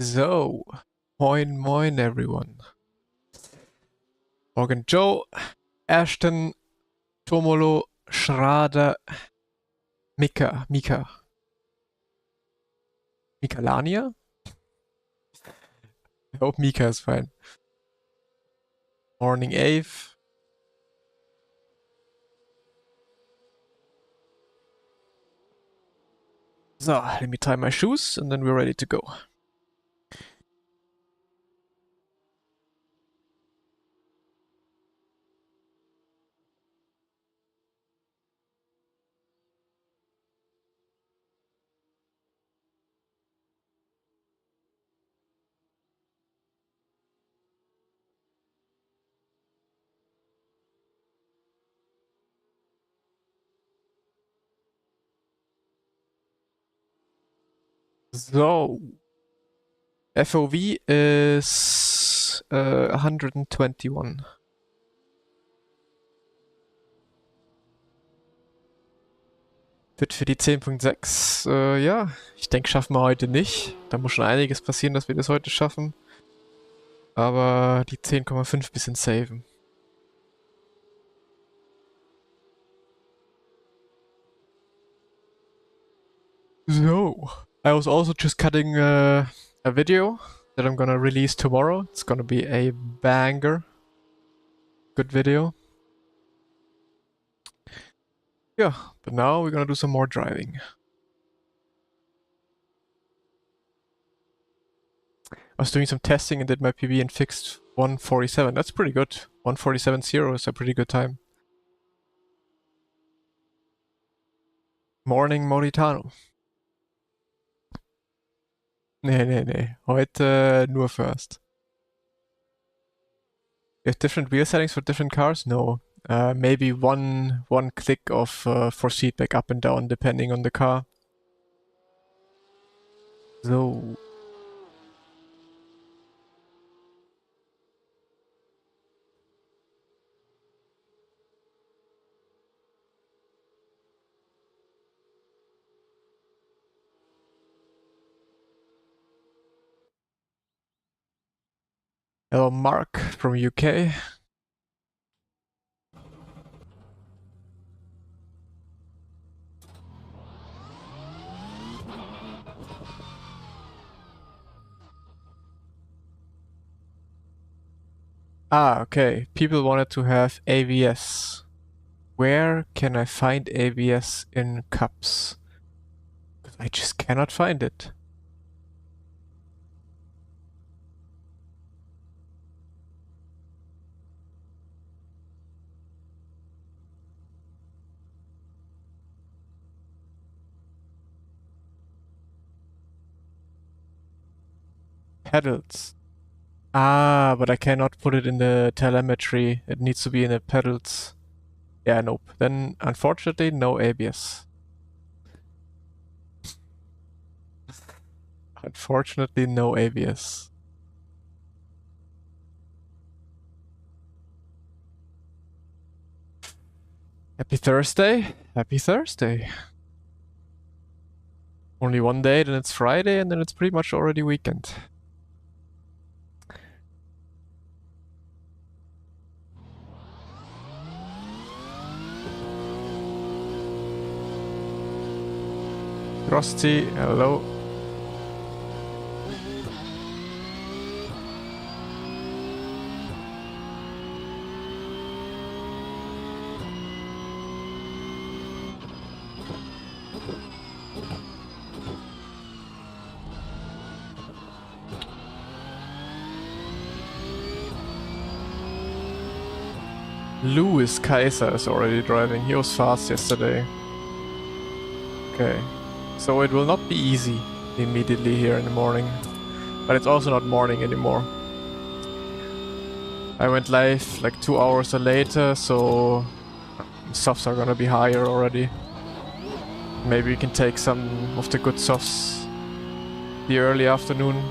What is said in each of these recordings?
So, moin moin everyone. Morgan Joe, Ashton, Tomolo, Schrader, Lania? I hope Mika is fine. Morning Ave. So, let me tie my shoes and then we're ready to go. So, FOV is 121. Fit für die 10.6. Ja, ich denke, schaffen wir heute nicht. Da muss schon einiges passieren, dass wir das heute schaffen. Aber die 10,5 bisschen saven. So, I was also just cutting a video that I'm gonna release tomorrow. It's gonna be a banger. Good video. Yeah, but now we're gonna do some more driving. I was doing some testing and did my PB and fixed 147. That's pretty good. 147.0 is a pretty good time. Morning Moritano. Nee. Heute nur First. You have different wheel settings for different cars? No. Maybe one click of for feedback up and down depending on the car. So. Hello, Mark from UK. Ah, okay. People wanted to have ABS. Where can I find ABS in cups? I just cannot find it. Pedals. Ah, but I cannot put it in the telemetry. It needs to be in the pedals. Yeah, nope. Then, unfortunately, no ABS. Unfortunately, no ABS. Happy Thursday. Happy Thursday. Only one day, then it's Friday, and then it's pretty much already weekend. Rusty, hello. Louis Kaiser is already driving. He was fast yesterday. Okay. So it will not be easy immediately here in the morning. But it's also not morning anymore. I went live like 2 hours later, so softs are gonna be higher already. Maybe we can take some of the good softs the early afternoon.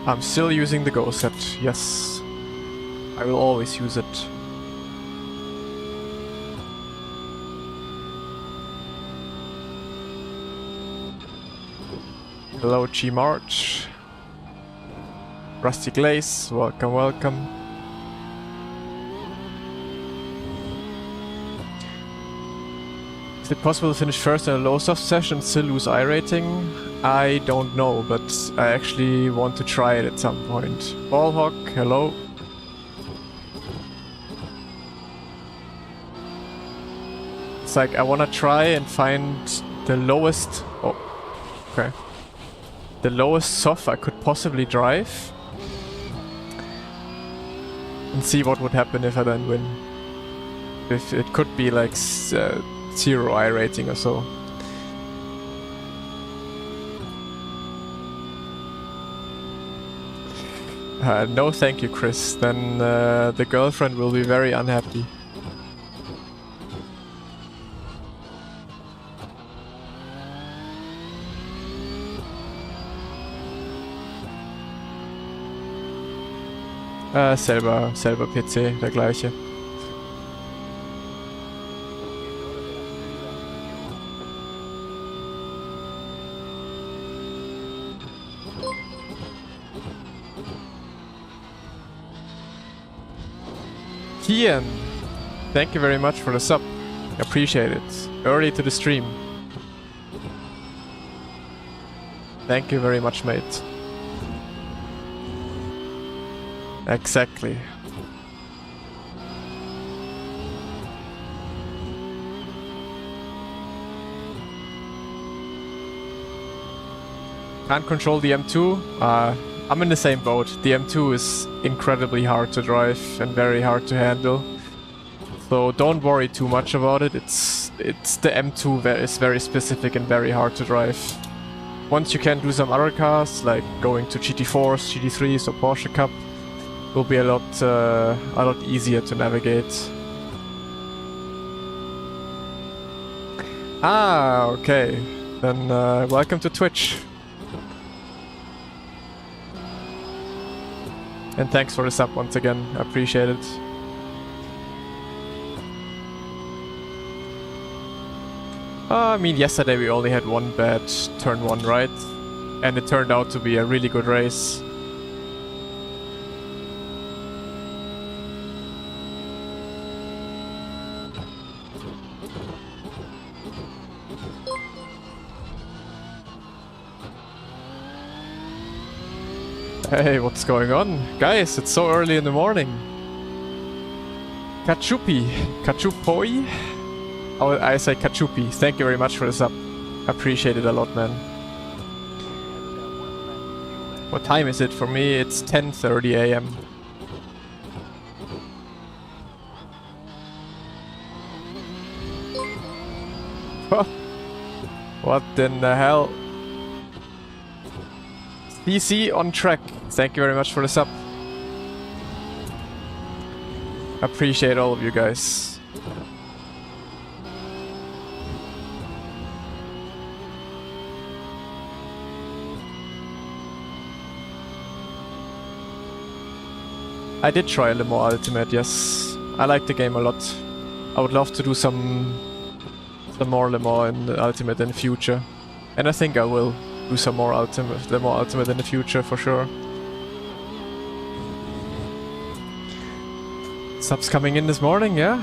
I'm still using the Go set, yes. I will always use it. Hello G-March. Rusty Glaze, welcome, welcome. Is it possible to finish first in a low soft session and still lose iRating? I don't know, but I actually want to try it at some point. Ballhawk, hello. It's like I want to try and find the lowest... Oh, okay. The lowest soft I could possibly drive. And see what would happen if I then win. If it could be like 0 iRating or so. No thank you, Chris. Then the girlfriend will be very unhappy. Selber PC, der gleiche. Kian, thank you very much for the sub. Appreciate it. Early to the stream. Thank you very much, mate. Exactly. Can't control the M2. I'm in the same boat. The M2 is incredibly hard to drive and very hard to handle. So don't worry too much about it. It's the M2 that is very specific and very hard to drive. Once you can do some other cars, like going to GT4s, GT3s or Porsche Cup, will be a lot easier to navigate. Ah, okay. Then welcome to Twitch. And thanks for the sub once again, I appreciate it. I mean, yesterday we only had one bad turn 1, right? And it turned out to be a really good race. Hey, what's going on? Guys, it's so early in the morning. Kachupi. Kachupoi? Oh, I say Kachupi. Thank you very much for the sub. Appreciate it a lot, man. What time is it? For me, it's 10:30 AM. What in the hell? DC on track. Thank you very much for the sub. Appreciate all of you guys. I did try Le Mans Ultimate, yes. I like the game a lot. I would love to do some more Le Mans in the Ultimate in the future. And I think I will do some more Le Mans Ultimate in the future for sure. Subs coming in this morning, yeah?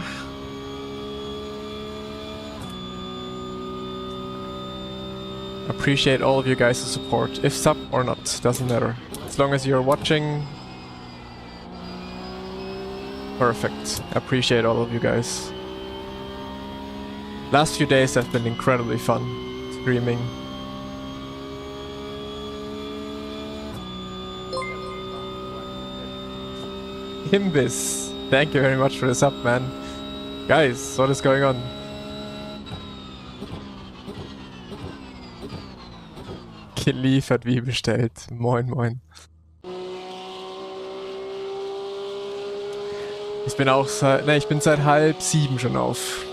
Appreciate all of you guys' support. If sub or not, doesn't matter. As long as you're watching. Perfect. Appreciate all of you guys. Last few days have been incredibly fun streaming. Himbis, thank you very much for the sub, man. Guys, what is going on? Geliefert wie bestellt. Moin, moin. Ich bin auch seit, ich bin seit 6:30 schon auf.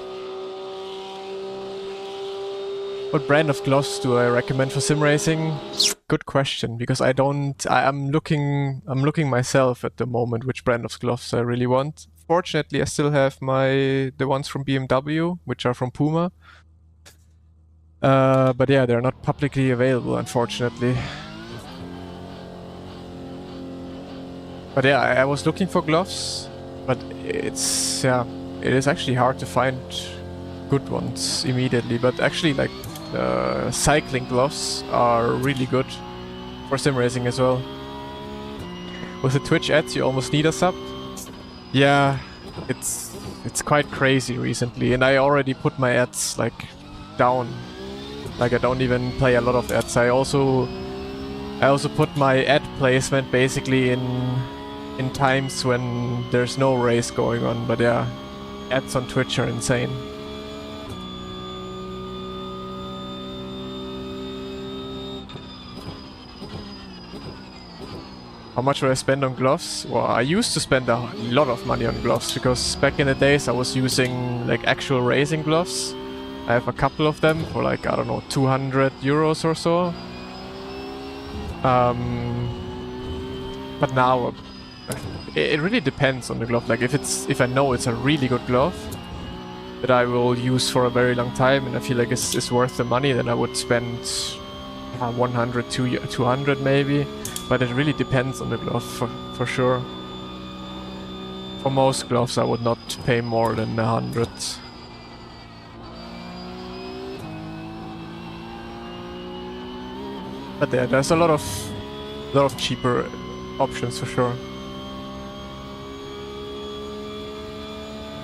What brand of gloves do I recommend for sim racing? good question, because I'm looking myself at the moment which brand of gloves I really want. Fortunately, I still have the ones from BMW, which are from Puma. But yeah, they're not publicly available, unfortunately. But yeah, I was looking for gloves, but it is actually hard to find good ones immediately. But actually, like, cycling gloves are really good for sim racing as well. With the Twitch ads, you almost need a sub. Yeah, it's quite crazy recently, and I already put my ads like down. Like, I don't even play a lot of ads. I also put my ad placement basically in times when there's no race going on. But yeah, ads on Twitch are insane. How much would I spend on gloves? Well, I used to spend a lot of money on gloves, because back in the days I was using like actual racing gloves. I have a couple of them for like, I don't know, 200 euros or so. But now it really depends on the glove. Like, if I know it's a really good glove that I will use for a very long time and I feel like it's worth the money, then I would spend 100, 200 maybe. But it really depends on the glove, for sure. For most gloves I would not pay more than 100. But yeah, there's a lot of cheaper options for sure.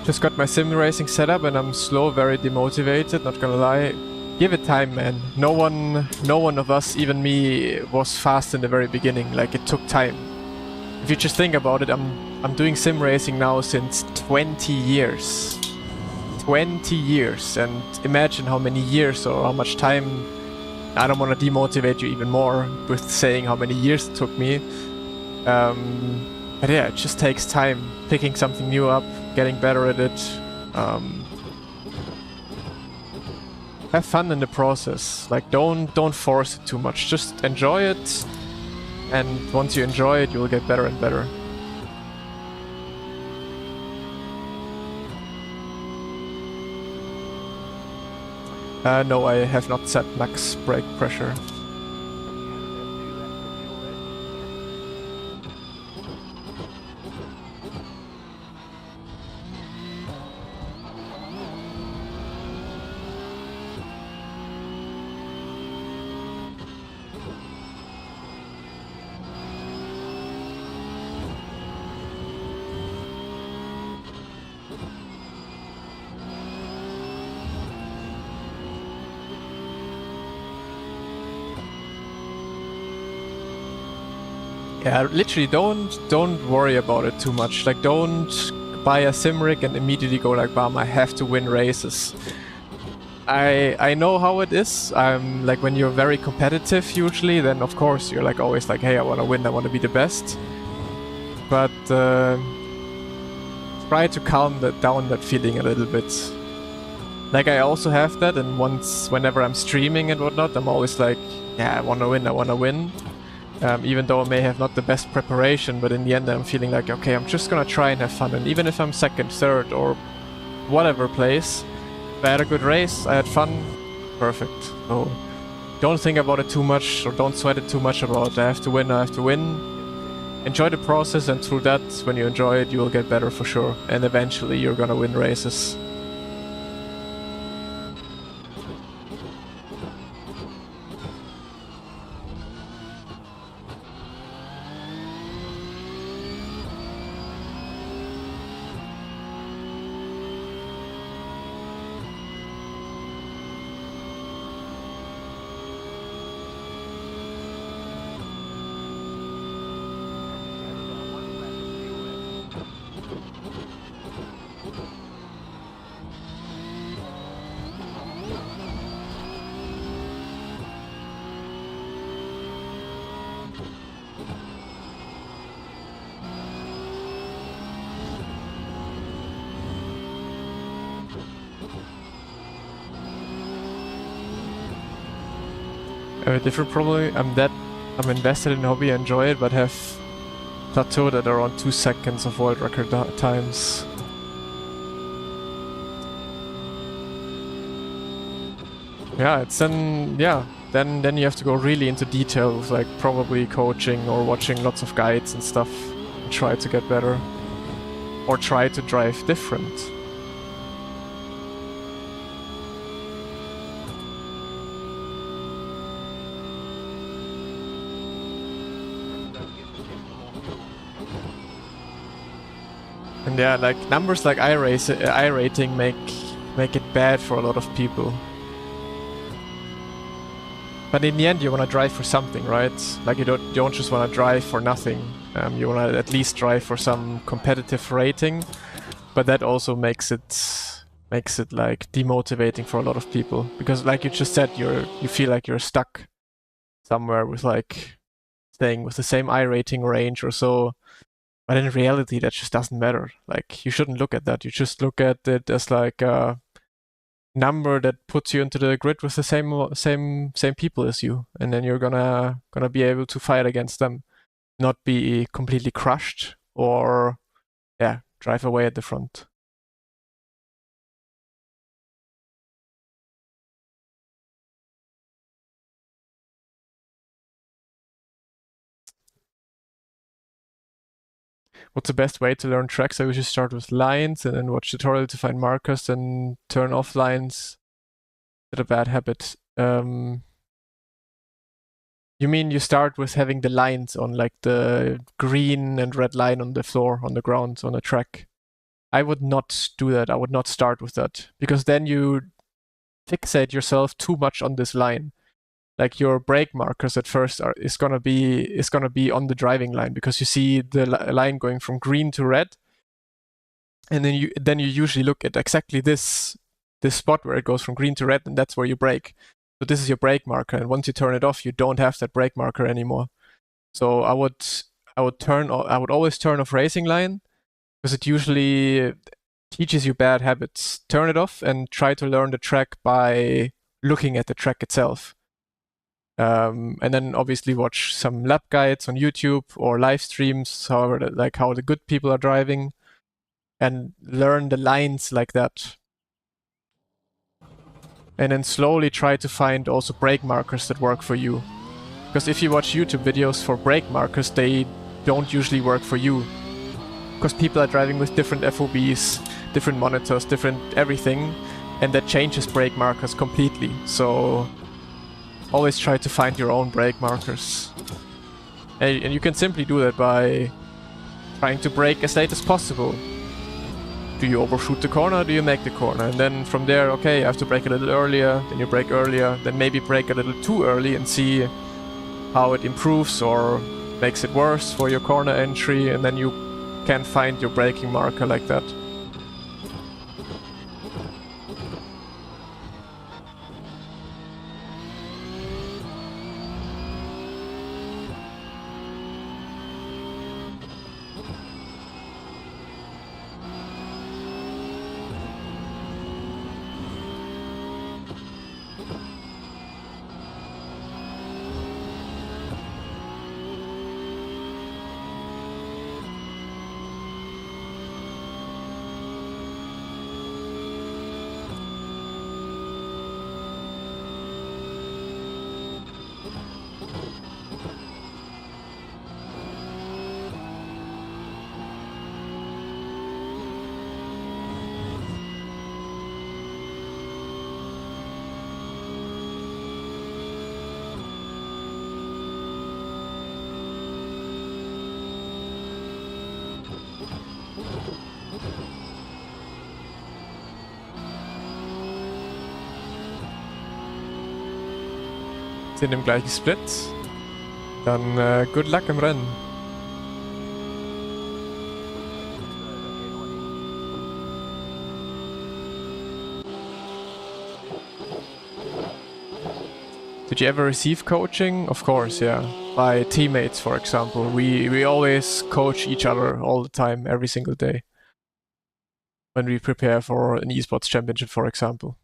Just got my sim racing setup and I'm slow, very demotivated, not gonna lie. Give it time, man. No one of us, even me, was fast in the very beginning. Like, it took time. If you just think about it, I'm doing sim racing now since 20 years. 20 years, and imagine how many years or how much time. I don't want to demotivate you even more with saying how many years it took me. But yeah, it just takes time. Picking something new up, getting better at it. Have fun in the process. Like, don't force it too much. Just enjoy it, and once you enjoy it, you'll get better and better. No, I have not set max brake pressure. Yeah, literally don't worry about it too much. Like, don't buy a sim rig and immediately go like, bam, I have to win races. I know how it is. Like, when you're very competitive usually, then of course you're like always like, hey, I want to win, I want to be the best. But try to calm down that feeling a little bit. Like, I also have that, and whenever I'm streaming and whatnot, I'm always like, yeah, I want to win, I want to win. Even though I may have not the best preparation, but in the end I'm feeling like, okay, I'm just gonna try and have fun, and even if I'm second, third, or whatever place, if I had a good race, I had fun, perfect. So don't think about it too much, or don't sweat it too much about, I have to win, I have to win. Enjoy the process, and through that, when you enjoy it, you will get better for sure, and eventually you're gonna win races. Different probably. I'm that I'm invested in the hobby, enjoy it, but have plateaued at around 2 seconds of world record times. Yeah, it's then, yeah, then you have to go really into detail with like probably coaching or watching lots of guides and stuff and try to get better. Or try to drive different. And yeah, like numbers like iRating make it bad for a lot of people. But in the end, you want to drive for something, right? Like you don't just want to drive for nothing. You want to at least drive for some competitive rating, but that also makes it like demotivating for a lot of people because, like you just said, you feel like you're stuck somewhere with like staying with the same iRating range or so. But in reality, that just doesn't matter. Like you shouldn't look at that. You just look at it as like a number that puts you into the grid with the same people as you, and then you're gonna be able to fight against them, not be completely crushed or yeah, drive away at the front. What's the best way to learn tracks? I usually start with lines and then watch tutorial to find markers and turn off lines. That's a bad habit. You mean you start with having the lines on, like the green and red line on the floor, on the ground, on a track? I would not do that. I would not start with that because then you fixate yourself too much on this line. Like your brake markers at first is gonna be on the driving line because you see the line going from green to red, and then you usually look at exactly this spot where it goes from green to red, and that's where you brake. So this is your brake marker, and once you turn it off, you don't have that brake marker anymore. So I would always turn off racing line because it usually teaches you bad habits. Turn it off and try to learn the track by looking at the track itself. And then obviously watch some lap guides on YouTube or live streams, however, like how the good people are driving, and learn the lines like that. And then slowly try to find also brake markers that work for you. Because if you watch YouTube videos for brake markers, they don't usually work for you. Because people are driving with different FOBs, different monitors, different everything, and that changes brake markers completely. So always try to find your own brake markers. And you can simply do that by trying to brake as late as possible. Do you overshoot the corner? Do you make the corner? And then from there, okay, you have to brake a little earlier, then you brake earlier, then maybe brake a little too early and see how it improves or makes it worse for your corner entry, and then you can find your braking marker like that. Sind im gleichen Split. Dann good luck im Rennen. Did you ever receive coaching? Of course, yeah. By teammates, for example. We always coach each other all the time, every single day. When we prepare for an esports championship, for example.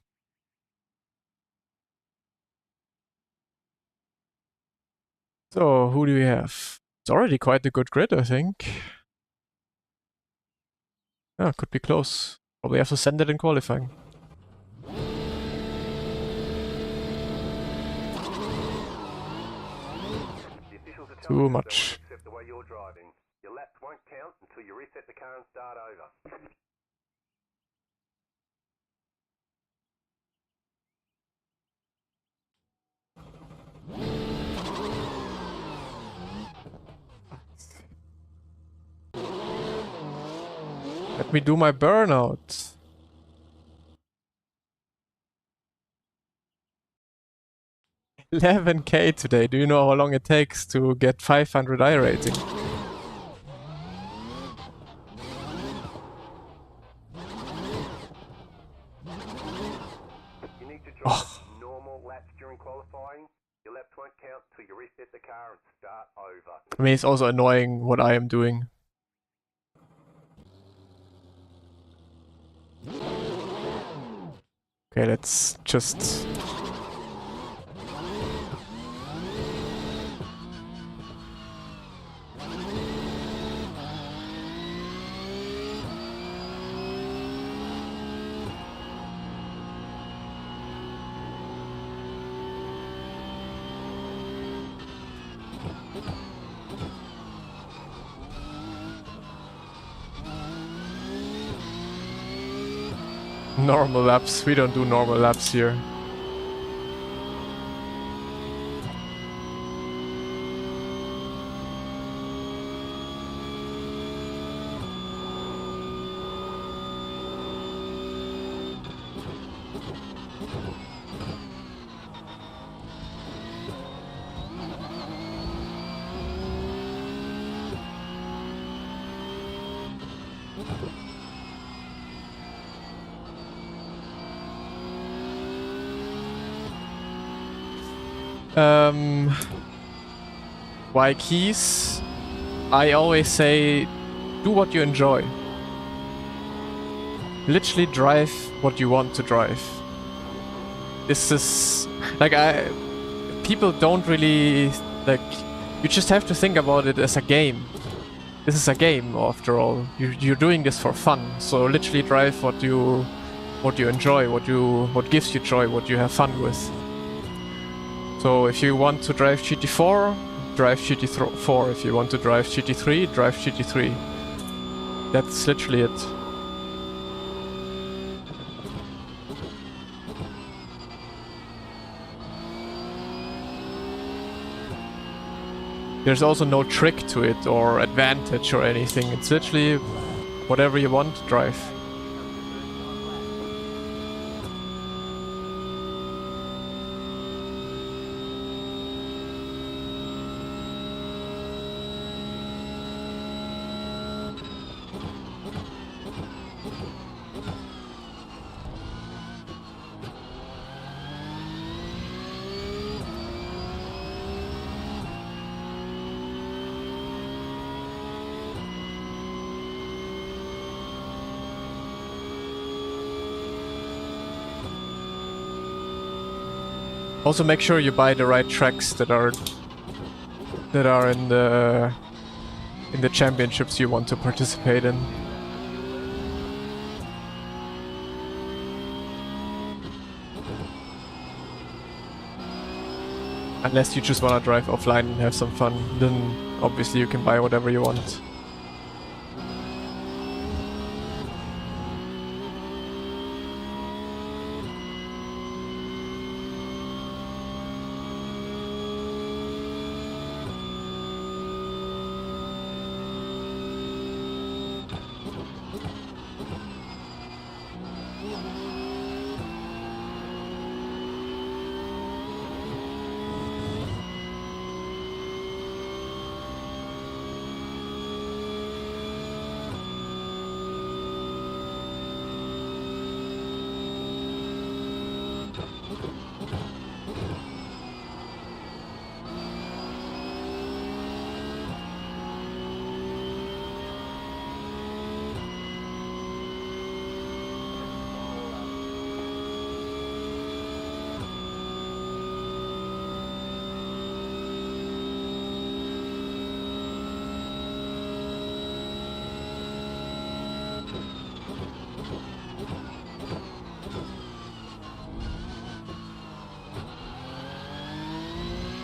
So, who do we have? It's already quite a good grid, I think. Yeah, could be close. Probably have to send it in qualifying. Too much. Except the way you're driving. Your laps won't count until you reset the car and start over. Let me do my burnout. $11K today. Do you know how long it takes to get 500 iRating? You need to drive normal laps during qualifying. Your laps won't count until you reset the car and start over. I mean, it's also annoying what I am doing. Okay, let's just... Normal laps. We don't do normal laps here. Why keys? I always say, do what you enjoy. Literally drive what you want to drive. This is like people don't really like. You just have to think about it as a game. This is a game after all. You're doing this for fun. So literally drive what you enjoy, what gives you joy, what you have fun with. So if you want to drive GT4, drive GT4. If you want to drive GT3, drive GT3. That's literally it. There's also no trick to it or advantage or anything. It's literally whatever you want to drive. Also make sure you buy the right tracks that are in the championships you want to participate in. Unless you just want to drive offline and have some fun, then obviously you can buy whatever you want.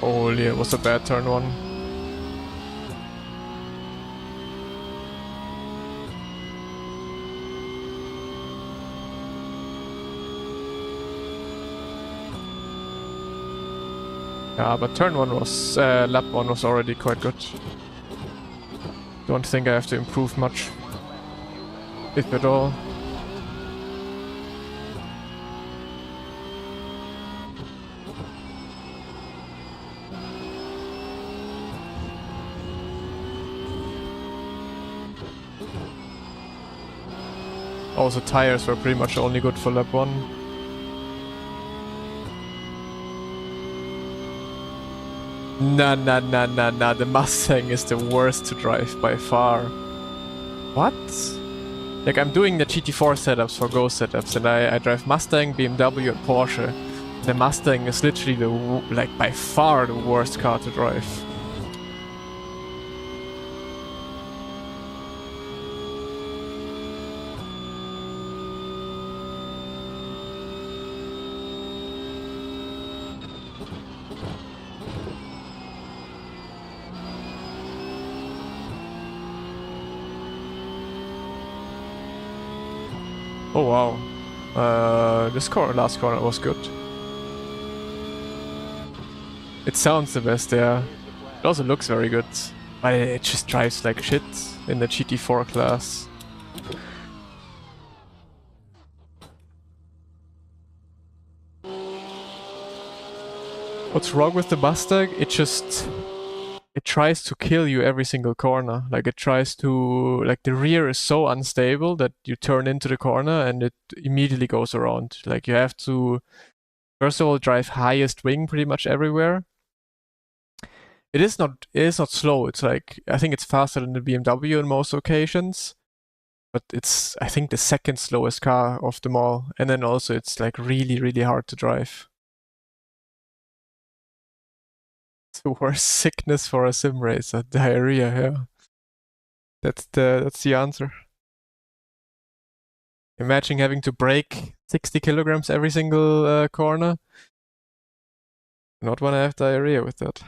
Holy, it was a bad turn one. Yeah, but turn one was, lap one was already quite good. Don't think I have to improve much, if at all. Also, tires were pretty much only good for lap 1. Nah, the Mustang is the worst to drive by far. What? Like, I'm doing the GT4 setups for Go setups, and I drive Mustang, BMW, and Porsche. The Mustang is literally like, by far the worst car to drive. Oh wow. This last corner was good. It sounds the best, yeah. It also looks very good. But it just drives like shit in the GT4 class. What's wrong with the Mustang? It tries to kill you every single corner. Like it tries to, like the rear is so unstable that you turn into the corner and it immediately goes around. Like you have to, first of all, drive highest wing pretty much everywhere. It is not slow. It's like, I think it's faster than the BMW in most occasions. But it's, I think, the second slowest car of them all. And then also it's like really hard to drive. It's the worst sickness for a sim racer, diarrhea, yeah. That's the answer. Imagine having to brake 60 kilograms every single corner. Not wanna have diarrhea with that.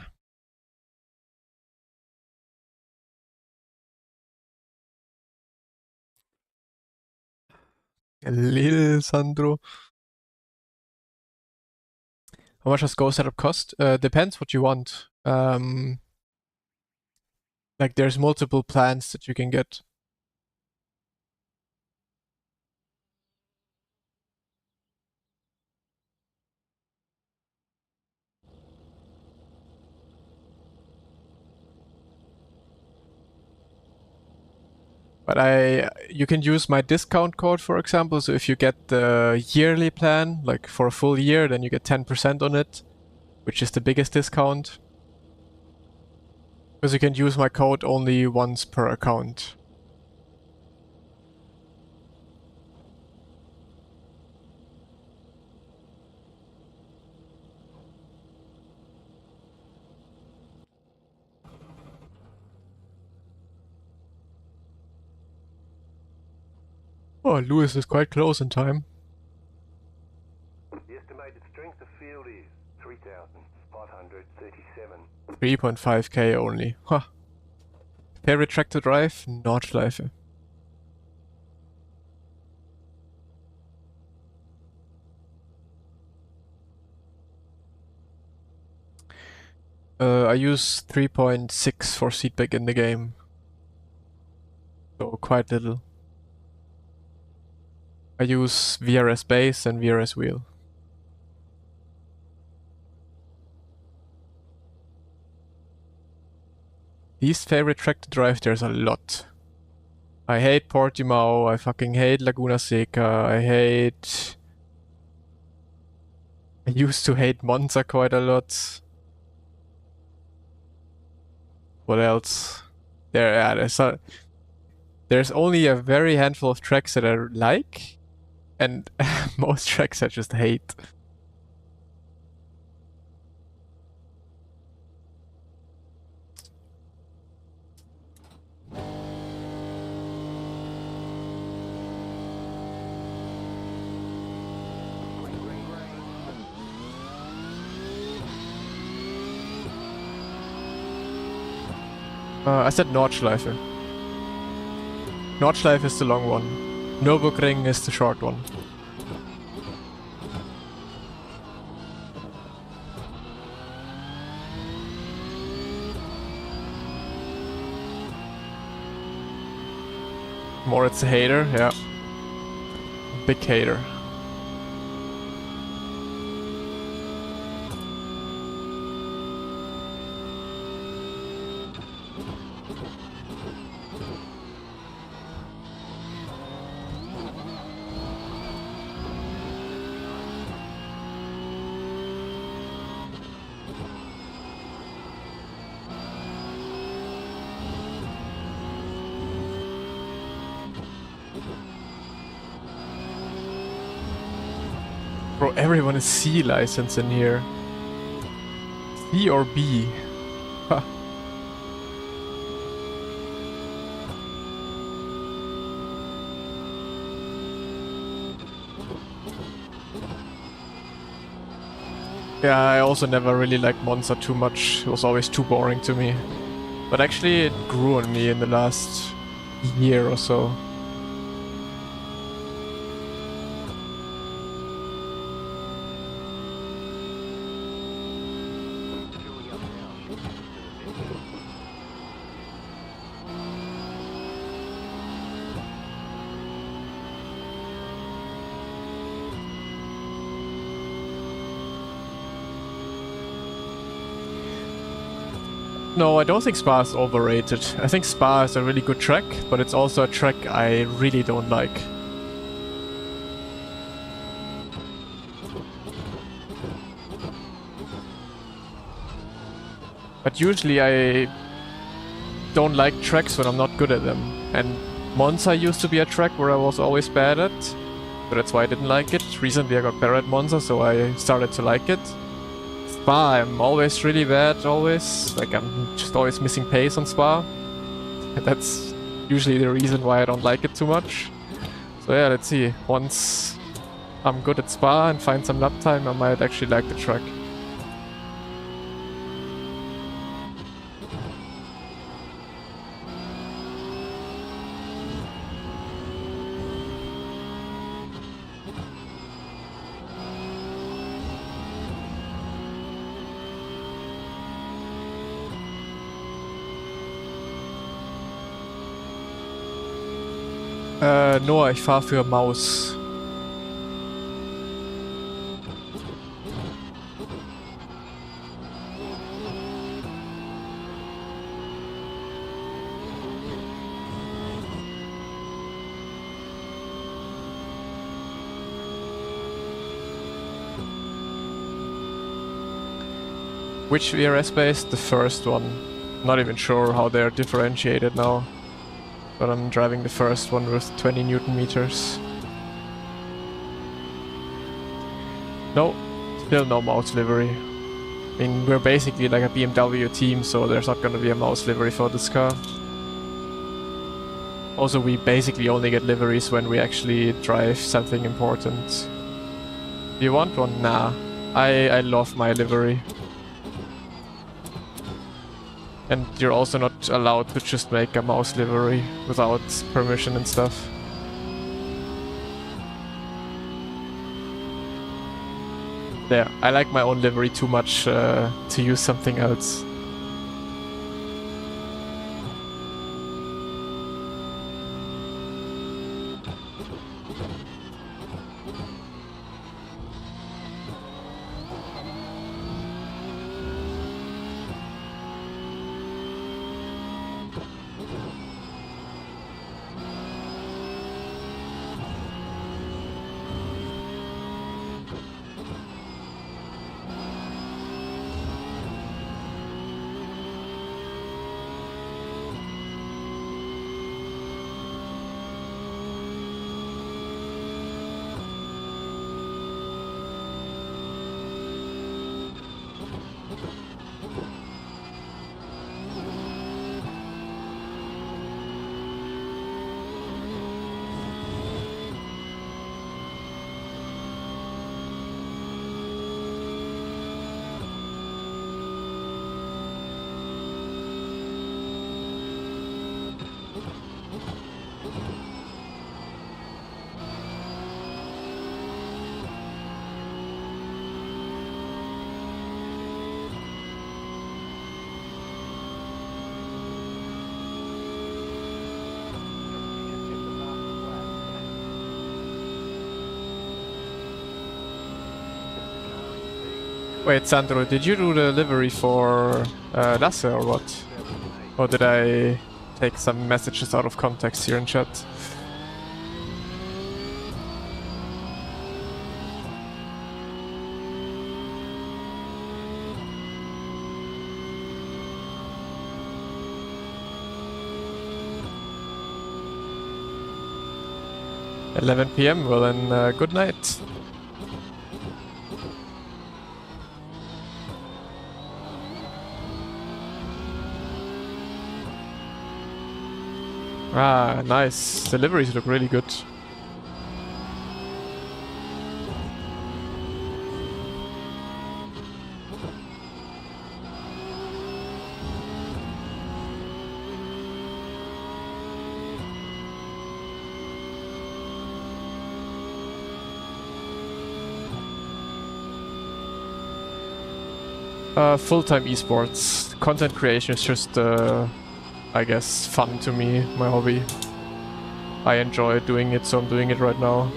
A little Sandro. How much does Go setup cost? Depends what you want. Like there's multiple plans that you can get. But you can use my discount code, for example. So if you get the yearly plan, like for a full year, then you get 10% on it, which is the biggest discount. Because you can use my code only once per account. Oh, Lewis is quite close in time. The estimated strength of field is 3,537. 3.5k only. Huh. Favorite track to drive? Nordschleife. I use 3.6 for seatback in the game. So quite little. I use VRS base and VRS wheel. Least favorite track to drive, there's a lot. I hate Portimao, I fucking hate Laguna Seca, I used to hate Monza quite a lot. What else? There's only a very handful of tracks that I like, and most tracks I just hate. I said Nordschleife. Nordschleife is the long one. Nürburgring is the short one. Moritz a hater, yeah. Big hater. Bro, everyone is C license in here. C or B? Ha. Yeah, I also never really liked Monza too much. It was always too boring to me. But actually it grew on me in the last year or so. No, I don't think Spa is overrated. I think Spa is a really good track, but it's also a track I really don't like. But usually I don't like tracks when I'm not good at them. And Monza used to be a track where I was always bad at, so that's why I didn't like it. Recently I got better at Monza, so I started to like it. Spa, I'm always really bad, always. Like, I'm just always missing pace on Spa. And that's usually the reason why I don't like it too much. So yeah, let's see. Once I'm good at Spa and find some lap time, I might actually like the track. Noah, ich fahre für Maus. Which VRS base? The first one. Not even sure how they're differentiated now. But I'm driving the first one with 20 Newton meters. No, still no mouse livery. I mean, we're basically like a BMW team, so there's not gonna be a mouse livery for this car. Also, we basically only get liveries when we actually drive something important. Do you want one? Nah. I love my livery. And you're also not allowed to just make a mouse livery without permission and stuff. There, I like my own livery too much to use something else. Wait, Sandro, did you do the livery for Lasse or what? Or did I take some messages out of context here in chat? (11 PM), well then, good night. Ah, nice. Deliveries look really good. Full-time esports. Content creation is just, I guess, fun to me, my hobby. I enjoy doing it, so I'm doing it right now.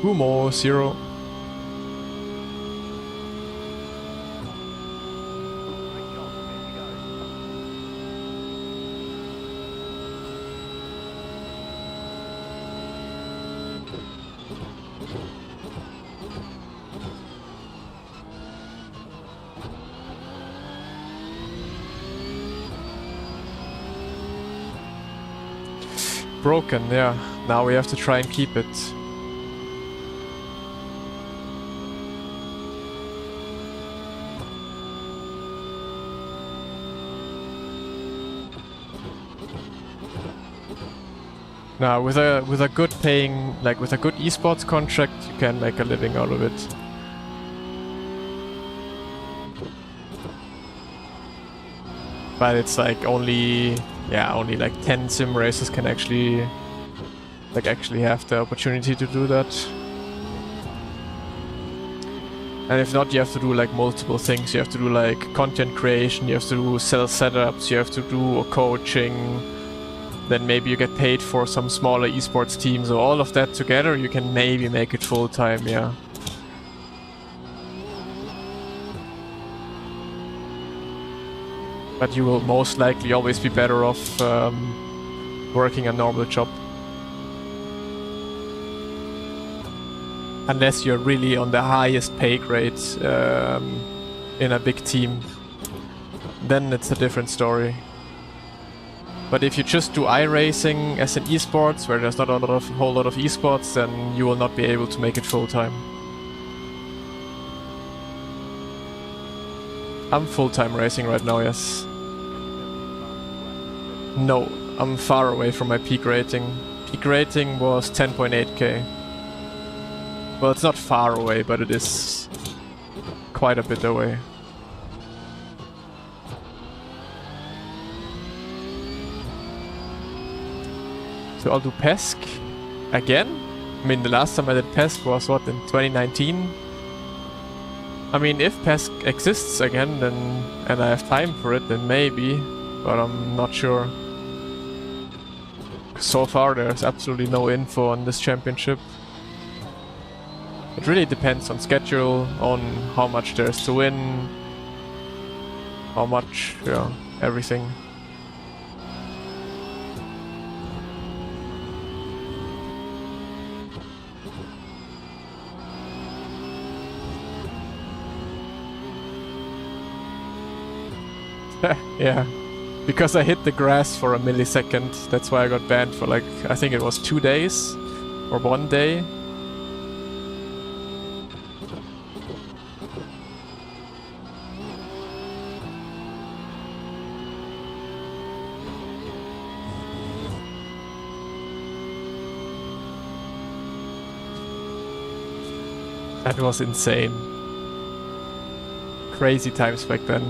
Humo, 0. Broken, yeah. Now we have to try and keep it. Now, with a good paying, like with a good esports contract, you can make a living out of it. But it's like only like 10 sim races can actually have the opportunity to do that. And if not, you have to do like multiple things. You have to do like content creation, you have to do sell setups, you have to do coaching. Then maybe you get paid for some smaller esports teams, so all of that together you can maybe make it full time, yeah. But you will most likely always be better off working a normal job. Unless you're really on the highest pay grade in a big team. Then it's a different story. But if you just do iRacing as an esports, where there's not a whole lot of esports, then you will not be able to make it full time. I'm full-time racing right now, yes. No, I'm far away from my peak rating. Peak rating was 10.8k. Well, it's not far away, but it is quite a bit away. So I'll do PESC again. I mean, the last time I did PESC was what, in 2019? I mean, if PESC exists again, then and I have time for it, then maybe, but I'm not sure. So far, there's absolutely no info on this championship. It really depends on schedule, on how much there is to win, how much, yeah, everything. Yeah, because I hit the grass for a millisecond, that's why I got banned for like, I think it was 2 days or 1 day. That was insane. Crazy times back then.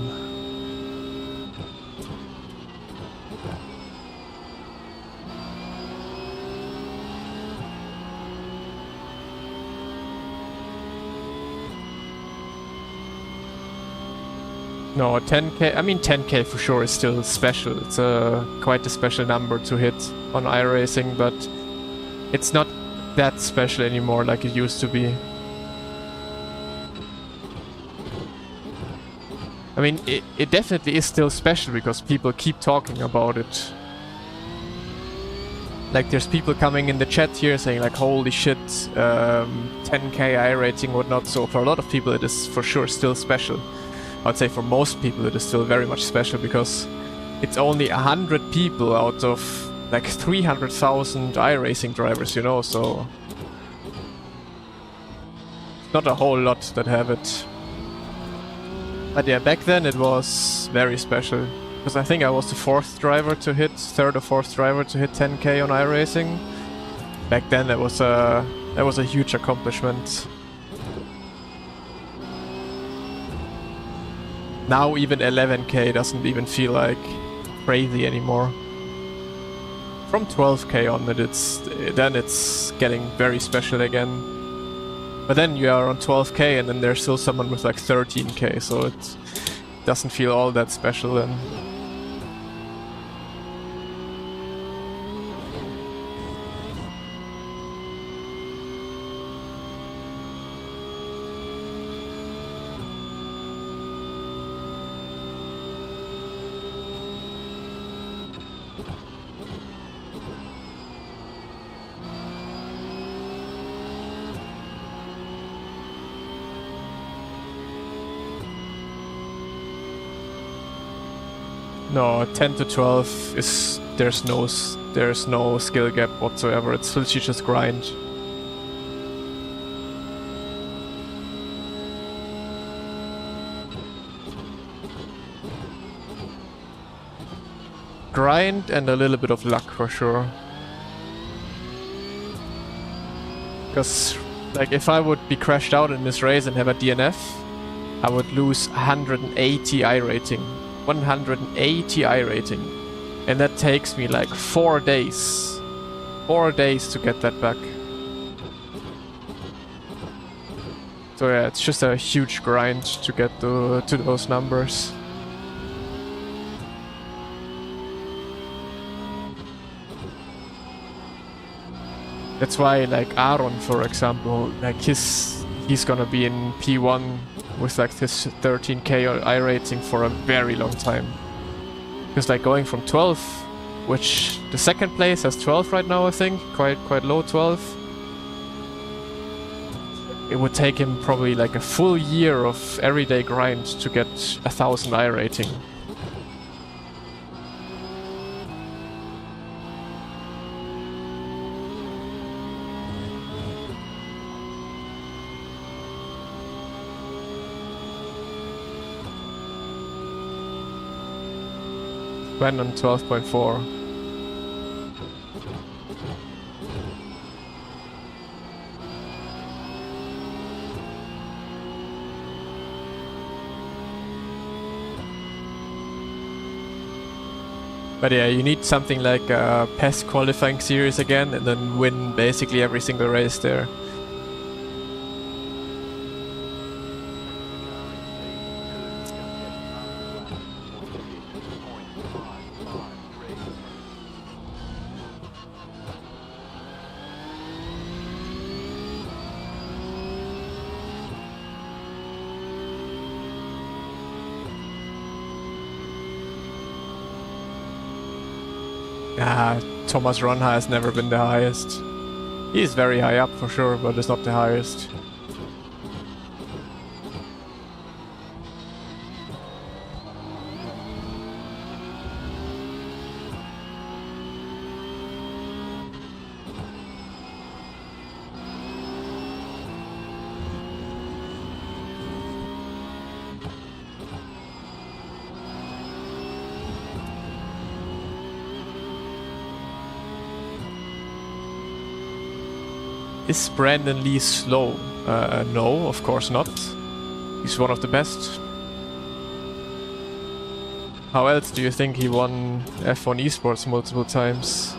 No, 10k. I mean, 10k for sure is still special. It's quite a special number to hit on iRacing, but it's not that special anymore like it used to be. I mean, it definitely is still special because people keep talking about it. Like, there's people coming in the chat here saying like, holy shit, 10k iRating, whatnot. So for a lot of people it is for sure still special. I'd say for most people it is still very much special because it's only 100 people out of like 300,000 iRacing drivers, you know, so not a whole lot that have it. But yeah, back then it was very special because I think I was the third or fourth driver to hit 10k on iRacing. Back then that was a huge accomplishment. Now even 11k doesn't even feel like crazy anymore. From 12k on it's getting very special again. But then you are on 12k and then there's still someone with like 13k, so it doesn't feel all that special then. No, 10 to 12 is there's no skill gap whatsoever. It's literally just grind. Grind and a little bit of luck for sure. Because like if I would be crashed out in this race and have a DNF, I would lose 180 iRating. 180 iRating. And that takes me like 4 days. 4 days to get that back. So yeah, it's just a huge grind to get to those numbers. That's why like Aaron, for example, like he's gonna be in P1 with like this 13k iRating for a very long time. Because like going from 12, which the second place has 12 right now, I think, quite low 12. It would take him probably like a full year of everyday grind to get 1000 iRating. Went on 12.4. But yeah, you need something like a PES qualifying series again and then win basically every single race there. Thomas Ronha has never been the highest. He is very high up for sure, but it's not the highest. Is Brandon Lee slow? No, of course not. He's one of the best. How else do you think he won F1 esports multiple times?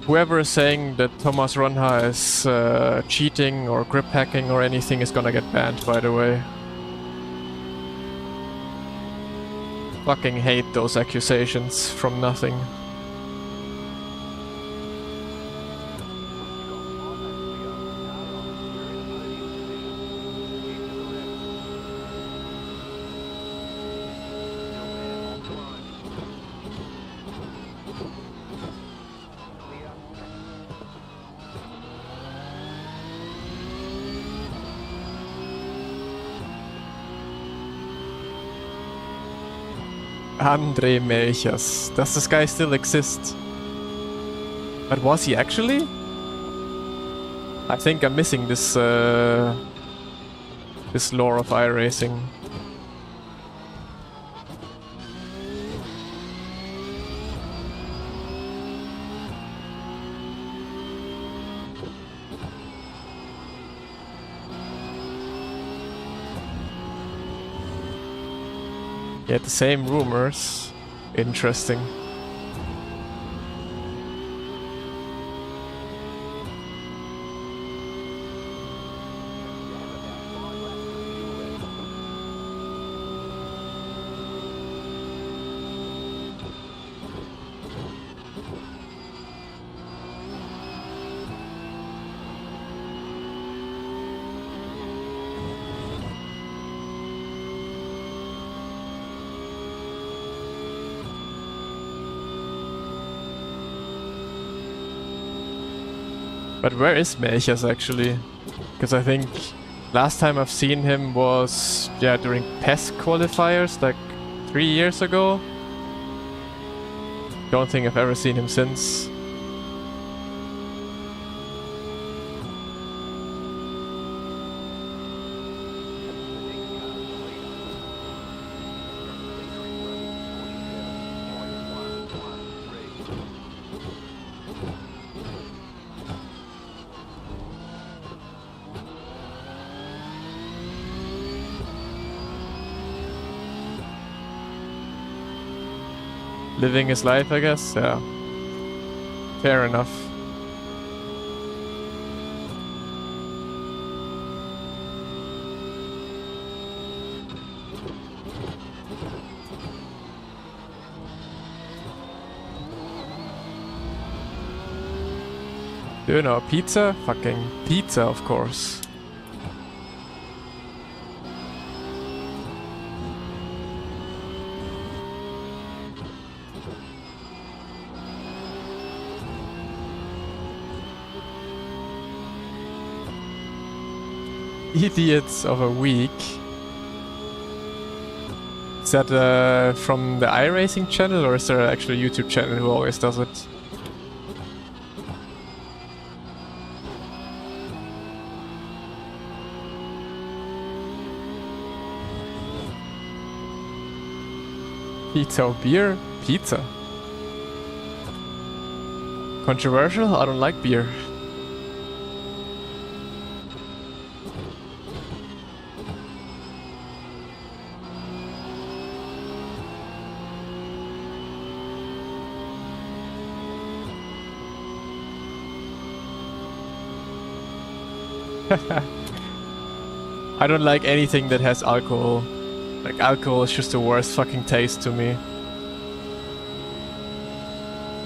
Whoever is saying that Thomas Ronha is cheating or grip hacking or anything is gonna get banned, by the way. Fucking hate those accusations from nothing. Andre Melchers. Does this guy still exist? But was he actually? I think I'm missing this this lore of iRacing. Yeah, the same rumors. Interesting. But where is Melchers actually? Because I think last time I've seen him was, yeah, during PES qualifiers, like 3 years ago. Don't think I've ever seen him since. Living his life, I guess. Yeah. Fair enough. Do you know pizza? Fucking pizza, of course. Idiots of a week. Is that from the iRacing channel, or is there actually a YouTube channel who always does it? Pizza or beer? Pizza. Controversial? I don't like beer. I don't like anything that has alcohol. Like, alcohol is just the worst fucking taste to me.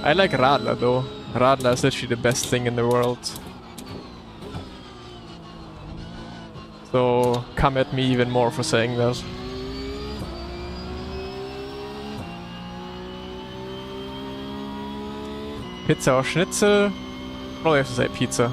I like Radler though. Radler is literally the best thing in the world. So come at me even more for saying that. Pizza or Schnitzel? Probably have to say pizza.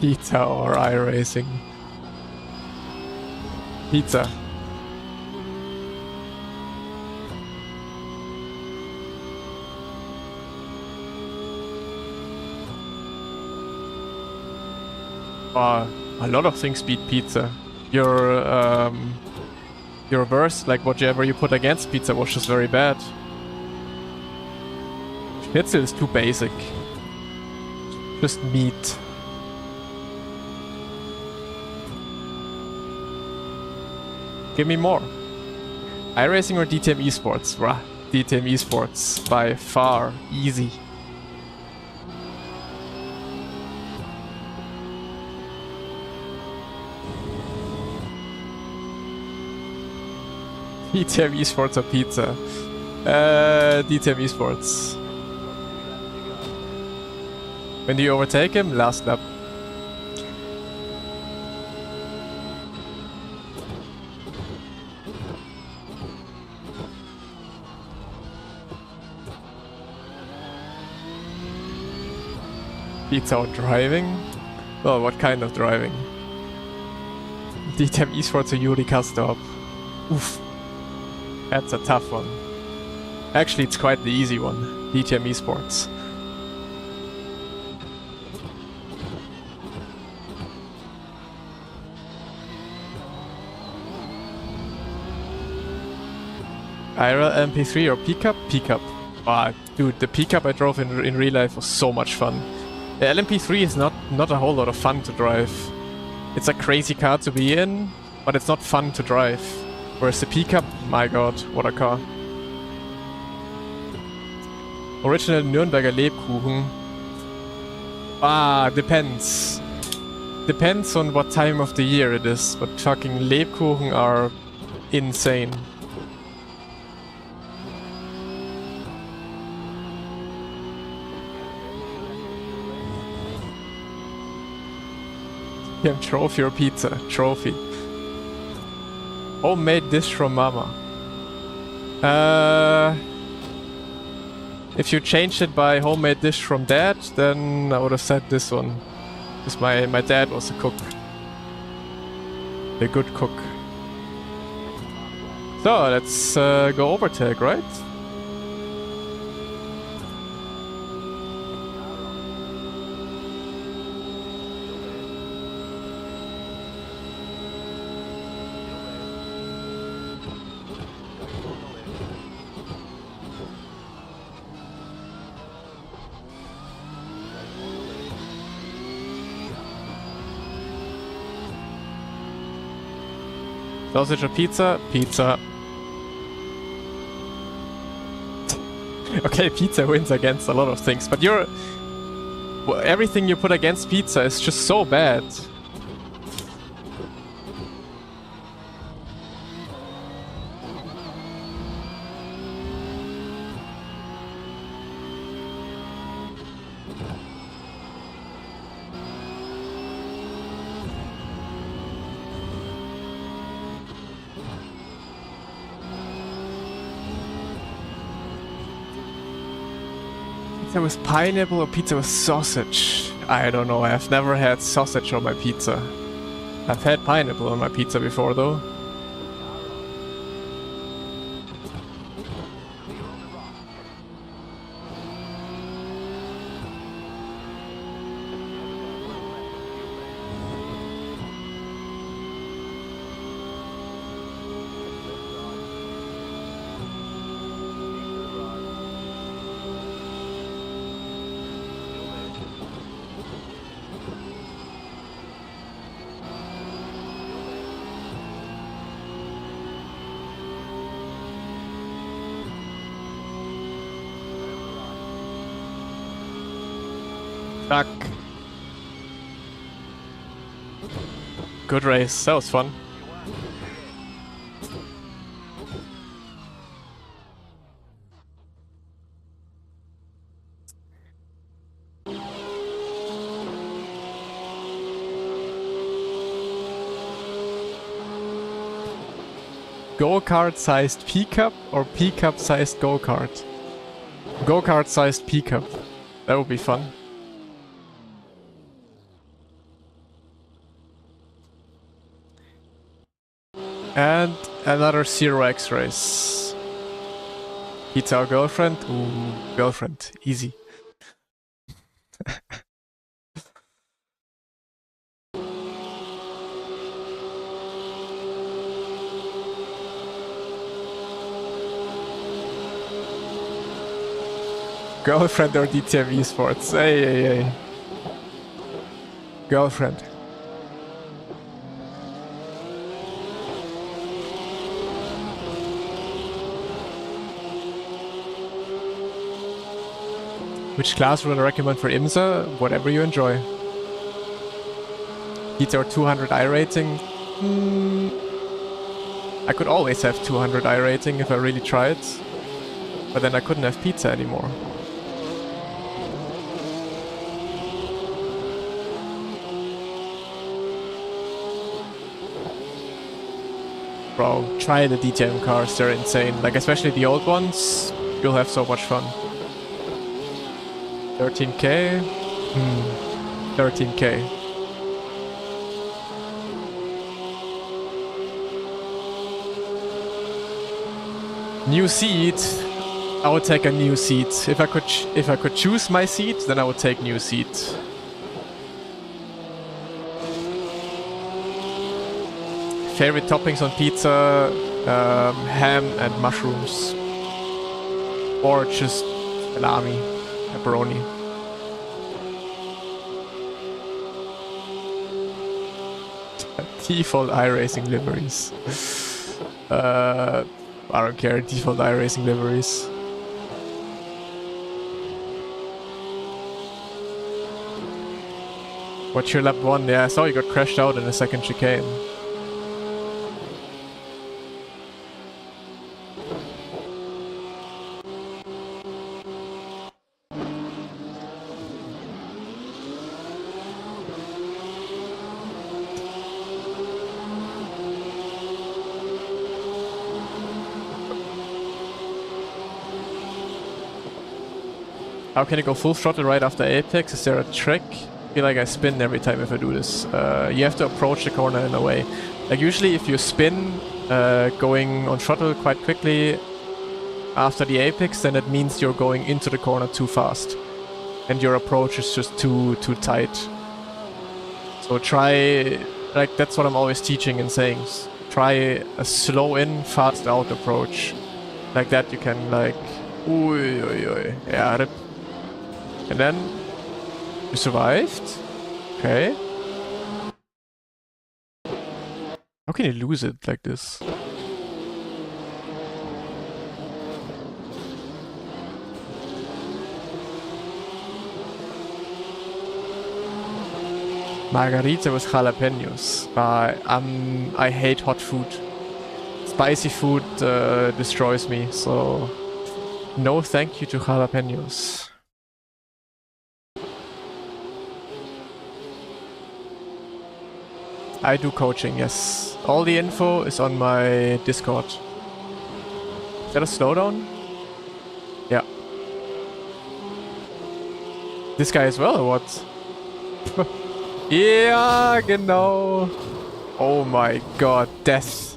Pizza or iRacing? Pizza. A lot of things beat pizza. Your verse, like whatever you put against pizza, was just very bad. Schnitzel is too basic. Just meat. Give me more. iRacing or DTM Esports? Rah, DTM Esports. By far. Easy. DTM Esports or pizza? DTM Esports. When do you overtake him? Last lap. Pizza or driving? Well, what kind of driving? DTM Esports or Yuri Stop? Oof. That's a tough one. Actually, it's quite the easy one. DTM Esports. IRA MP3 or pickup? Pickup. Ah, dude, the pickup I drove in real life was so much fun. The LMP3 is not a whole lot of fun to drive. It's a crazy car to be in, but it's not fun to drive. Whereas the pickup, my god, what a car. Original Nürnberger Lebkuchen. Ah, depends. Depends on what time of the year it is, but fucking Lebkuchen are insane. Yeah, trophy or pizza? Trophy. Homemade dish from mama. If you changed it by homemade dish from dad, then I would have said this one. Because my dad was a cook. A good cook. So, let's go overtake, right? Sausage or pizza? Pizza. Okay, pizza wins against a lot of things, but everything you put against pizza is just so bad. Pizza with pineapple or pizza with sausage? I don't know, I've never had sausage on my pizza. I've had pineapple on my pizza before though. Fuck. Good race, that was fun. Go-kart sized pickup or pickup sized go-kart? Go-kart sized pickup. That would be fun. And another 0x race. Pizza or girlfriend? Ooh, girlfriend. Easy. Girlfriend or DTM Esports? Hey, hey, hey. Girlfriend. Which class would I recommend for IMSA? Whatever you enjoy. Pizza or 200 iRating? I could always have 200 iRating if I really tried. But then I couldn't have pizza anymore. Bro, try the DTM cars, they're insane. Like, especially the old ones, you'll have so much fun. 13k? 13k. New seat? I would take a new seat. If I could choose my seat, then I would take new seat. Favorite toppings on pizza? Ham and mushrooms. Or just salami, pepperoni. Default iRacing liveries. I don't care, default iRacing liveries. What's your lap 1? Yeah, I saw you got crashed out in the second chicane. How can I go full throttle right after apex? Is there a trick? I feel like I spin every time if I do this. You have to approach the corner in a way. Like usually if you spin going on throttle quite quickly after the apex, then it means you're going into the corner too fast. And your approach is just too tight. So try, like that's what I'm always teaching and saying. Try a slow in, fast out approach. Like that you can like, yeah, rip. And then you survived. Okay. How can you lose it like this? Margarita with jalapenos. I hate hot food. Spicy food destroys me, so no thank you to jalapenos. I do coaching, yes. All the info is on my Discord. Is that a slowdown? Yeah. This guy as well, or what? Ja, genau. Oh my god, death.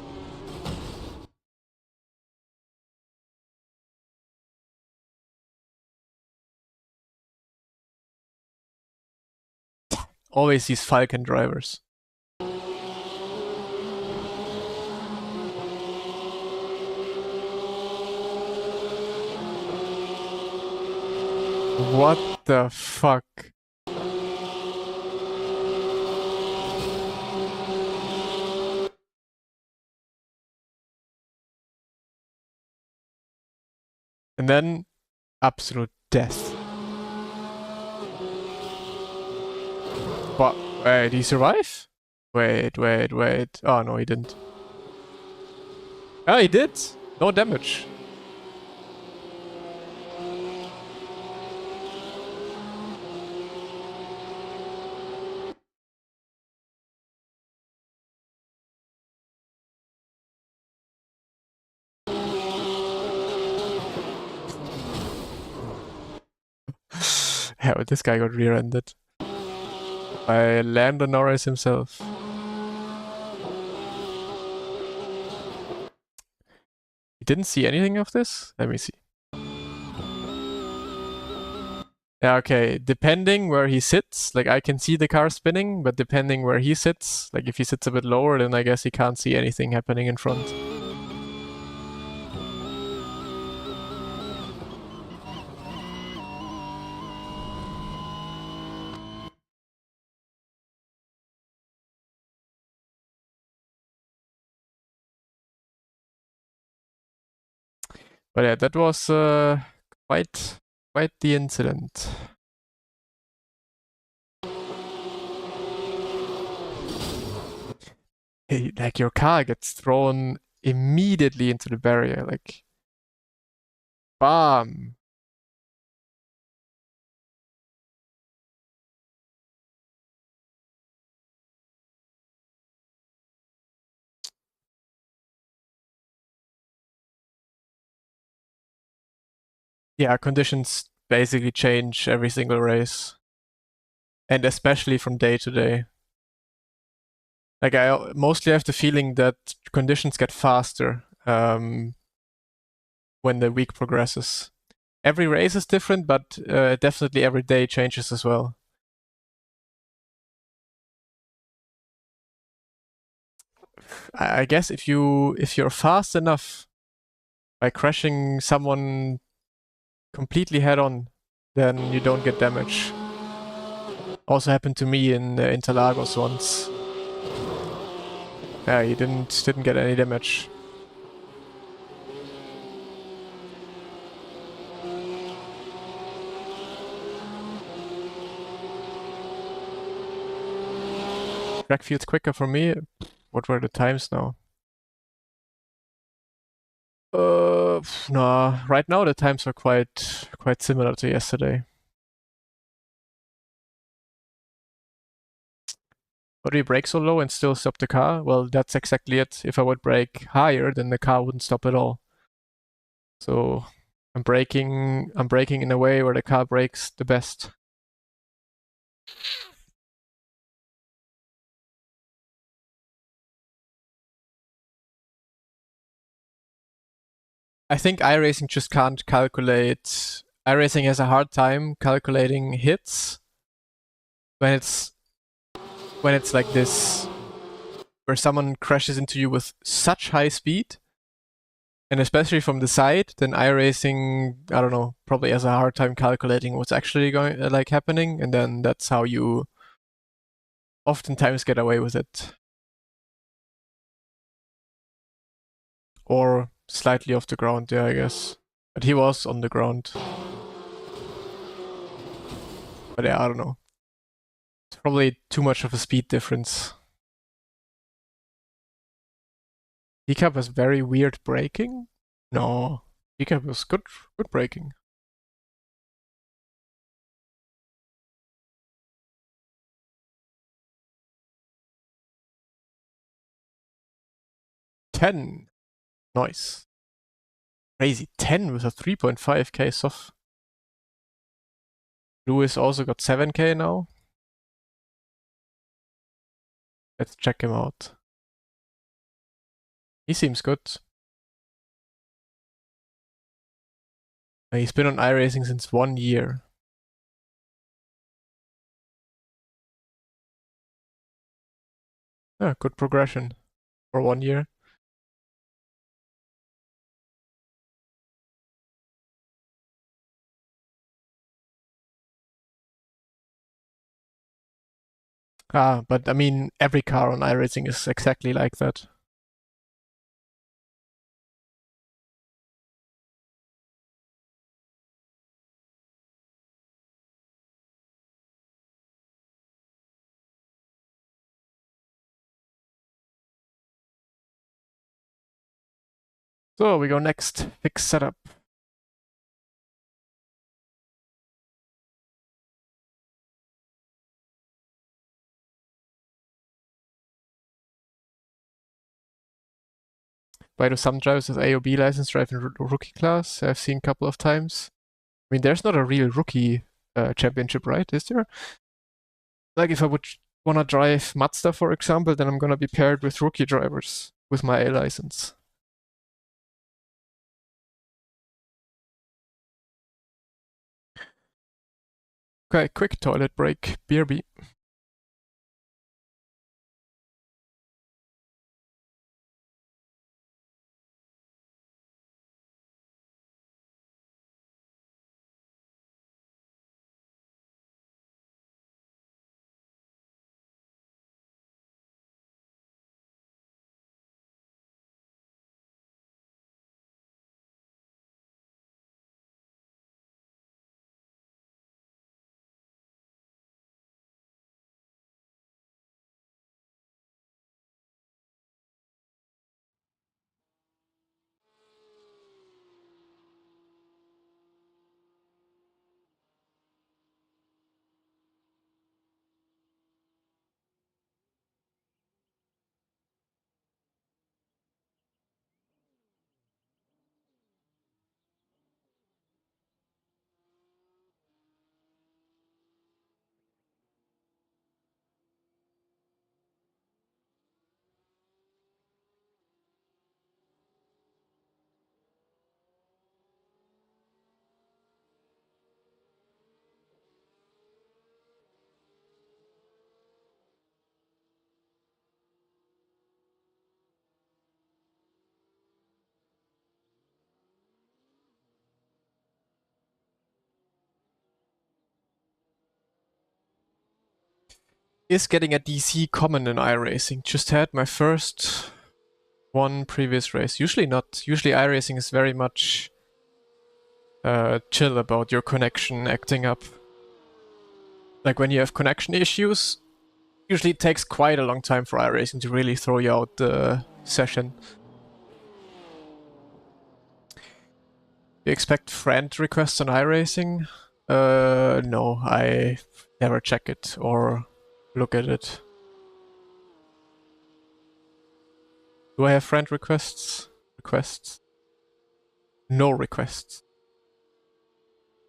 Always these Falcon drivers. What the fuck? And then absolute death. But wait, did he survive? Wait. Oh no, he didn't. Oh, he did. No damage. Yeah, but this guy got rear-ended by Lando Norris himself. You didn't see anything of this? Let me see. Yeah, okay, depending where he sits, like I can see the car spinning, but depending where he sits, like if he sits a bit lower, then I guess he can't see anything happening in front. But yeah, that was quite the incident. Hey, like your car gets thrown immediately into the barrier, like bam. Yeah, conditions basically change every single race, and especially from day to day. Like I mostly have the feeling that conditions get faster when the week progresses. Every race is different, but definitely every day changes as well. I guess if you're fast enough by crashing someone completely head on, then you don't get damage. Also happened to me in Interlagos once. Yeah, you didn't get any damage. Track feels quicker for me. What were the times now? Nah. Right now the times are quite similar to yesterday. But we brake so low and still stop the car? Well, that's exactly it. If I would brake higher, then the car wouldn't stop at all. So I'm braking in a way where the car brakes the best. I think iRacing just can't calculate. iRacing has a hard time calculating hits when it's like this, where someone crashes into you with such high speed, and especially from the side. Then iRacing, I don't know, probably has a hard time calculating what's actually going like happening, and then that's how you oftentimes get away with it, or slightly off the ground. Yeah, I guess. But he was on the ground. But yeah, I don't know. It's probably too much of a speed difference. Decap was very weird braking? No. Decap was good braking. 10. Nice. Crazy. 10 with a 3.5k soft. Lewis also got 7k now. Let's check him out. He seems good. He's been on iRacing since 1 year. Yeah, good progression for 1 year. But I mean, every car on iRacing is exactly like that. So we go next. Fix setup. Why do some drivers with AOB license drive in rookie class? I've seen a couple of times. I mean, there's not a real rookie championship, right? Is there? Like, if I would want to drive Mazda, for example, then I'm gonna be paired with rookie drivers with my A license. Okay, quick toilet break. BRB. Is getting a DC common in iRacing. Just had my first one previous race. Usually not. Usually iRacing is very much chill about your connection acting up. Like when you have connection issues, usually it takes quite a long time for iRacing to really throw you out the session. You expect friend requests on iRacing? No, I never check it or look at it. Do I have friend requests? Requests? No requests.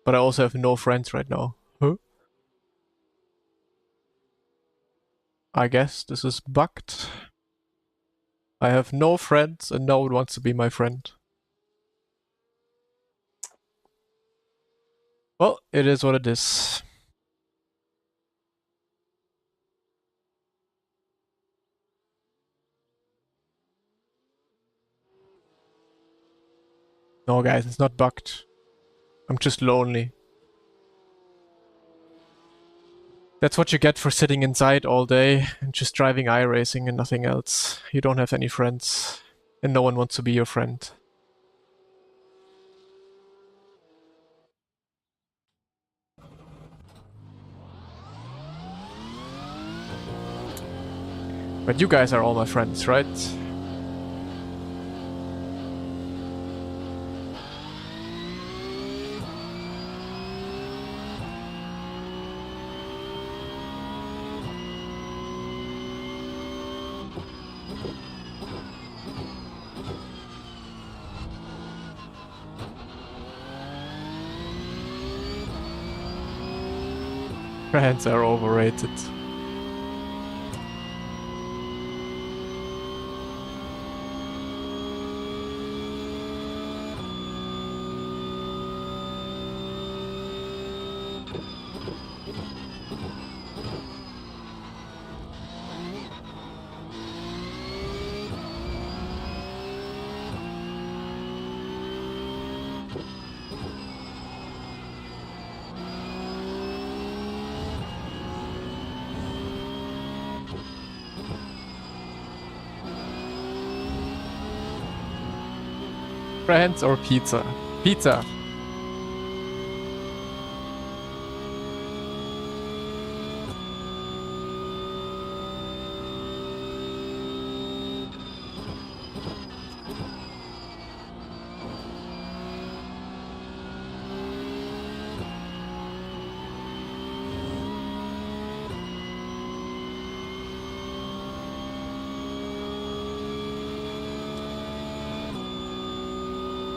But I also have no friends right now. Huh? I guess this is bugged. I have no friends and no one wants to be my friend. Well, it is what it is. No guys, it's not bugged. I'm just lonely. That's what you get for sitting inside all day and just driving iRacing and nothing else. You don't have any friends and no one wants to be your friend. But you guys are all my friends, right? Friends are overrated. Friends or pizza? Pizza.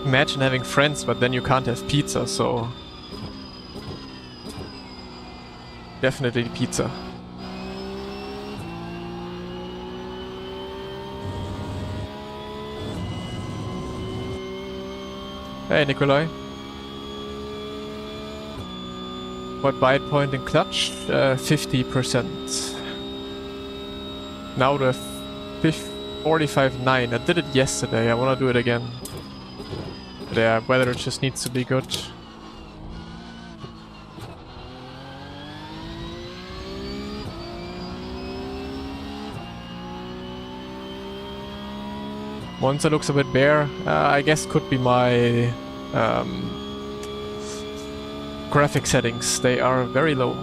Imagine having friends, but then you can't have pizza, so... Definitely pizza. Hey, Nikolai. What bite point in clutch? 50%. Now the 45.9. I did it yesterday, I wanna do it again. But yeah, weather just needs to be good. Monza looks a bit bare. I guess could be my graphic settings. They are very low.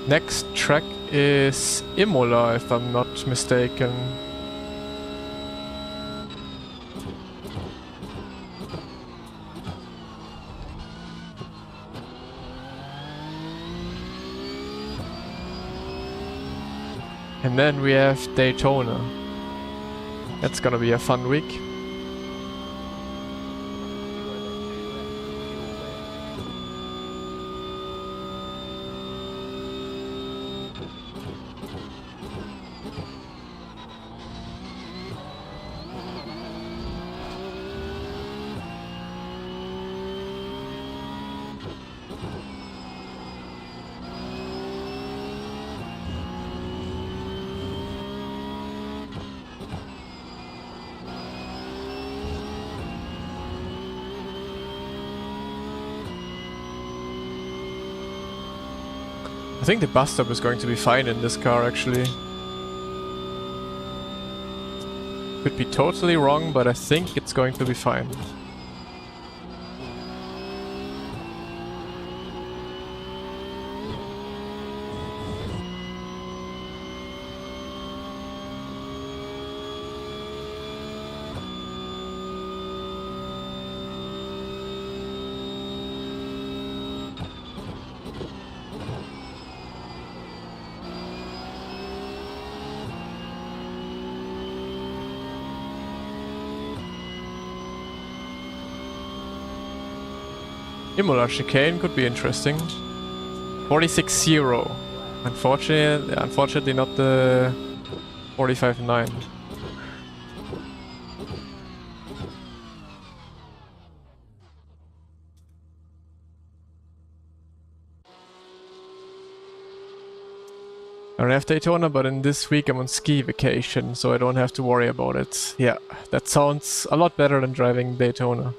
Next track is Imola, if I'm not mistaken. And then we have Daytona. That's gonna be a fun week. I think the bus stop is going to be fine in this car, actually. Could be totally wrong, but I think it's going to be fine. Imola chicane could be interesting. 46-0. Unfortunately not the 45-9. I don't have Daytona, but in this week I'm on ski vacation, so I don't have to worry about it. Yeah, that sounds a lot better than driving Daytona.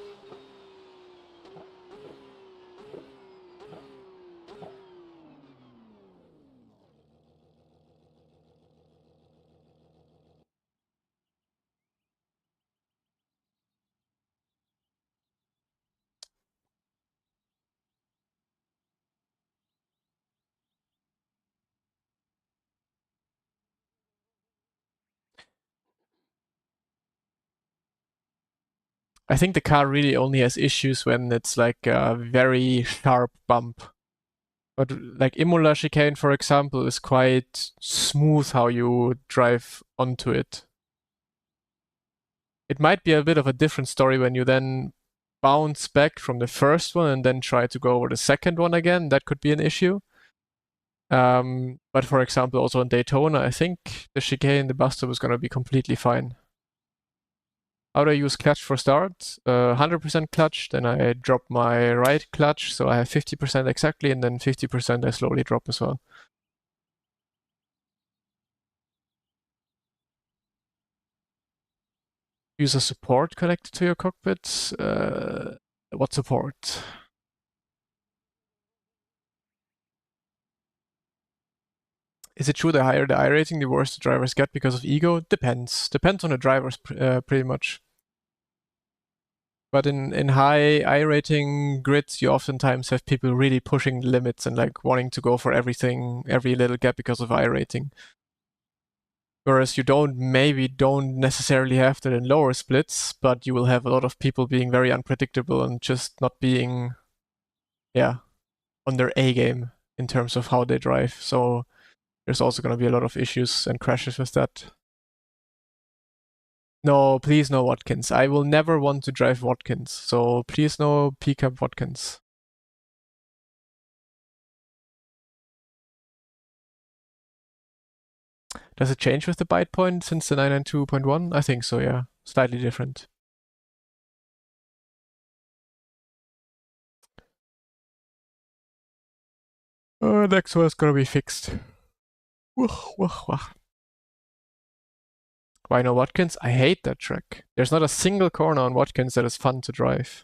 I think the car really only has issues when it's like a very sharp bump. But like Imola chicane, for example, is quite smooth how you drive onto it. It might be a bit of a different story when you then bounce back from the first one and then try to go over the second one again. That could be an issue. But for example, also in Daytona, I think the chicane, the bus stop is going to be completely fine. How do I use clutch for start? 100% clutch, then I drop my right clutch, so I have 50% exactly, and then 50% I slowly drop as well. Use a support connected to your cockpit. What support? Is it true the higher the iRating, the worse the drivers get because of ego? Depends. Depends on the drivers, pretty much. But in high iRating grids, you oftentimes have people really pushing the limits and like wanting to go for everything, every little gap because of iRating. Whereas you don't necessarily have that in lower splits, but you will have a lot of people being very unpredictable and just not being, yeah, on their A game in terms of how they drive. So there's also going to be a lot of issues and crashes with that. No, please no Watkins. I will never want to drive Watkins. So please no pickup Watkins. Does it change with the byte point since the 992.1? I think so, yeah. Slightly different. Next one is gonna be fixed. Why no Watkins? I hate that track. There's not a single corner on Watkins that is fun to drive.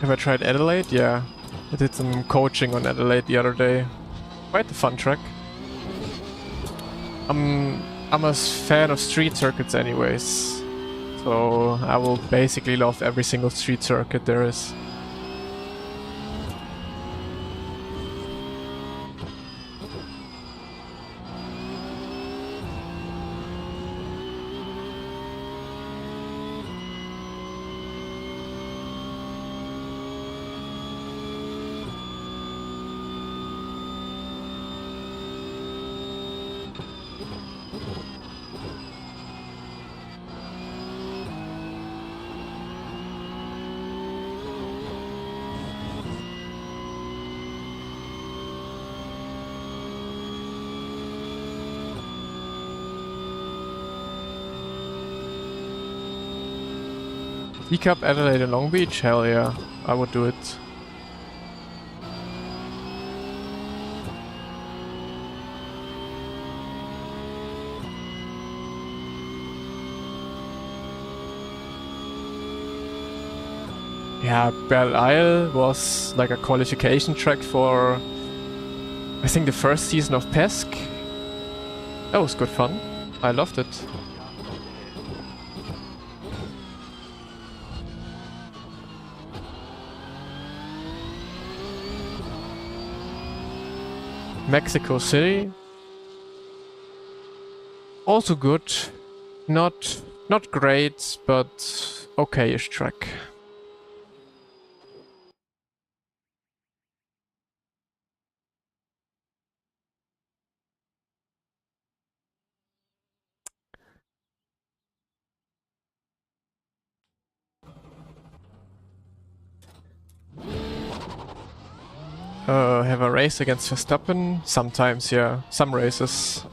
Have I tried Adelaide? Yeah. I did some coaching on Adelaide the other day. Quite a fun track. I'm a fan of street circuits anyways. So I will basically love every single street circuit there is. Teacup, Adelaide and Long Beach? Hell yeah, I would do it. Yeah, Belle Isle was like a qualification track for, I think, the first season of PESC. That was good fun. I loved it. Mexico City. Also good. Not great, but okay-ish track. Have a race against Verstappen? Sometimes, yeah. Some races.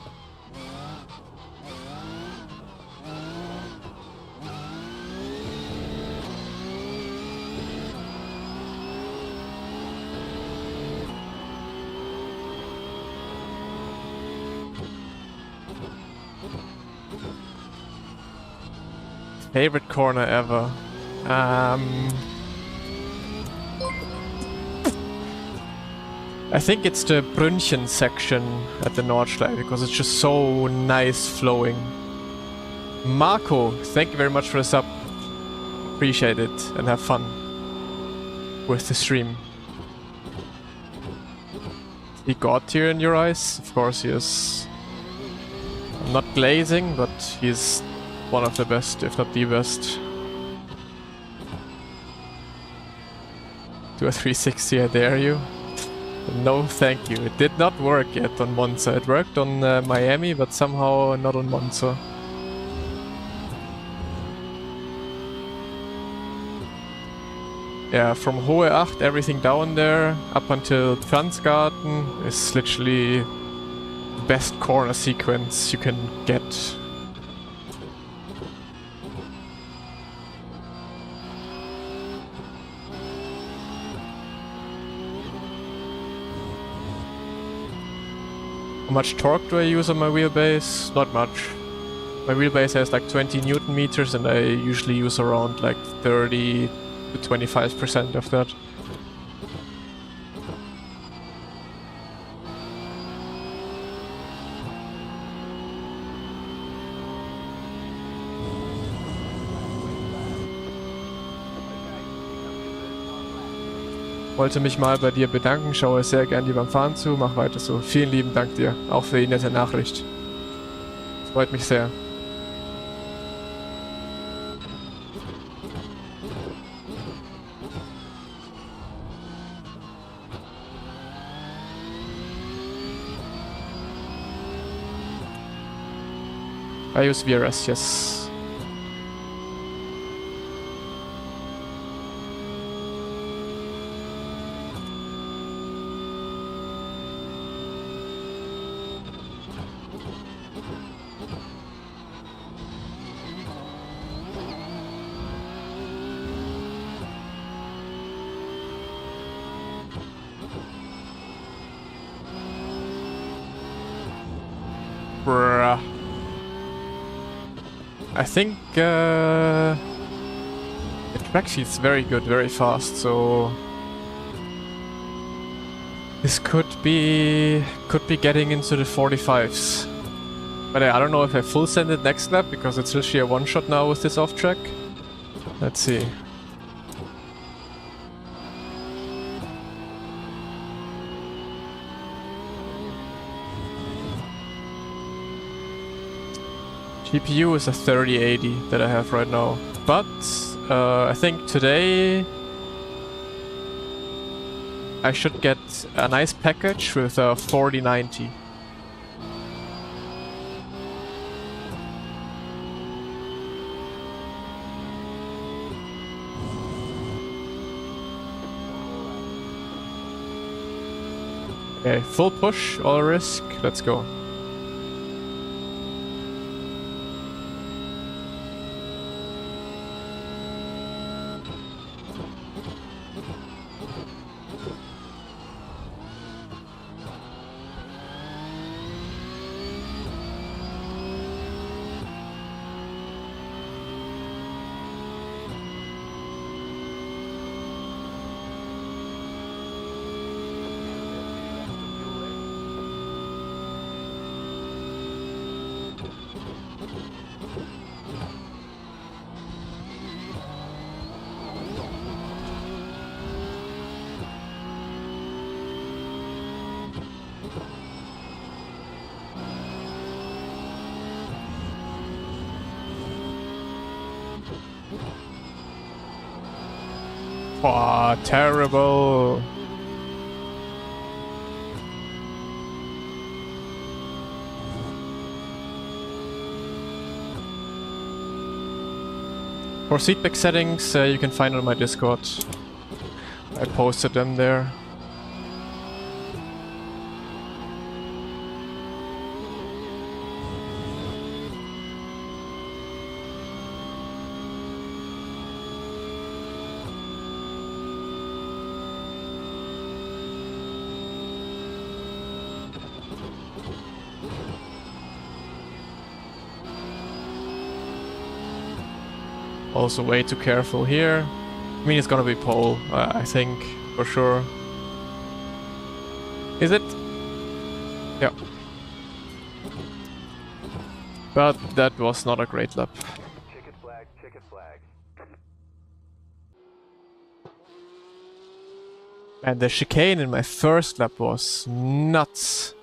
Favorite corner ever? I think it's the Brünnchen section at the Nordschleife because it's just so nice flowing. Marco, thank you very much for the sub. Appreciate it and have fun with the stream. He got tear in your eyes? Of course he is. I'm not glazing, but he's one of the best, if not the best. Do a 360, I dare you. No, thank you. It did not work yet on Monza. It worked on Miami, but somehow not on Monza. Yeah, from Hohe Acht, everything down there, up until Pflanzgarten is literally the best corner sequence you can get. How much torque do I use on my wheelbase? Not much. My wheelbase has like 20 Newton meters and I usually use around like 30 to 25% of that. Wollte mich mal bei dir bedanken, schaue sehr gern dir beim Fahren zu, mach weiter so. Vielen lieben Dank dir, auch für die nette Nachricht. Freut mich sehr. I use VRS, yes. Bruh. I think it Track feels very good, very fast, so this could be getting into the 45s. But I don't know if I full send it next lap because it's literally a one shot now with this off track. Let's see. GPU is a 3080 that I have right now, but I think today I should get a nice package with a 4090. Okay, full push, all risk, let's go. Aw, terrible. For seatback settings, you can find on my Discord. I posted them there. Also way too careful here. I mean, it's gonna be pole, I think, for sure. Is it? Yeah. But that was not a great lap. Checkered flag, checkered flag. And the chicane in my first lap was nuts.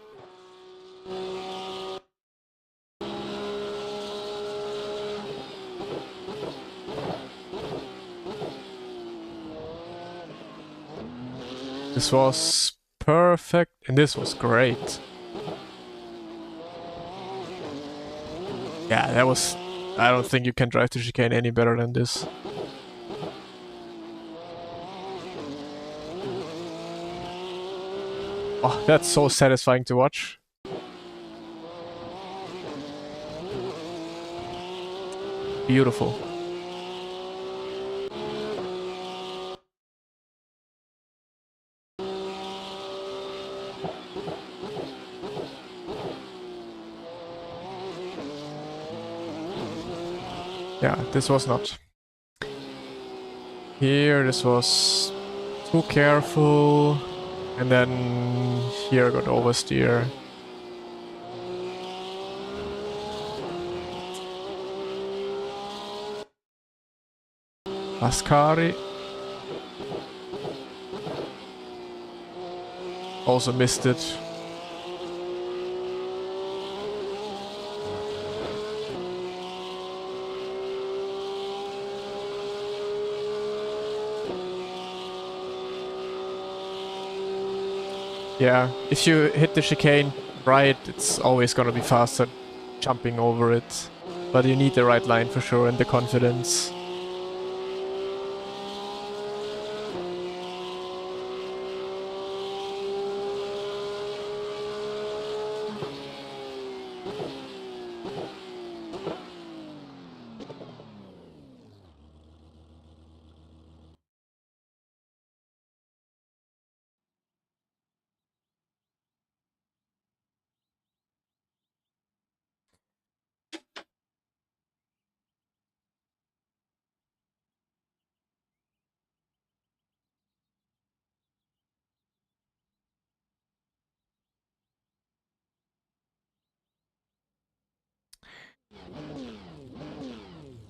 This was perfect, and this was great. Yeah, that was... I don't think you can drive the chicane any better than this. Oh, that's so satisfying to watch. Beautiful. Yeah, this was not. Here, this was too careful. And then here I got oversteer. Ascari. Also missed it. Yeah, if you hit the chicane right, it's always gonna be faster jumping over it. But you need the right line for sure and the confidence.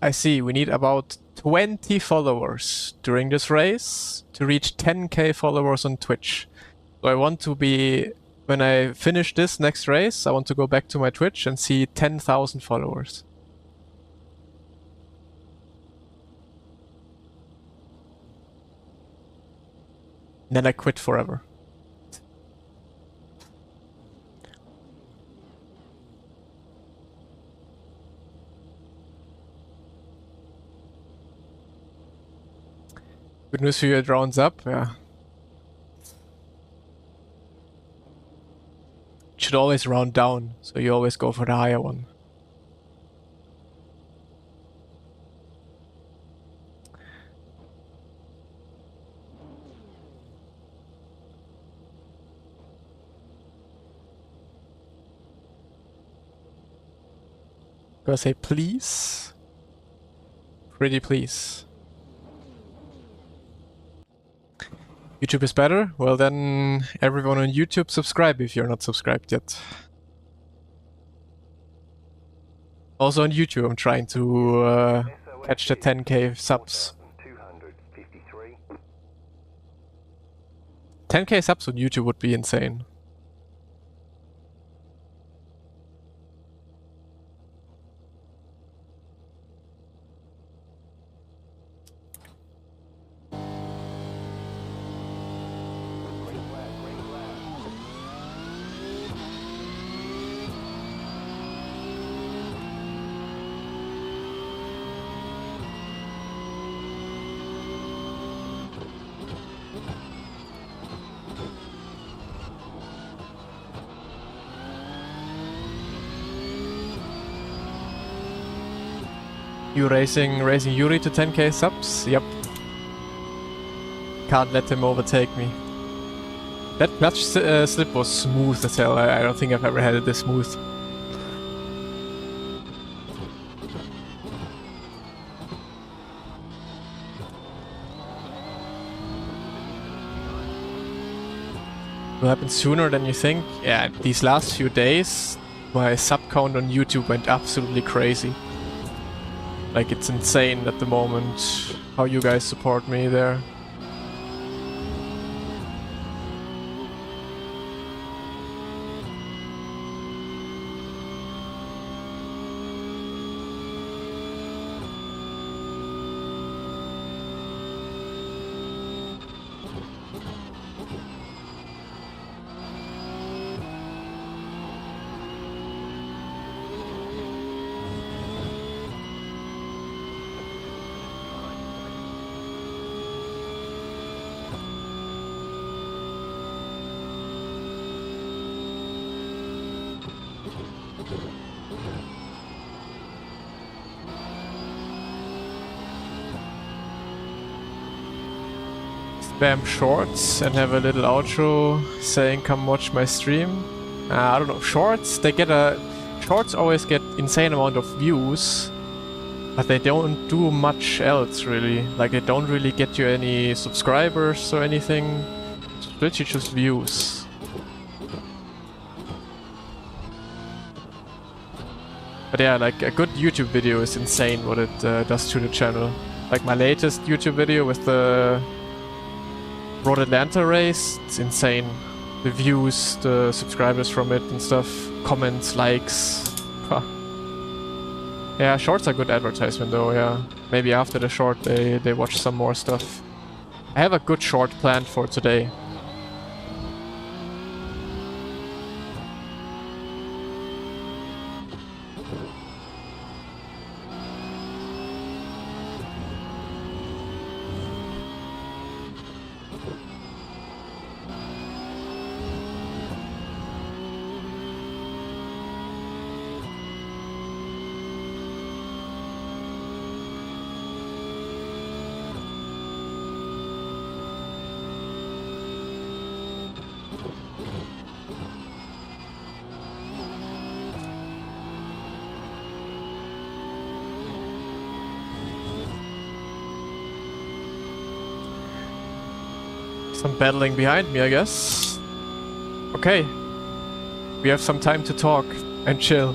I see, we need about 20 followers during this race to reach 10k followers on Twitch. So I want to be, when I finish this next race, I want to go back to my Twitch and see 10,000 followers. And then I quit forever. Good news for you, it rounds up, yeah. It should always round down, so you always go for the higher one. Gotta say please. Pretty please. YouTube is better? Well then, everyone on YouTube subscribe if you're not subscribed yet. Also on YouTube I'm trying to catch the 10k subs. 10k subs on YouTube would be insane. You raising Yuri to 10k subs? Yep. Can't let him overtake me. That clutch slip was smooth as hell. I don't think I've ever had it this smooth. Will happen sooner than you think? Yeah, these last few days, my sub count on YouTube went absolutely crazy. Like, it's insane at the moment how you guys support me there. Spam shorts and have a little outro saying come watch my stream. I don't know, shorts, shorts always get insane amount of views, but they don't do much else really. Like, they don't really get you any subscribers or anything. It's literally just views. But yeah, like, a good YouTube video is insane what it does to the channel. Like my latest YouTube video with the Road Atlanta race, it's insane. The views, the subscribers from it and stuff, comments, likes. Huh. Yeah, shorts are good advertisement though, yeah. Maybe after the short they watch some more stuff. I have a good short planned for today. Some battling behind me, I guess. Okay. We have some time to talk and chill.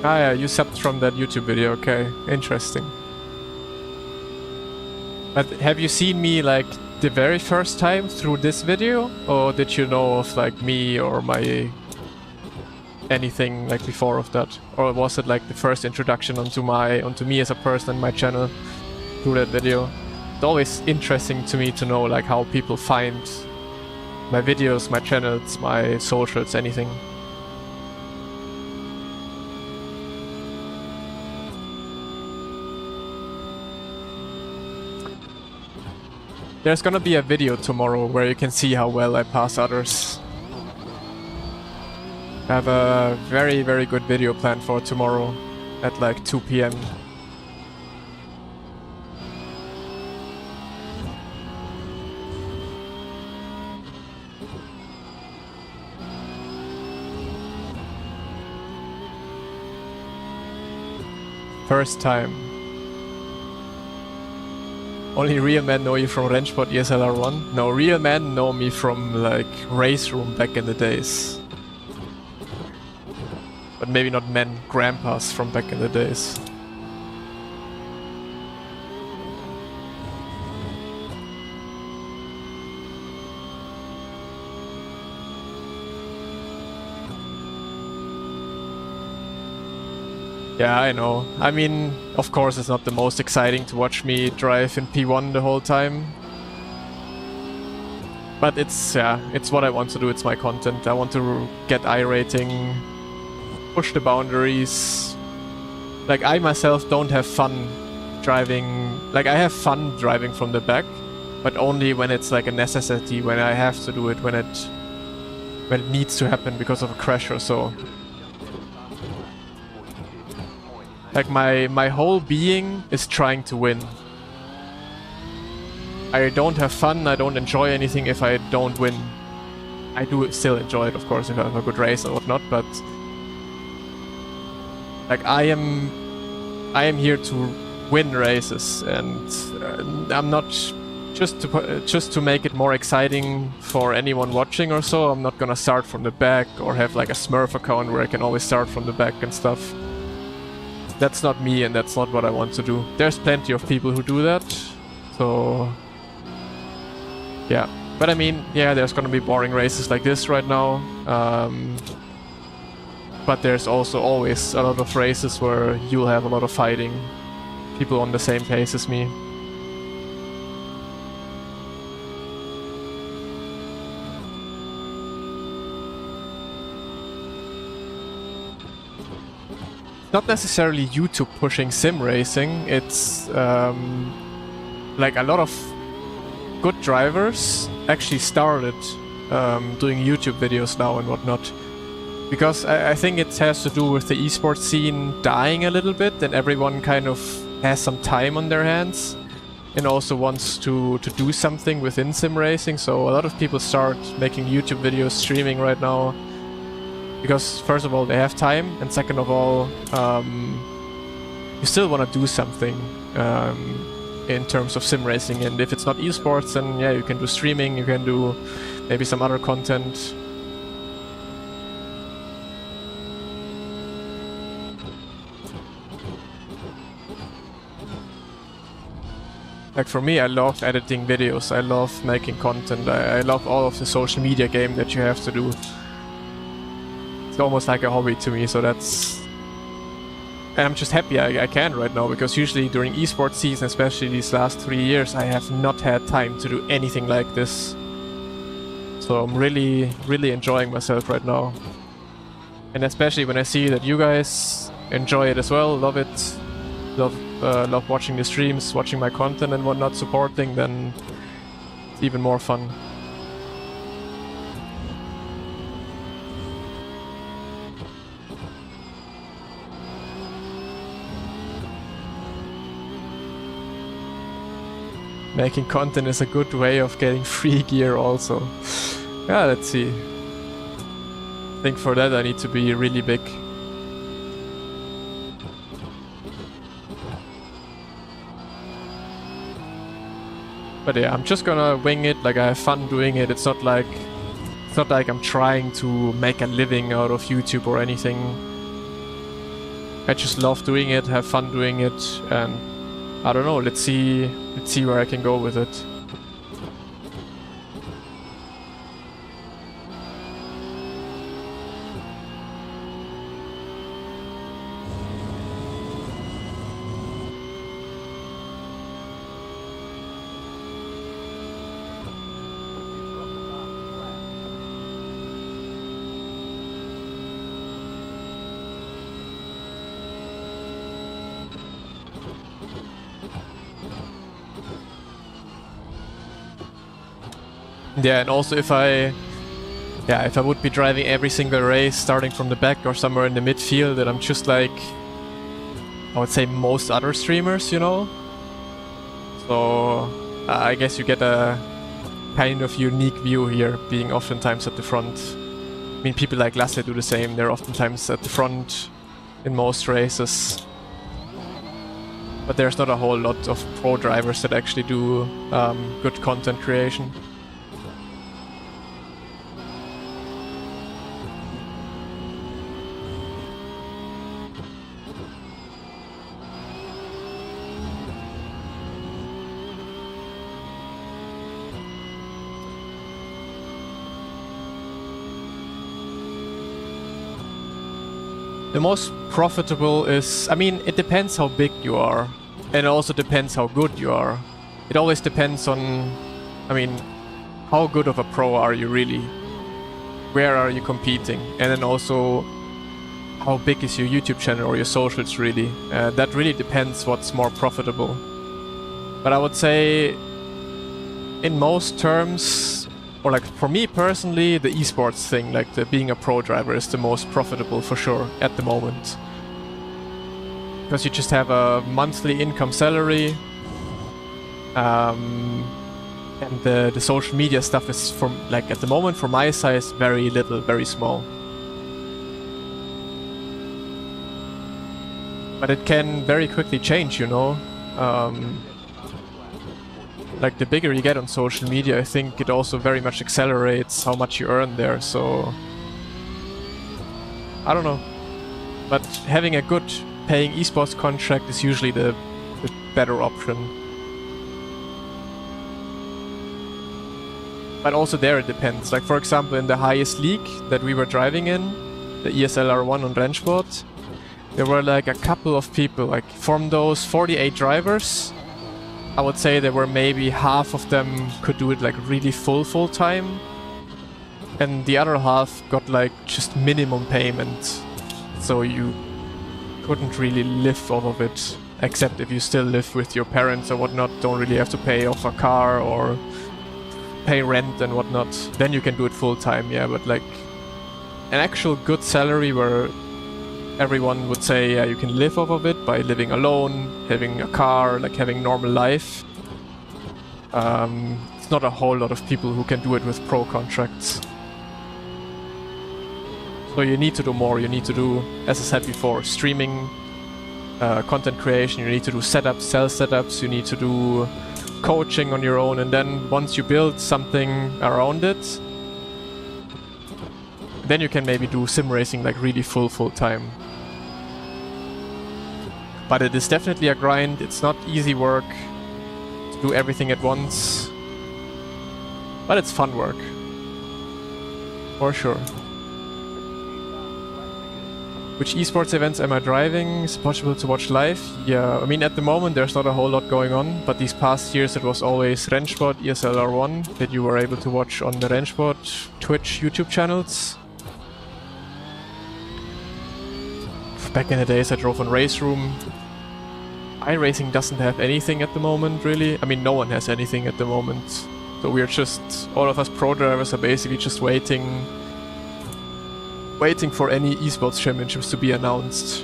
Ah yeah, you subbed from that YouTube video, okay. Interesting. But have you seen me like the very first time through this video? Or did you know of like me or my anything like before of that? Or was it like the first introduction onto me as a person and my channel through that video? It's always interesting to me to know like how people find my videos, my channels, my socials, anything. There's gonna be a video tomorrow where you can see how well I pass others. I have a very, very good video planned for tomorrow at like 2 PM. First time. Only real men know you from Rennsport ESLR1? No, real men know me from like race room back in the days. But maybe not men, grandpas from back in the days. Yeah, I know. I mean, of course it's not the most exciting to watch me drive in P1 the whole time. But it's what I want to do, it's my content. I want to get iRating, push the boundaries. Like, I myself don't have fun driving... Like, I have fun driving from the back, but only when it's like a necessity, when I have to do it, when it needs to happen because of a crash or so. Like, my whole being is trying to win. I don't have fun, I don't enjoy anything if I don't win. I do still enjoy it, of course, if I have a good race or whatnot, but... Like, I am here to win races, and I'm not... Just to make it more exciting for anyone watching or so, I'm not gonna start from the back or have like a Smurf account where I can always start from the back and stuff. That's not me, and that's not what I want to do. There's plenty of people who do that, so... Yeah. But I mean, yeah, there's gonna be boring races like this right now. But there's also always a lot of races where you'll have a lot of fighting. People on the same pace as me. Not necessarily YouTube pushing sim racing, it's like a lot of good drivers actually started doing YouTube videos now and whatnot. Because I think it has to do with the esports scene dying a little bit, and everyone kind of has some time on their hands and also wants to do something within sim racing, so a lot of people start making YouTube videos, streaming right now. Because first of all, they have time, and second of all, you still want to do something in terms of sim racing. And if it's not esports, then yeah, you can do streaming, you can do maybe some other content. Like for me, I love editing videos, I love making content, I love all of the social media game that you have to do. It's almost like a hobby to me, so that's... And I'm just happy I can right now, because usually during esports season, especially these last 3 years, I have not had time to do anything like this. So I'm really, really enjoying myself right now. And especially when I see that you guys enjoy it as well, love it, love watching the streams, watching my content and whatnot, supporting, then it's even more fun. Making content is a good way of getting free gear also. Yeah, let's see. I think for that I need to be really big. But yeah, I'm just gonna wing it, like I have fun doing it. It's not like I'm trying to make a living out of YouTube or anything. I just love doing it, have fun doing it, and I don't know, let's see where I can go with it. Yeah, and also if I would be driving every single race starting from the back or somewhere in the midfield, then I'm just like, I would say most other streamers, you know? So I guess you get a kind of unique view here, being oftentimes at the front. I mean, people like Lasse do the same, they're oftentimes at the front in most races. But there's not a whole lot of pro drivers that actually do good content creation. The most profitable is, I mean, it depends how big you are, and it also depends how good you are. It always depends on, I mean, how good of a pro are you really? Where are you competing? And then also, how big is your YouTube channel or your socials really? That really depends what's more profitable. But I would say, in most terms, or like for me personally, the esports thing, like the being a pro driver, is the most profitable for sure at the moment. Because you just have a monthly income salary, and the social media stuff is, from like at the moment for my size, very little, very small. But it can very quickly change, you know. Like the bigger you get on social media, I think it also very much accelerates how much you earn there, so I don't know. But having a good paying esports contract is usually the better option. But also there it depends. Like for example in the highest league that we were driving in, the ESL R1 on Rennsport, there were like a couple of people, like from those 48 drivers, I would say there were maybe half of them could do it like really full time, and the other half got like just minimum payment, so you couldn't really live off of it, except if you still live with your parents or whatnot, don't really have to pay off a car or pay rent and whatnot, then you can do it full time, yeah, but like an actual good salary where everyone would say, yeah, you can live off of it by living alone, having a car, like having normal life. It's not a whole lot of people who can do it with pro contracts. So you need to do more. You need to do, as I said before, streaming, content creation. You need to do setups, sell setups. You need to do coaching on your own. And then once you build something around it, then you can maybe do sim racing like really full time. But it is definitely a grind, it's not easy work to do everything at once. But it's fun work. For sure. Which esports events am I driving? Is it possible to watch live? Yeah, I mean at the moment there's not a whole lot going on, but these past years it was always Rennsport, ESL R1 that you were able to watch on the Rennsport Twitch YouTube channels. Back in the days I drove on Race Room. iRating doesn't have anything at the moment, really. I mean, no one has anything at the moment. So we're just, all of us pro drivers are basically just waiting for any esports championships to be announced.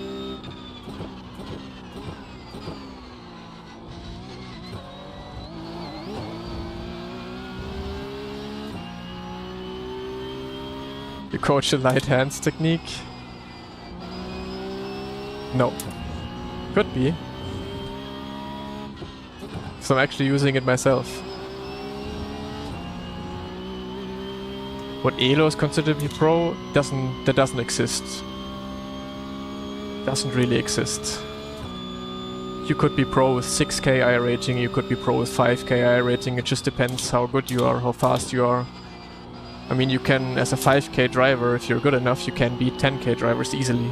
You coach the light hands technique? No. Could be. So I'm actually using it myself. What Elo is considered to be pro, that doesn't exist. doesn't really exist. You could be pro with 6k iRating, you could be pro with 5k iRating, it just depends how good you are, how fast you are. I mean, you can, as a 5k driver, if you're good enough, you can beat 10k drivers easily.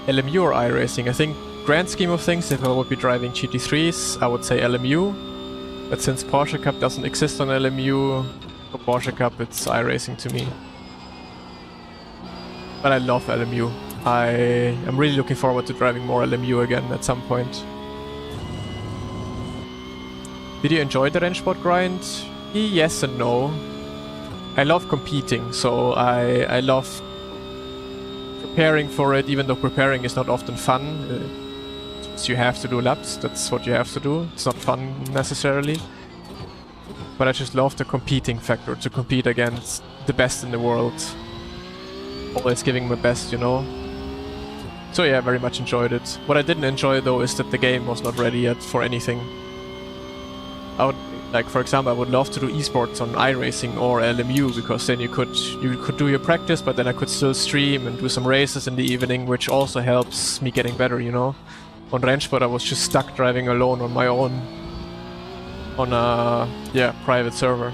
LMU or iRacing? I think, grand scheme of things, if I would be driving GT3s, I would say LMU. But since Porsche Cup doesn't exist on LMU, for Porsche Cup it's iRacing to me. But I love LMU. I'm really looking forward to driving more LMU again at some point. Did you enjoy the Rennsport grind? Yes and no. I love competing, so I love preparing for it, even though preparing is not often fun. So you have to do laps, that's what you have to do. It's not fun necessarily. But I just love the competing factor, to compete against the best in the world. Always giving my best, you know. So yeah, very much enjoyed it. What I didn't enjoy though is that the game was not ready yet for anything. I would, like for example, I would love to do esports on iRacing or LMU, because then you could do your practice, but then I could still stream and do some races in the evening, which also helps me getting better, you know. On Rennsport I was just stuck driving alone on my own on a private server.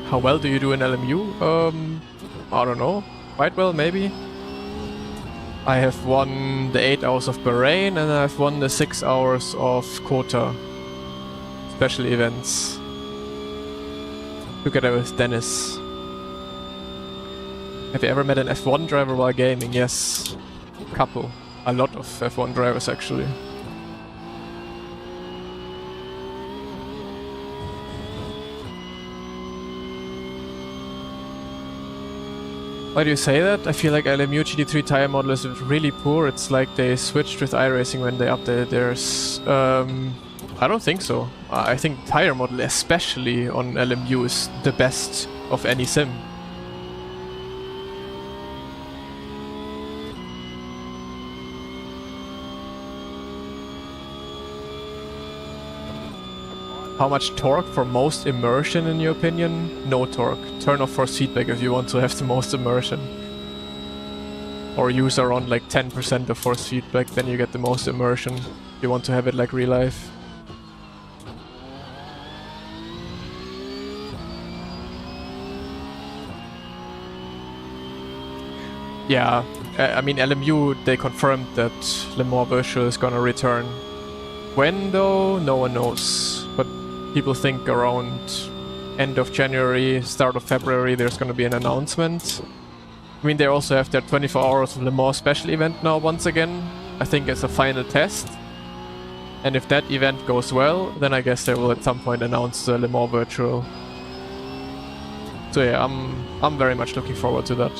How well do you do in LMU? I don't know. Quite well, maybe. I have won the 8 hours of Bahrain and I've won the 6 hours of Kota. Special events. Together with Dennis. Have you ever met an F1 driver while gaming? Yes. Couple. A lot of F1 drivers actually. Why do you say that? I feel like LMU GT3 tire model is really poor. It's like they switched with iRacing when they updated theirs. I don't think so. I think tire model, especially on LMU, is the best of any sim. How much torque for most immersion in your opinion? No torque. Turn off force feedback if you want to have the most immersion. Or use around like 10% of force feedback, then you get the most immersion. If you want to have it like real life. Yeah, I mean LMU, they confirmed that Le Mans Virtual is gonna return. When though, no one knows. But people think around end of January, start of February, there's gonna be an announcement. I mean, they also have their 24 hours of Le Mans special event now once again. I think it's a final test. And if that event goes well, then I guess they will at some point announce the Le Mans Virtual. So yeah, I'm very much looking forward to that.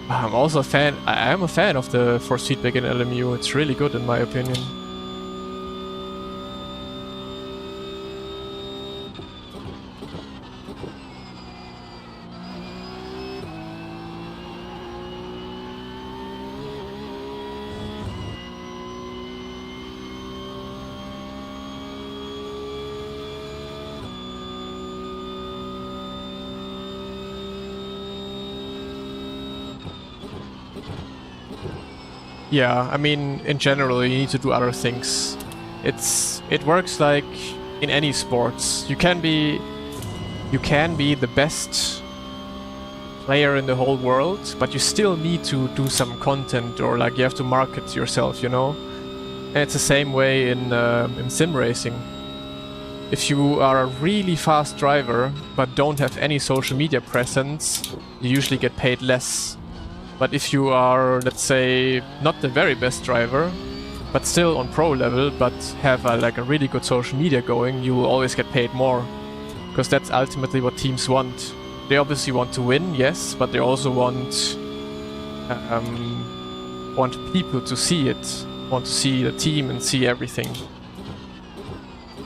I'm also a fan. I am a fan of the force feedback in LMU. It's really good in my opinion. Yeah, I mean, in general, you need to do other things. It works like in any sports. You can be the best player in the whole world, but you still need to do some content, or like you have to market yourself, you know? And it's the same way in sim racing. If you are a really fast driver, but don't have any social media presence, you usually get paid less. But if you are, let's say, not the very best driver, but still on pro level, but have like a really good social media going, you will always get paid more. Because that's ultimately what teams want. They obviously want to win, yes, but they also want people to see it, want to see the team and see everything.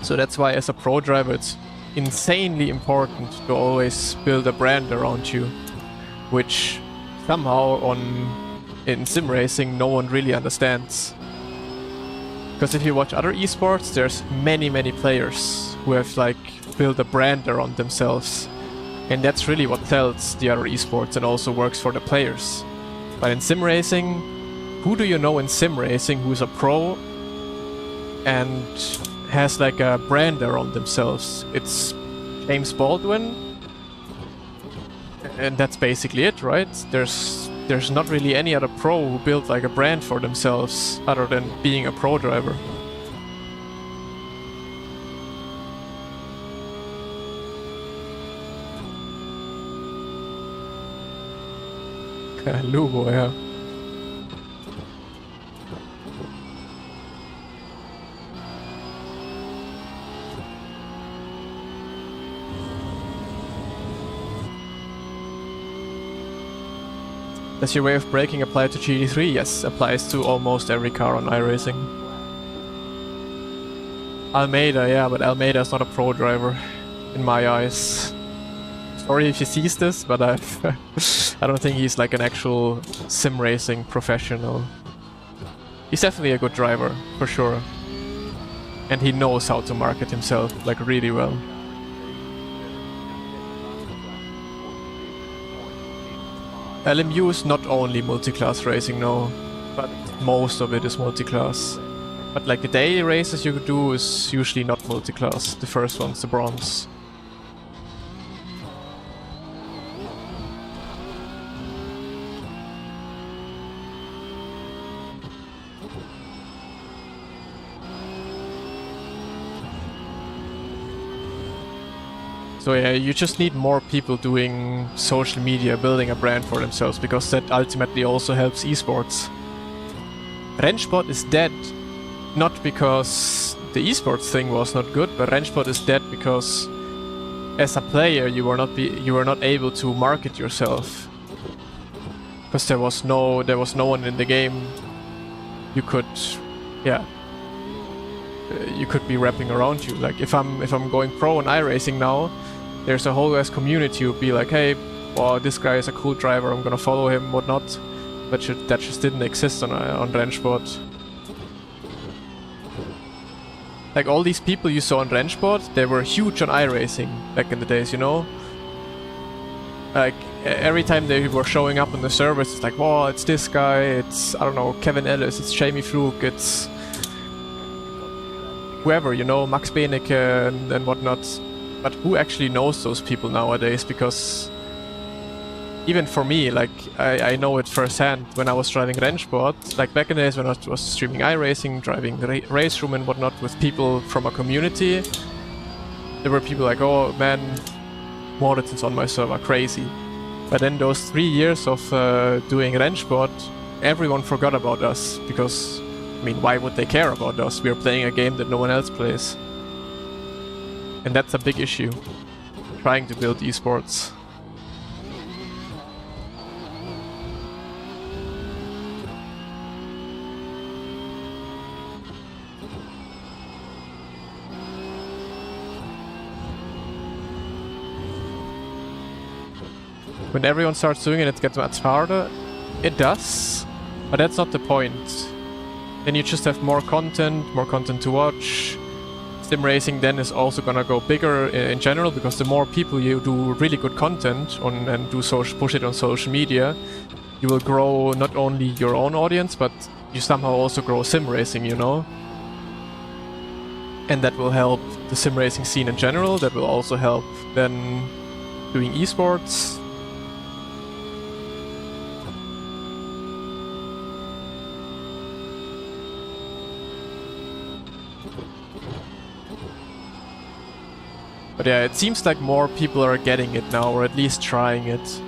So that's why as a pro driver it's insanely important to always build a brand around you. which somehow in sim racing no one really understands. Because if you watch other esports, there's many players who have like built a brand around themselves. And that's really what sells the other esports and also works for the players. But in sim racing, who do you know in sim racing who's a pro and has like a brand around themselves? It's James Baldwin, and that's basically it, right? There's not really any other pro who built like a brand for themselves other than being a pro driver. Lugo, yeah. Does your way of braking apply to GT3? Yes, applies to almost every car on iRacing. Almeida, yeah, but Almeida is not a pro driver, in my eyes. Sorry if he sees this, but I don't think he's like an actual sim racing professional. He's definitely a good driver, for sure. And he knows how to market himself, like, really well. LMU is not only multi-class racing, no, but most of it is multi-class. But like the daily races you could do is usually not multi-class. The first one's the bronze. So yeah, you just need more people doing social media, building a brand for themselves, because that ultimately also helps esports. Rennsport is dead, not because the esports thing was not good, but Rennsport is dead because as a player you were not able to market yourself. Because there was no one in the game you could, yeah, you could be wrapping around you. Like if I'm going pro in iRacing now, there's a whole ass community who'd be like, hey, well, this guy is a cool driver, I'm gonna follow him, whatnot. But that just didn't exist on Rennsport. Like all these people you saw on Rennsport, they were huge on iRacing back in the days, you know? Like every time they were showing up on the servers, it's like, wow, it's this guy, it's, I don't know, Kevin Ellis, it's Jamie Fluke, it's whoever, you know, Max Benecke and whatnot. But who actually knows those people nowadays? Because even for me, like, I know it firsthand when I was driving Rennsport. Like back in the days when I was streaming iRacing, driving the race room and whatnot with people from a community, there were people like, oh man, Moritz on my server, crazy. But then those 3 years of doing Rennsport, everyone forgot about us. Because, I mean, why would they care about us? We are playing a game that no one else plays. And that's a big issue, trying to build esports. When everyone starts doing it, it gets much harder. It does, but that's not the point. Then you just have more content to watch. Sim racing then is also gonna go bigger in general, because the more people you do really good content on and push it on social media, you will grow not only your own audience, but you somehow also grow sim racing, you know? And that will help the sim racing scene in general, that will also help then doing esports. But yeah, it seems like more people are getting it now, or at least trying it.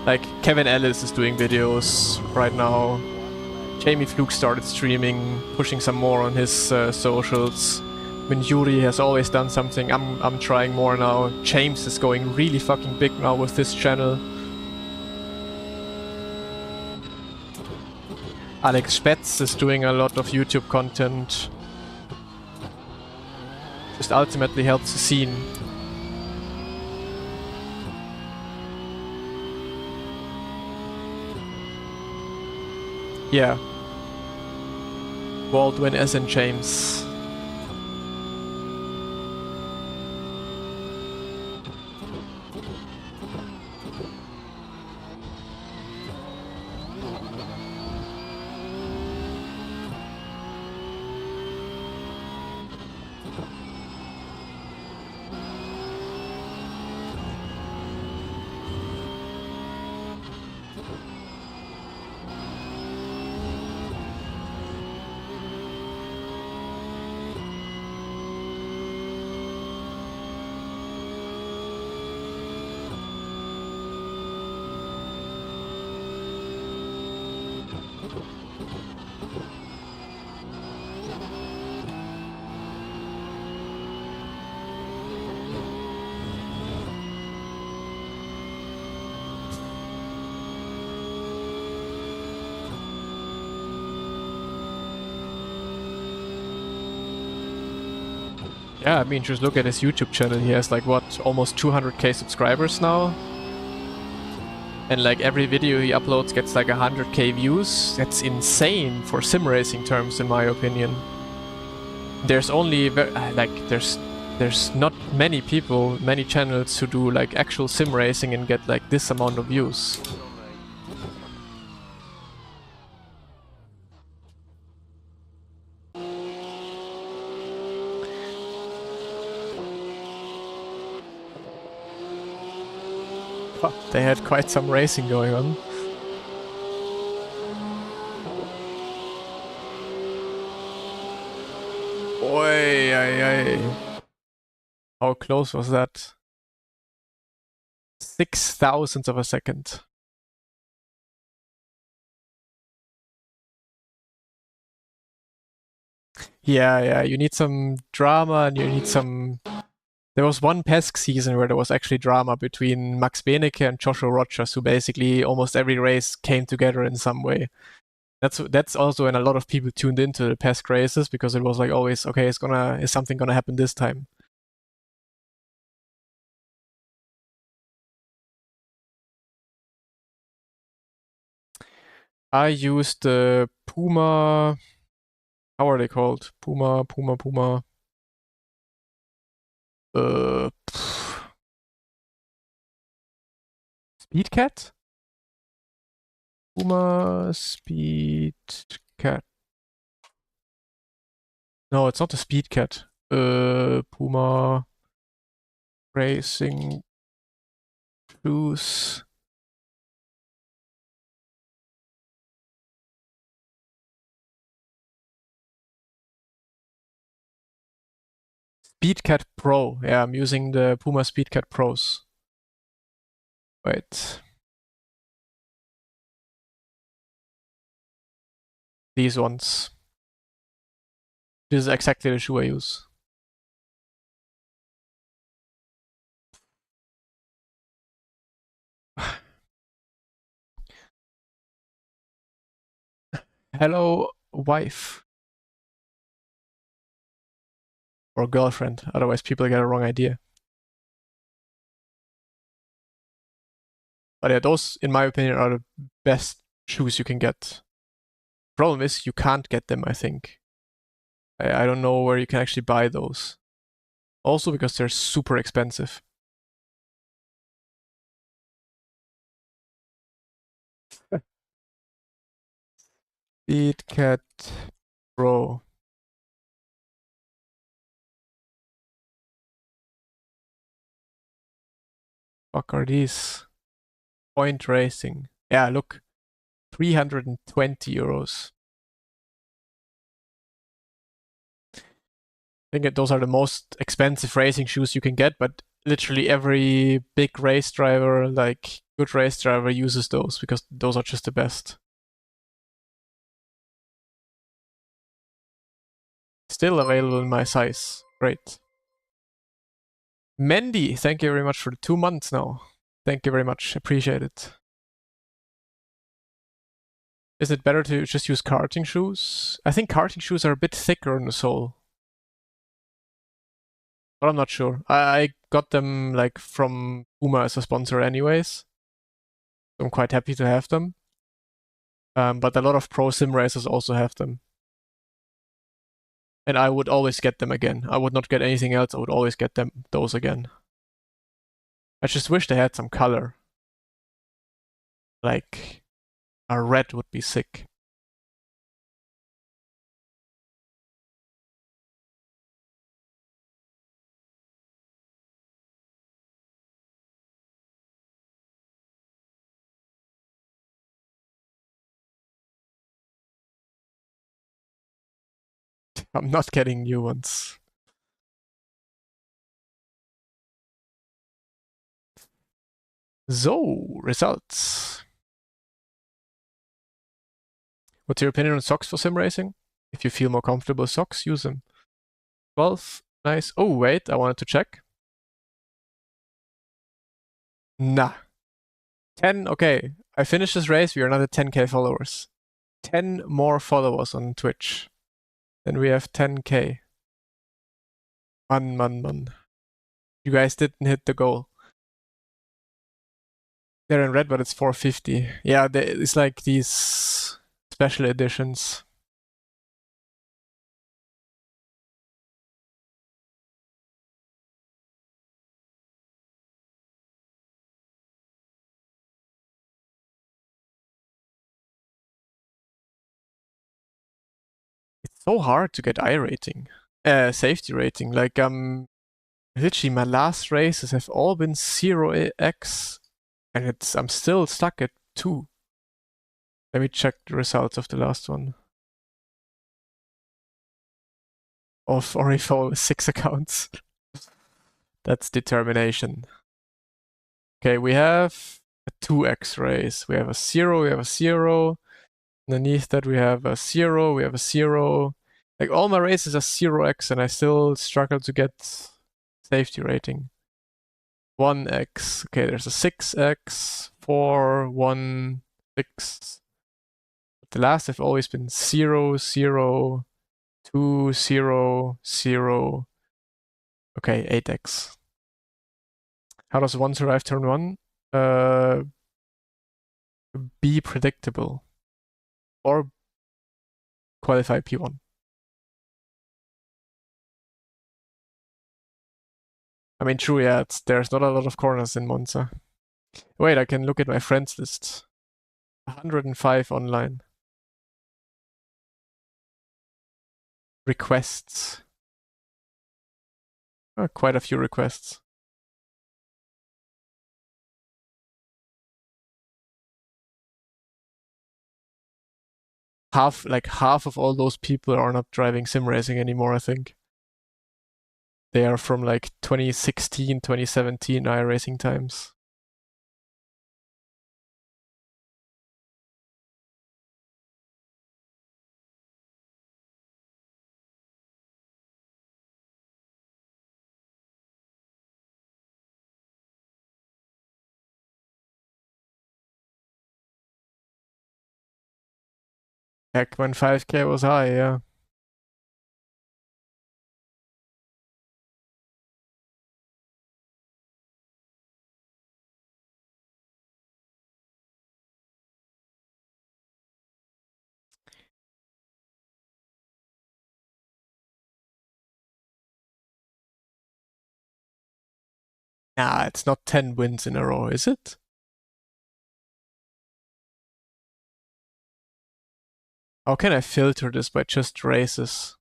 Like, Kevin Ellis is doing videos right now. Jamie Fluke started streaming, pushing some more on his socials. I mean, Yuri has always done something. I'm trying more now. James is going really fucking big now with this channel. Alex Spetz is doing a lot of YouTube content. Just ultimately helps the scene. Yeah. Baldwin as in James. Yeah, I mean, just look at his YouTube channel. He has like, what, almost 200k subscribers now? And like every video he uploads gets like 100k views. That's insane for sim racing terms, in my opinion. There's only, there's not many people, many channels who do like actual sim racing and get like this amount of views. They had quite some racing going on. Oi, ay, ay. How close was that? 6,000ths of a second. Yeah, you need some drama and you need some... There was one PESC season where there was actually drama between Max Benecke and Joshua Rogers, who basically almost every race came together in some way. That's also when a lot of people tuned into the PESC races, because it was like always, okay, is something gonna happen this time? I used the Puma... How are they called? Puma... Speedcat? Puma Speedcat. No, it's not a Speedcat. Puma Racing Shoes. Speedcat Pro. Yeah, I'm using the Puma Speedcat Pros. Wait. These ones. This is exactly the shoe I use. Hello, wife. Or girlfriend. Otherwise people get a wrong idea. But yeah, those, in my opinion, are the best shoes you can get. Problem is, you can't get them, I think. I don't know where you can actually buy those. Also because they're super expensive. Speedcat Pro. Fuck are these? Point Racing. Yeah, look. 320 euros. I think those are the most expensive racing shoes you can get, but literally every big race driver, like good race driver, uses those because those are just the best. Still available in my size. Great. Mendy, thank you very much for the 2 months now. Thank you very much. Appreciate it. Is it better to just use karting shoes? I think karting shoes are a bit thicker on the sole. But I'm not sure. I got them like from Puma as a sponsor anyways. I'm quite happy to have them. But a lot of pro sim racers also have them. And I would always get them again. I would not get anything else. I would always get those again. I just wish they had some color. Like a red would be sick. I'm not getting new ones. So, results. What's your opinion on socks for sim racing? If you feel more comfortable with socks, use them. 12, nice. Oh, wait, I wanted to check. Nah. 10, okay. I finished this race, we are now at 10k followers. 10 more followers on Twitch. Then we have 10k. Man. You guys didn't hit the goal. They're in red, but it's 450. Yeah, it's like these special editions. It's so hard to get iRating. Safety rating. Like, literally my last races have all been 0x, and I'm still stuck at 2. Let me check the results of the last one. Of Orifol with 6 accounts. That's determination. Okay, we have a 2x race. We have a 0, we have a 0. Underneath that we have a 0, we have a 0. Like all my races are 0x and I still struggle to get safety rating. 1x. Okay, there's a 6x, 4, 1, 6. The last have always been 0, 0, 2, 0, 0. Okay, 8x. How does one survive turn 1? Be predictable. Or qualify P1. I mean, true, yeah, there's not a lot of corners in Monza. Wait, I can look at my friends list. 105 online. Requests. Quite a few requests. Half of all those people are not driving sim racing anymore, I think. They are from like 2016, 2017 iRacing times. Heck, when 5k was high, yeah. Nah, it's not 10 wins in a row, is it? How can I filter this by just races?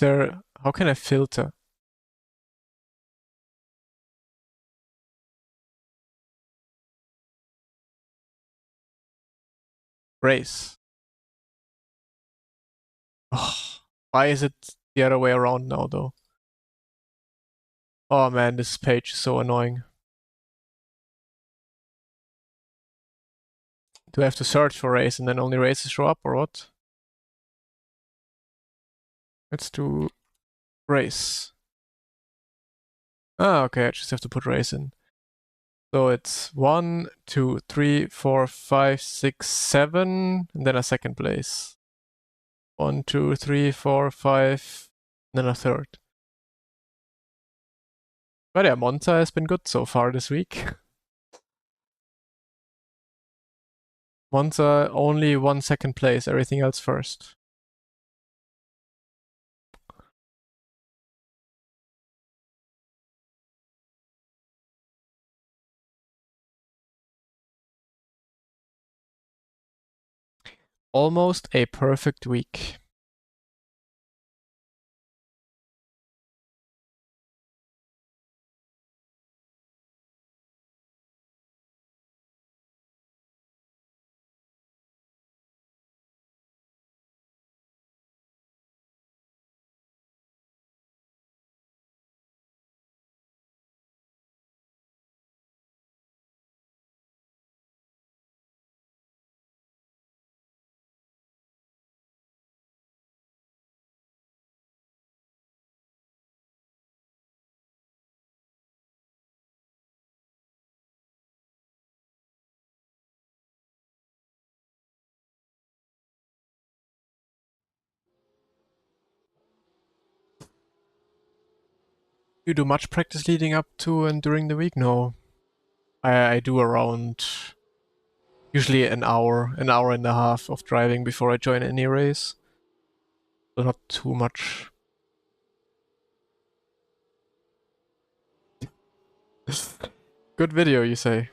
How can I filter? Race. Oh, why is it the other way around now, though? Oh man, this page is so annoying. Do I have to search for race and then only races show up, or what? Let's do race. Ah, okay, I just have to put race in. So it's 1, 2, 3, 4, 5, 6, 7, and then a second place. 1, 2, 3, 4, 5, and then a third. But yeah, Monza has been good so far this week. Monza only 1 second place, everything else first. Almost a perfect week. You do much practice leading up to and during the week? No. I do around usually an hour and a half of driving before I join any race. So not too much. Good video, you say?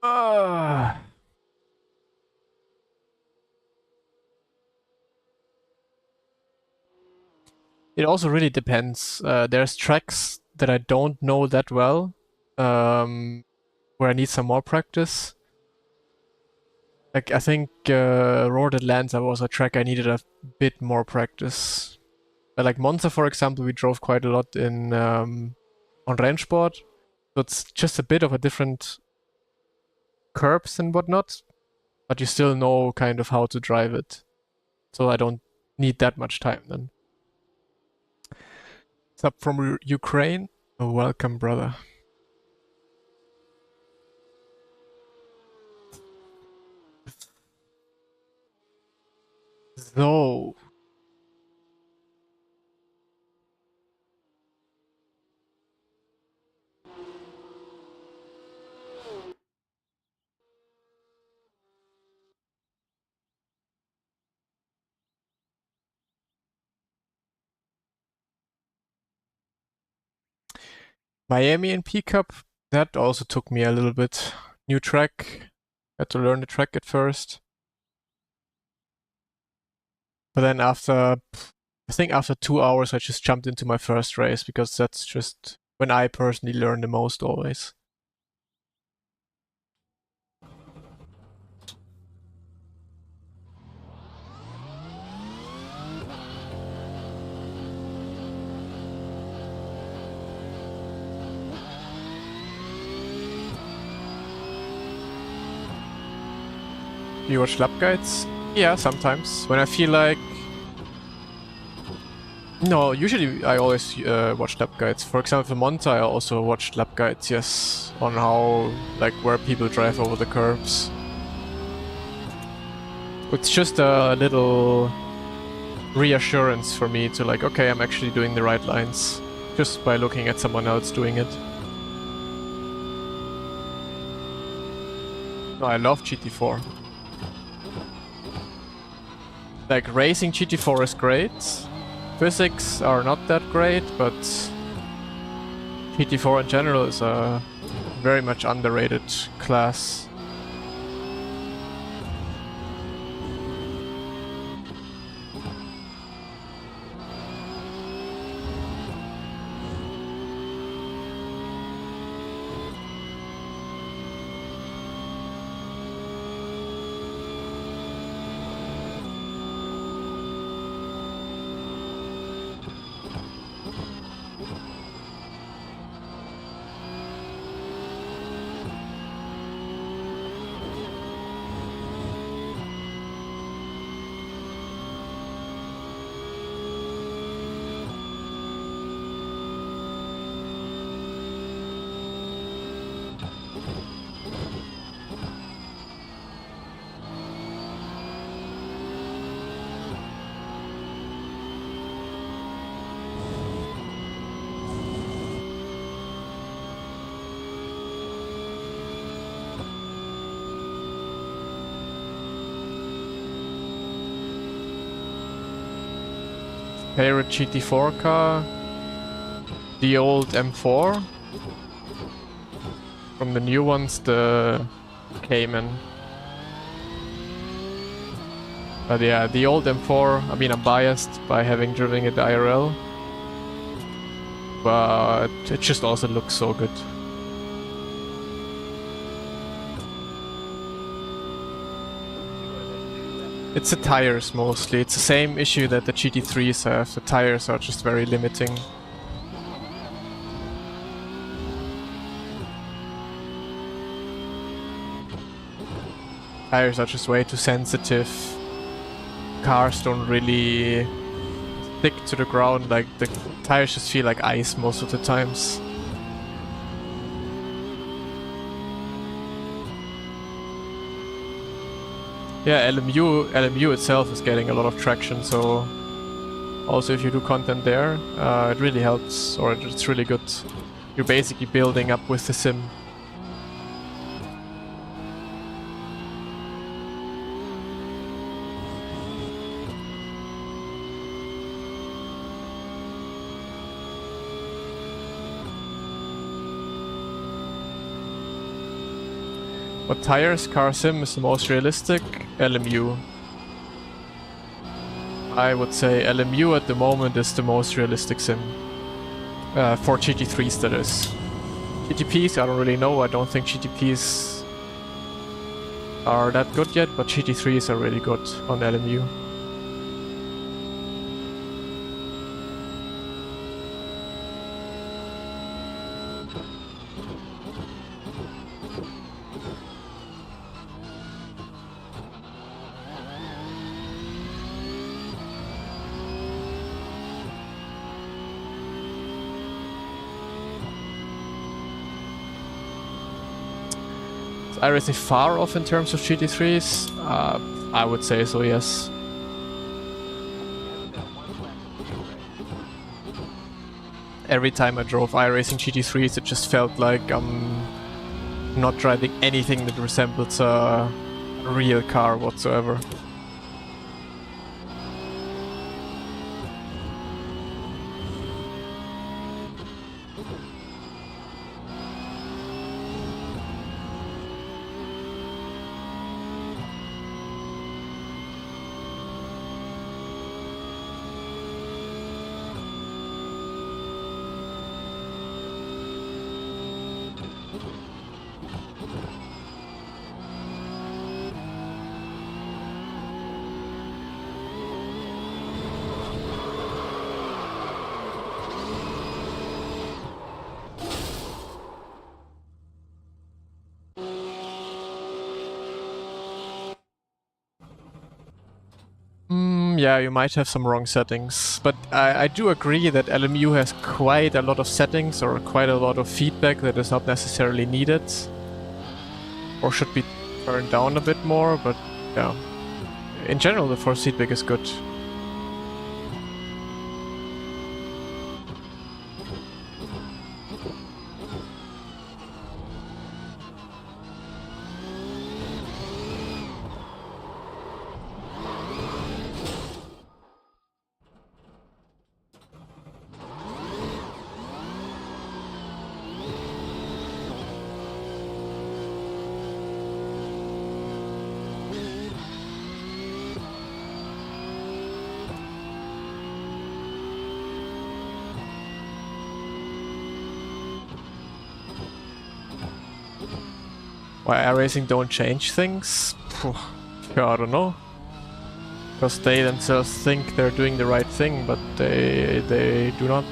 Ah. It also really depends. There's tracks that I don't know that well, where I need some more practice. Like I think Road Atlanta was a track I needed a bit more practice. But like Monza, for example, we drove quite a lot in on Rennsport, so it's just a bit of a different curbs and whatnot, but you still know kind of how to drive it. So I don't need that much time then. Sub from Ukraine. Oh, welcome, brother. So, Miami and P Cup, that also took me a little bit. New track, had to learn the track at first. But then I think after 2 hours, I just jumped into my first race because that's just when I personally learn the most always. Do you watch lap guides? Yeah, sometimes. When I feel like... No, usually I always watch lap guides. For example, for Monza I also watched lap guides, yes. On how, like, where people drive over the curbs. It's just a little reassurance for me to like, okay, I'm actually doing the right lines. Just by looking at someone else doing it. No, I love GT4. Like, racing GT4 is great. Physics are not that great, but GT4 in general is a very much underrated class. Favorite GT4 car? The old M4. From the new ones, the Cayman. But yeah, the old M4, I mean, I'm biased by having driven it IRL. But it just also looks so good. It's the tires mostly. It's the same issue that the GT3s have. The tires are just very limiting. Tires are just way too sensitive. Cars don't really stick to the ground, like the tires just feel like ice most of the times. Yeah, LMU itself is getting a lot of traction, so also if you do content there, it really helps, or it's really good. You're basically building up with the sim. What tires car sim is the most realistic? LMU. I would say LMU at the moment is the most realistic sim. For GT3s that is. GTPs I don't really know, I don't think GTPs are that good yet, but GT3s are really good on LMU. Is iRating far off in terms of GT3s? I would say so, yes. Every time I drove iRacing GT3s, it just felt like I'm not driving anything that resembles a real car whatsoever. Yeah, you might have some wrong settings, but I do agree that LMU has quite a lot of settings or quite a lot of feedback that is not necessarily needed or should be turned down a bit more, but yeah. In general, the force feedback is good. Why iRacing don't change things? Yeah, I don't know. Because they themselves think they're doing the right thing, but they do not.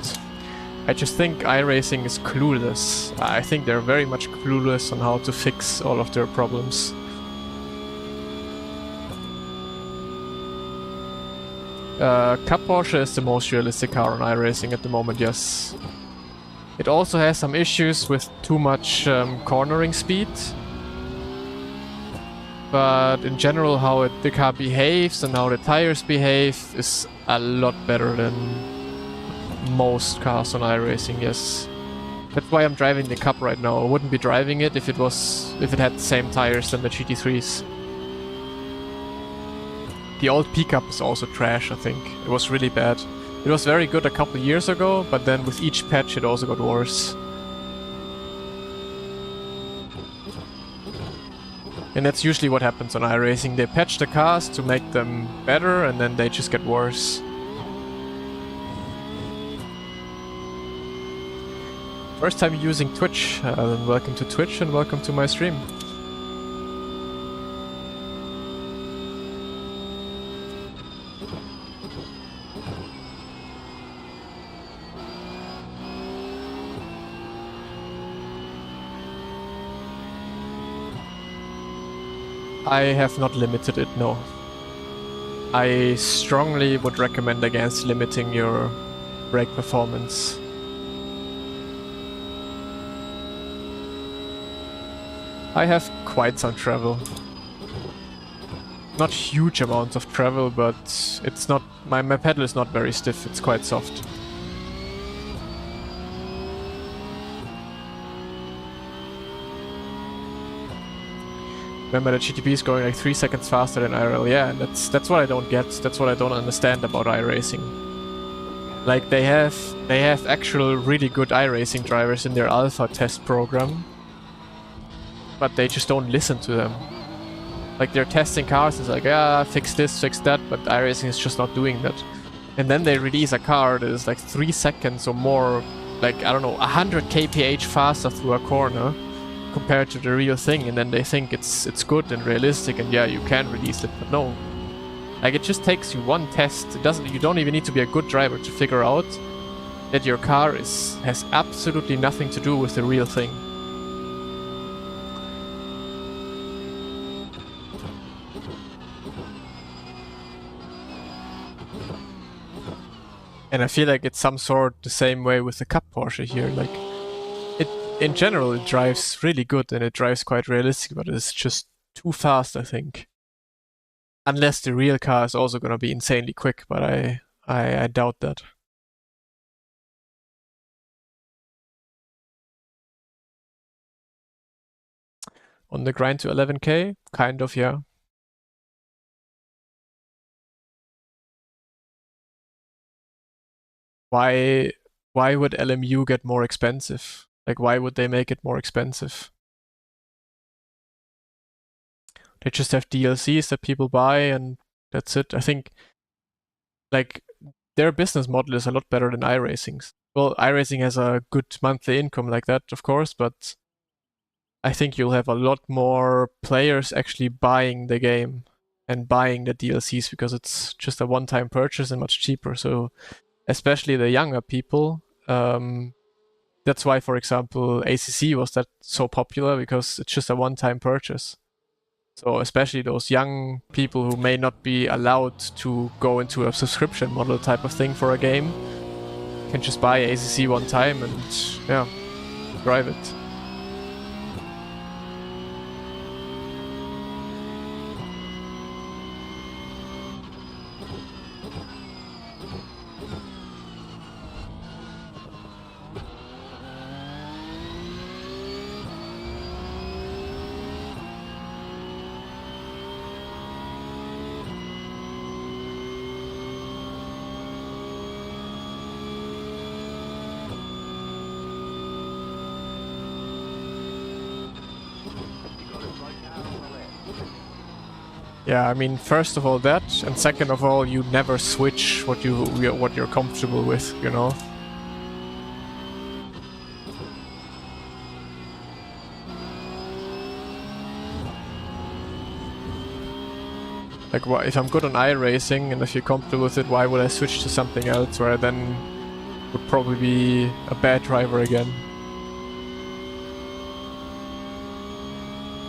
I just think iRacing is clueless. I think they're very much clueless on how to fix all of their problems. Cup Porsche is the most realistic car on iRacing at the moment, yes. It also has some issues with too much cornering speed. But in general, how the car behaves and how the tires behave is a lot better than most cars on iRacing, yes. That's why I'm driving the Cup right now. I wouldn't be driving it if it had the same tires than the GT3s. The old pickup is also trash, I think. It was really bad. It was very good a couple years ago, but then with each patch it also got worse. And that's usually what happens on iRacing. They patch the cars to make them better, and then they just get worse. First time using Twitch, then welcome to Twitch and welcome to my stream. I have not limited it, no. I strongly would recommend against limiting your brake performance. I have quite some travel. Not huge amounts of travel, but it's not... my pedal is not very stiff, it's quite soft. Remember that GTP is going like 3 seconds faster than IRL, yeah, and that's what I don't get, that's what I don't understand about iRacing. Like they have actual really good iRacing drivers in their alpha test program, but they just don't listen to them. Like they're testing cars, it's like, yeah, fix this, fix that, but iRacing is just not doing that. And then they release a car that is like 3 seconds or more, like, I don't know, 100 kph faster through a corner compared to the real thing, and then they think it's good and realistic and yeah, you can release it, but no. Like it just takes you one test. You don't even need to be a good driver to figure out that your car has absolutely nothing to do with the real thing. And I feel like it's some sort the same way with the Cup Porsche here. Like, in general, it drives really good and it drives quite realistic, but it's just too fast, I think. Unless the real car is also gonna be insanely quick, but I doubt that. On the grind to 11k? Kind of, yeah. Why would LMU get more expensive? Like, why would they make it more expensive? They just have DLCs that people buy and that's it. I think, like, their business model is a lot better than iRacing's. Well, iRacing has a good monthly income like that, of course, but I think you'll have a lot more players actually buying the game and buying the DLCs because it's just a one-time purchase and much cheaper. So especially the younger people, that's why, for example, ACC was that so popular because it's just a one-time purchase. So especially those young people who may not be allowed to go into a subscription model type of thing for a game can just buy ACC one time and yeah, drive it. Yeah, I mean, first of all that, and second of all, you never switch what you're comfortable with, you know. Like, if I'm good on iRacing and if you're comfortable with it, why would I switch to something else where I then would probably be a bad driver again?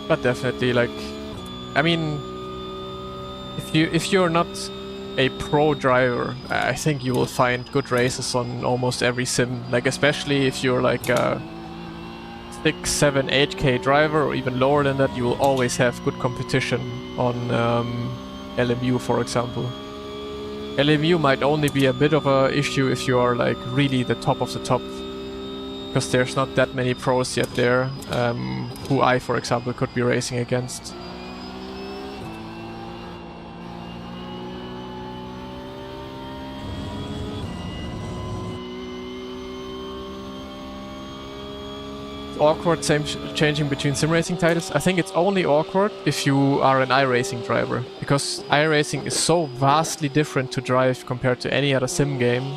But definitely, like, I mean, if you're not a pro driver, I think you will find good races on almost every sim. Like, especially if you're like a 6, 7, 8k driver or even lower than that, you will always have good competition on LMU, for example. LMU might only be a bit of a issue if you are like really the top of the top, because there's not that many pros yet there, who I, for example, could be racing against. awkward changing between sim racing titles? I think it's only awkward if you are an iRacing driver, because iRacing is so vastly different to drive compared to any other sim game.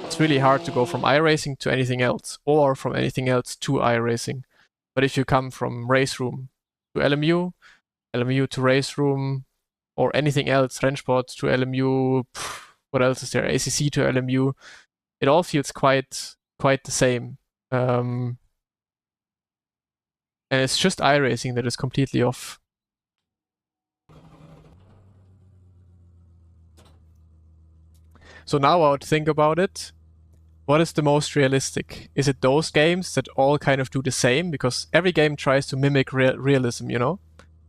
It's really hard to go from iRacing to anything else, or from anything else to iRacing. But if you come from Race Room to LMU, LMU to Race Room, or anything else, Rennsport to LMU, what else is there? ACC to LMU, it all feels quite the same. And it's just iRacing that is completely off. So now I would think about it. What is the most realistic? Is it those games that all kind of do the same? Because every game tries to mimic realism, you know?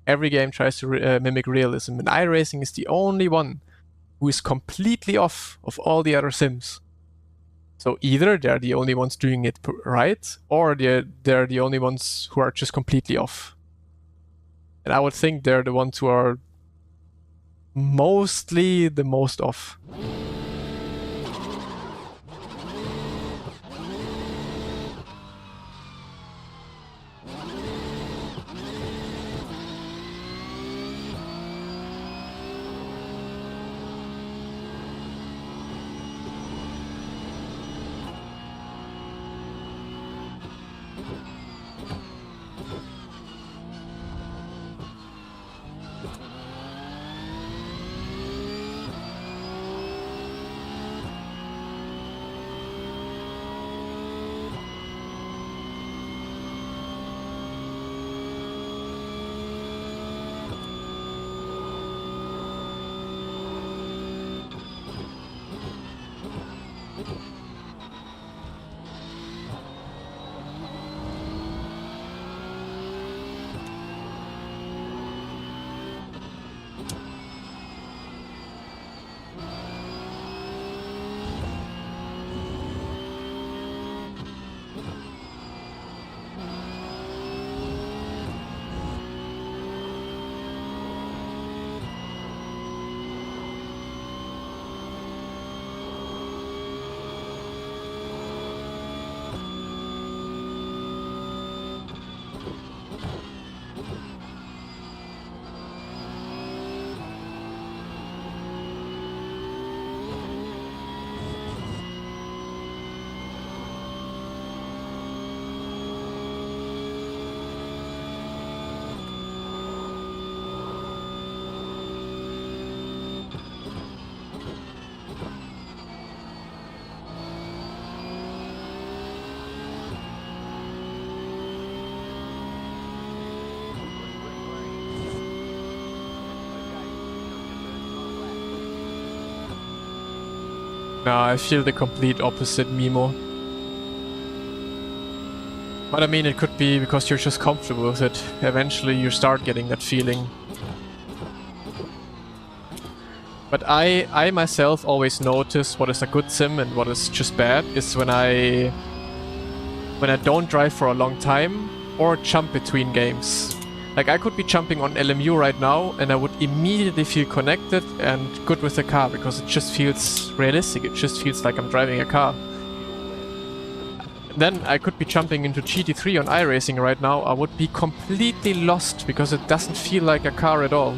Every game tries to mimic realism. And iRacing is the only one who is completely off of all the other sims. So either they're the only ones doing it right, or they're the only ones who are just completely off. And I would think they're the ones who are mostly the most off. Nah, I feel the complete opposite, Mimo. But I mean, it could be because you're just comfortable with it. Eventually you start getting that feeling. But I myself always notice what is a good sim and what is just bad is when I don't drive for a long time or jump between games. Like, I could be jumping on LMU right now and I would immediately feel connected and good with the car because it just feels realistic. It just feels like I'm driving a car. Then I could be jumping into GT3 on iRacing right now. I would be completely lost because it doesn't feel like a car at all.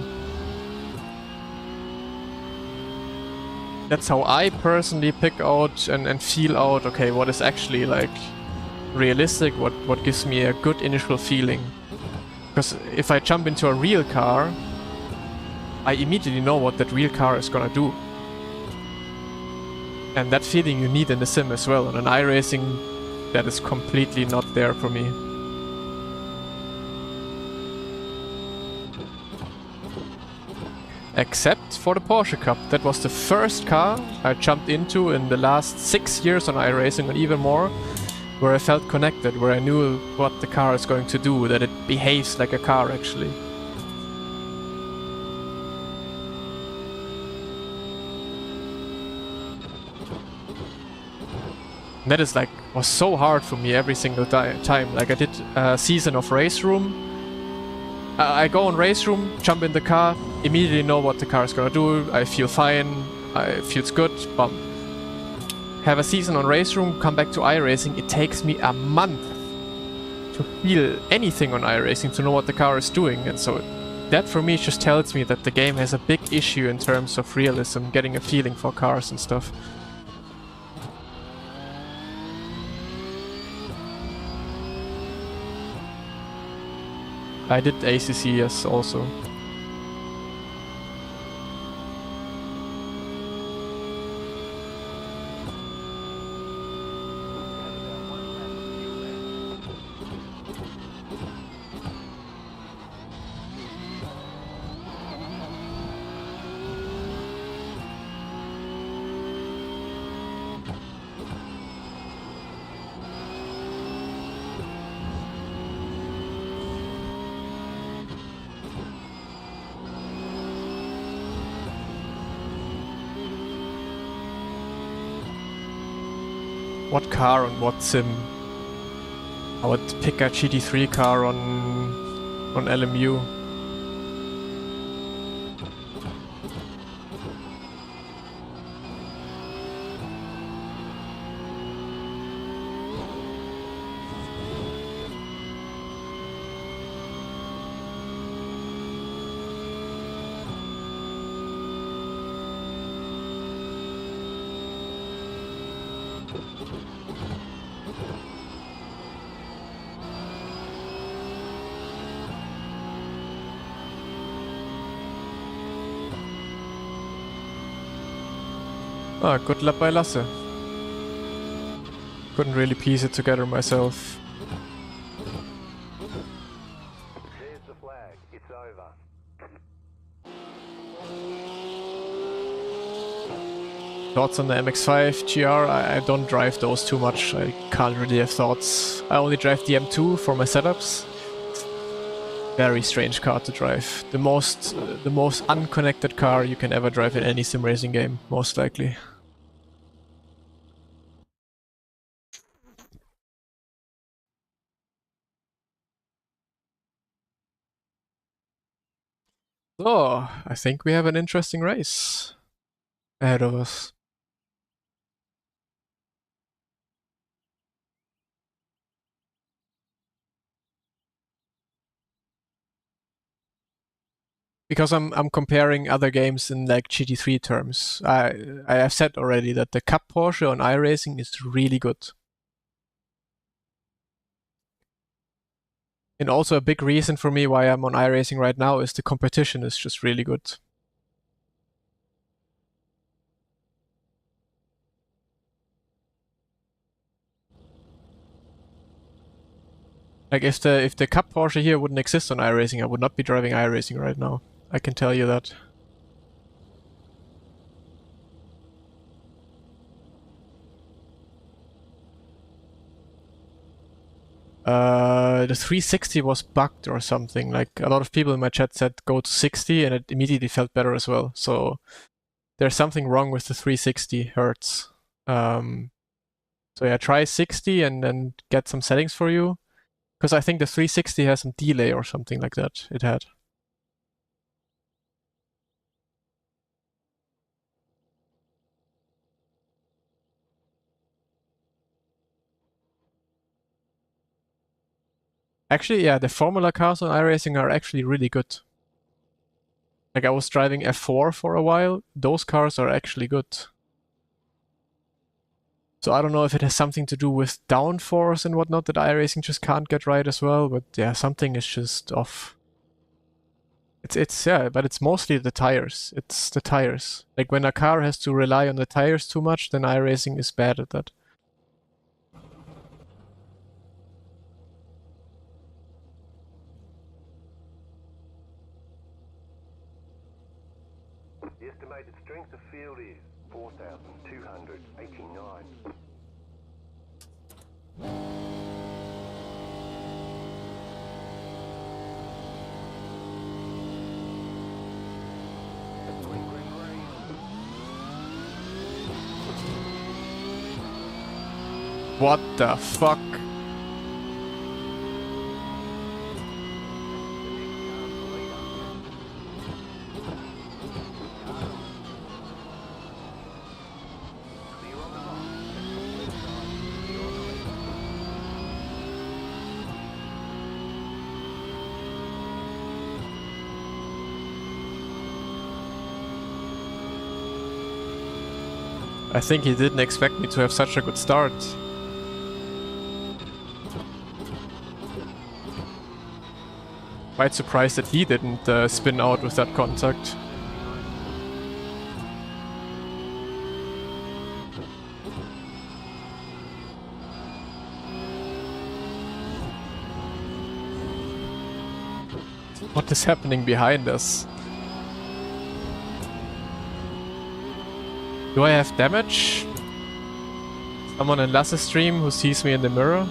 That's how I personally pick out and feel out, okay, what is actually like realistic, what gives me a good initial feeling. Because if I jump into a real car, I immediately know what that real car is gonna do. And that feeling you need in the sim as well. And in iRacing, that is completely not there for me. Except for the Porsche Cup. That was the first car I jumped into in the last 6 years on iRacing and even more, where I felt connected, where I knew what the car is going to do, that it behaves like a car actually. And that is like, was so hard for me every single time. Like, I did a season of Race Room. I go on Race Room, jump in the car, immediately know what the car is gonna do, I feel fine, it feels good, bum. Have a season on Race Room, come back to iRacing, it takes me a month to feel anything on iRacing, to know what the car is doing, and so that for me just tells me that the game has a big issue in terms of realism, getting a feeling for cars and stuff. I did ACC, yes, also. What car on what sim? I would pick a GT3 car on LMU. Ah, good lap by Lasse. Couldn't really piece it together myself. There's the flag. It's over. Thoughts on the MX-5 GR? I don't drive those too much. I can't really have thoughts. I only drive the M2 for my setups. Very strange car to drive. The most unconnected car you can ever drive in any sim racing game, most likely. So, I think we have an interesting race ahead of us. Because I'm comparing other games in like GT3 terms. I have said already that the Cup Porsche on iRacing is really good. And also a big reason for me why I'm on iRacing right now is the competition is just really good. Like if the Cup Porsche here wouldn't exist on iRacing, I would not be driving iRacing right now. I can tell you that. The 360 was bugged or something. Like a lot of people in my chat said go to 60 and it immediately felt better as well. So there's something wrong with the 360 hertz. So yeah, try 60 and then get some settings for you. Because I think the 360 has some delay or something like that. It had. Actually, yeah, the Formula cars on iRacing are actually really good. Like I was driving F4 for a while. Those cars are actually good. So I don't know if it has something to do with downforce and whatnot that iRacing just can't get right as well. But yeah, something is just off. It's yeah, but it's mostly the tires. It's the tires. Like when a car has to rely on the tires too much, then iRacing is bad at that. The estimated strength of field is 4,289. What the fuck? I think he didn't expect me to have such a good start. Quite surprised that he didn't spin out with that contact. What is happening behind us? Do I have damage? Someone in Lasse's stream who sees me in the mirror?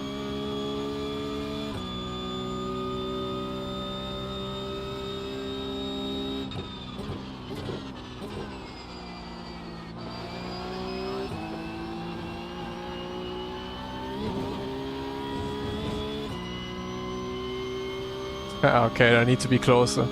Okay, I need to be closer.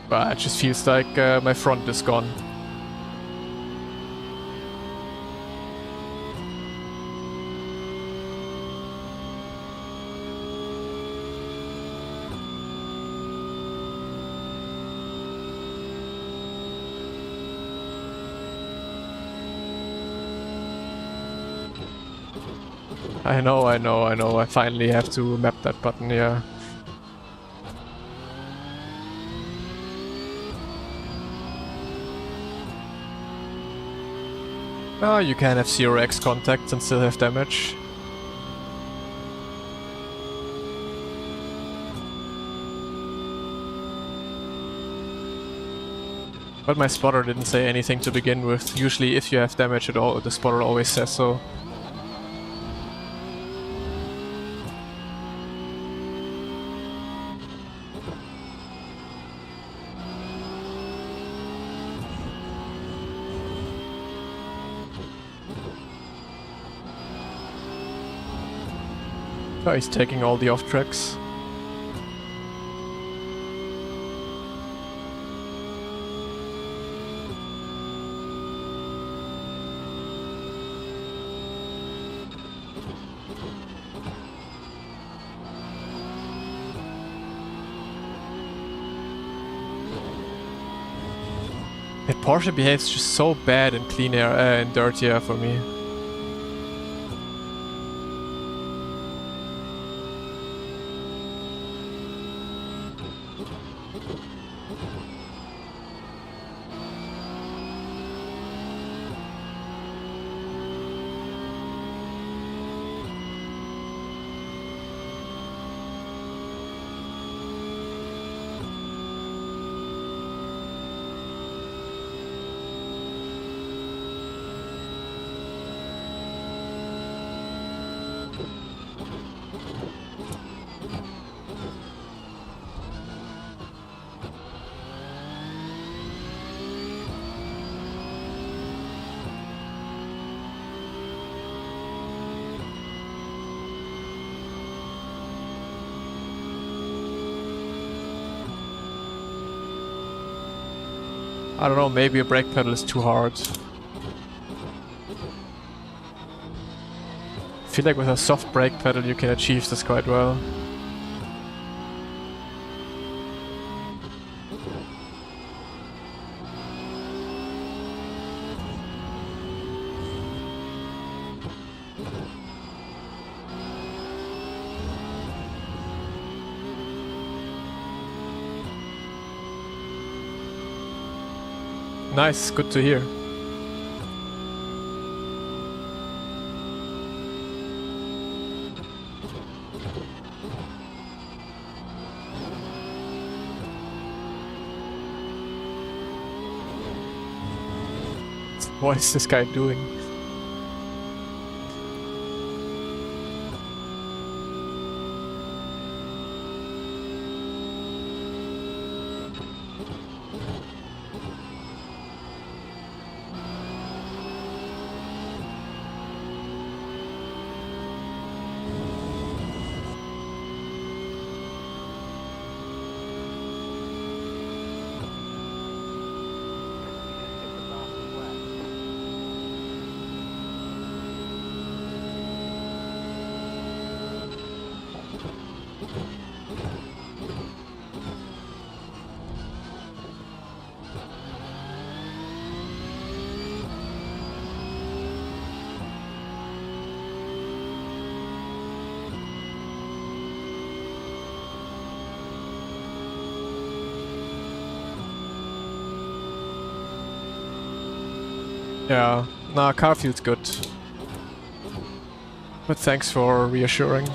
But it just feels like my front is gone. I know. I finally have to map that button, yeah. Oh, you can have 0x contacts and still have damage. But my spotter didn't say anything to begin with. Usually if you have damage at all, the spotter always says so. Oh, he's taking all the off tracks. That Porsche behaves just so bad in clean air and dirty air for me. I don't know, maybe a brake pedal is too hard. I feel like with a soft brake pedal you can achieve this quite well. Nice, good to hear. What is this guy doing? Yeah, nah, car feels good. But thanks for reassuring.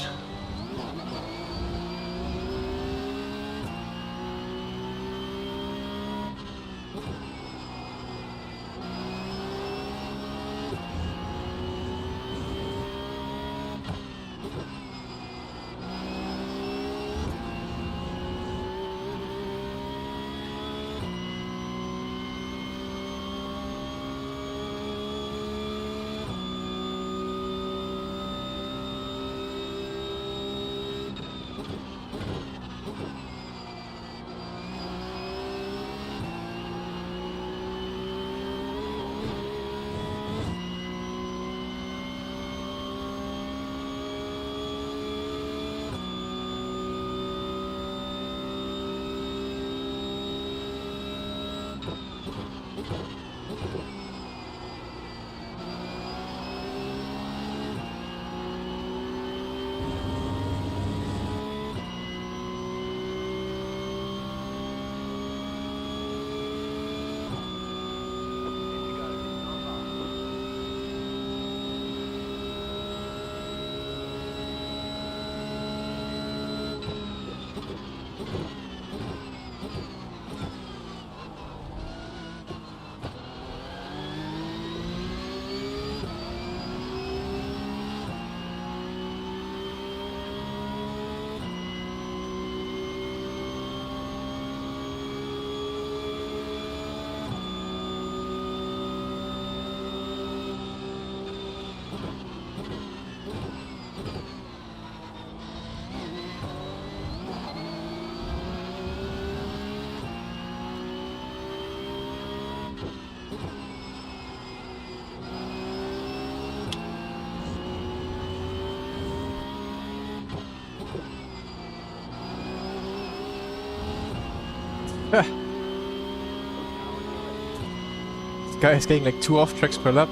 This guy is getting like 2 off tracks per lap.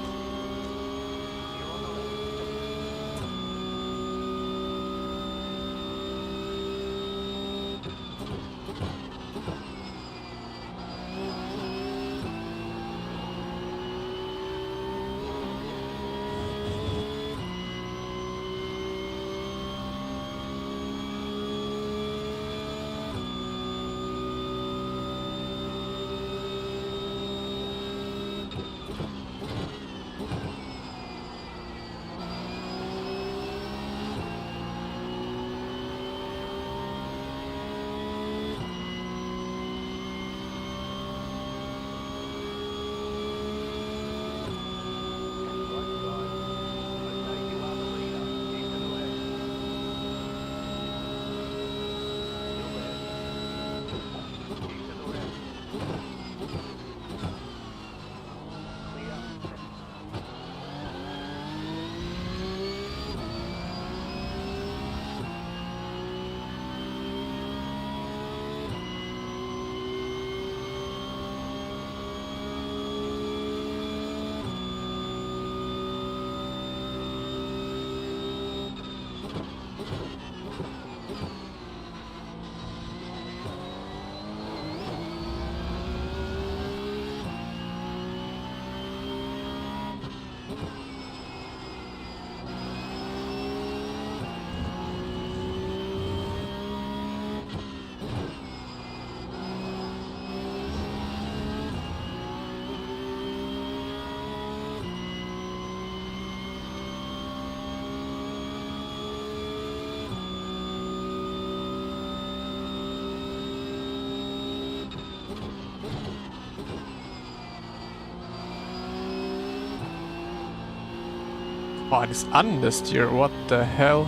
Oh, it is understeer, what the hell?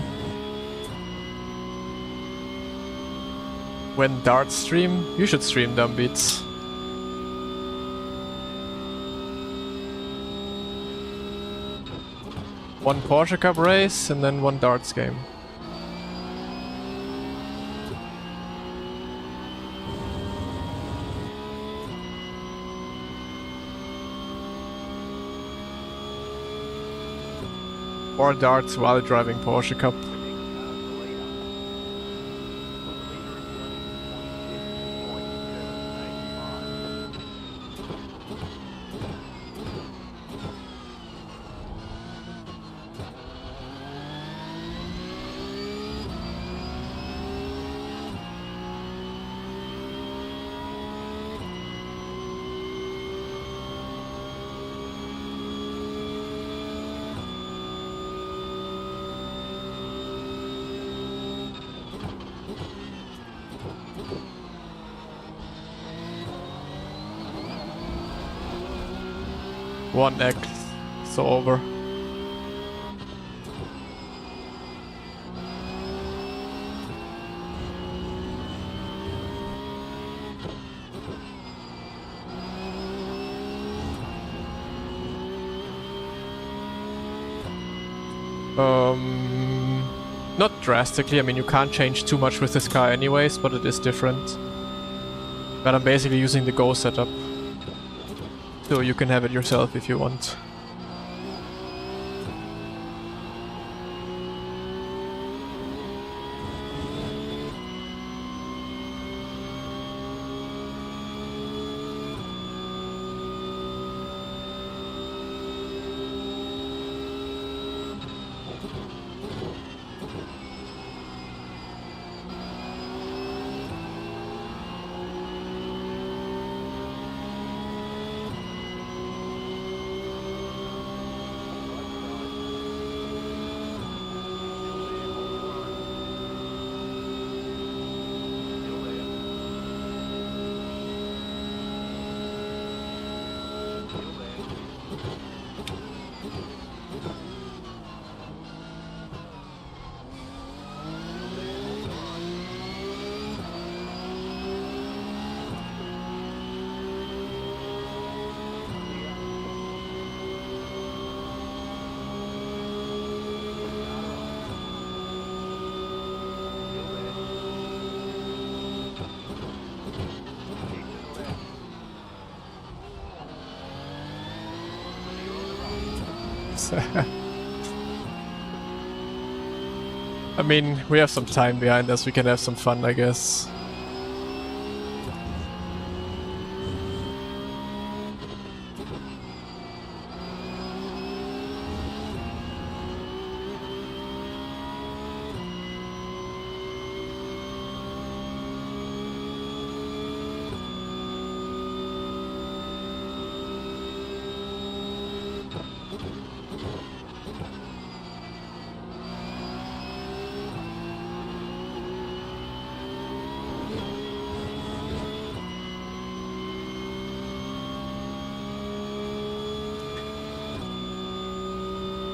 When darts stream, you should stream dumb beats. One Porsche Cup race and then one darts game. Or darts while driving Porsche Cup. 1x, so over. Not drastically. I mean, you can't change too much with this car anyways, but it is different. But I'm basically using the Go setup. So you can have it yourself if you want. I mean, we have some time behind us, we can have some fun, I guess.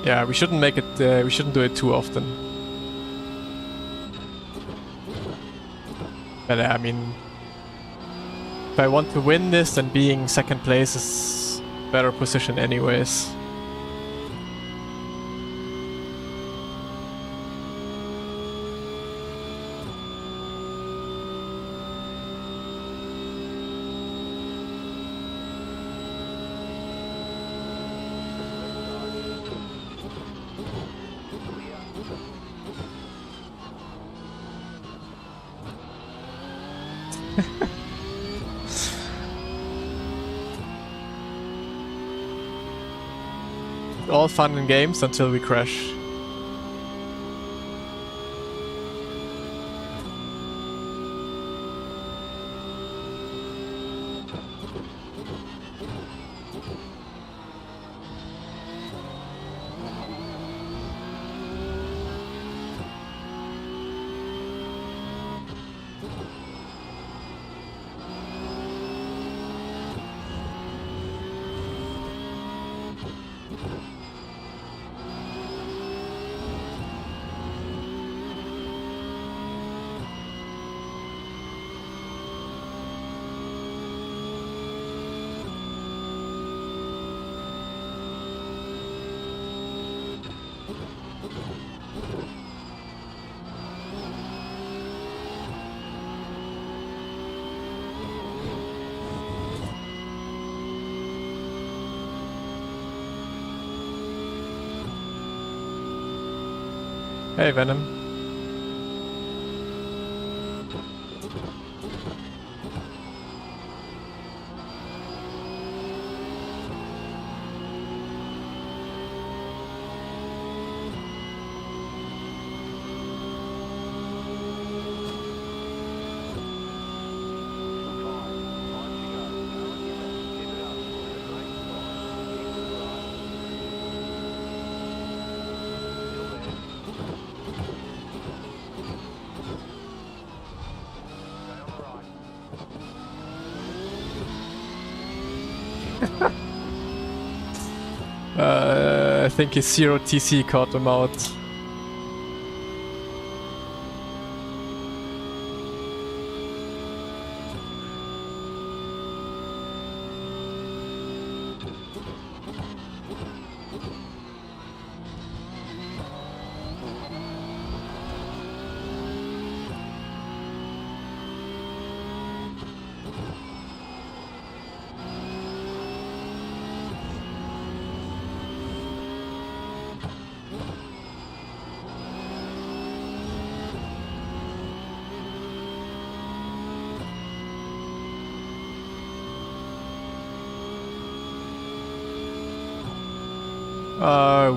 Yeah, we shouldn't make it, we shouldn't do it too often. But I mean, if I want to win this, then being second place is better position anyways. All fun and games until we crash. Hey, Venom. I think his 0 TC caught him out.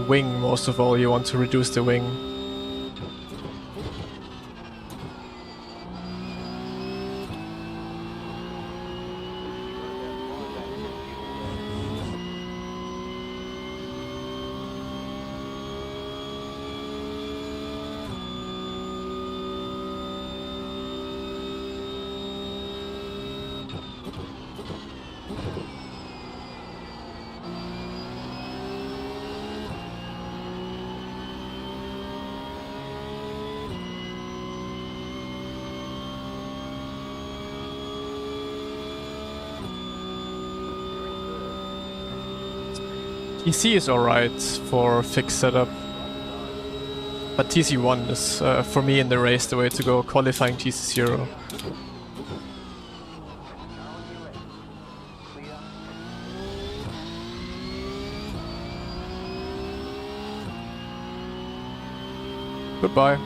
Wing most of all, you want to reduce the wing. TC is alright for fixed setup, but TC1 is, for me in the race, the way to go, qualifying TC0. Goodbye.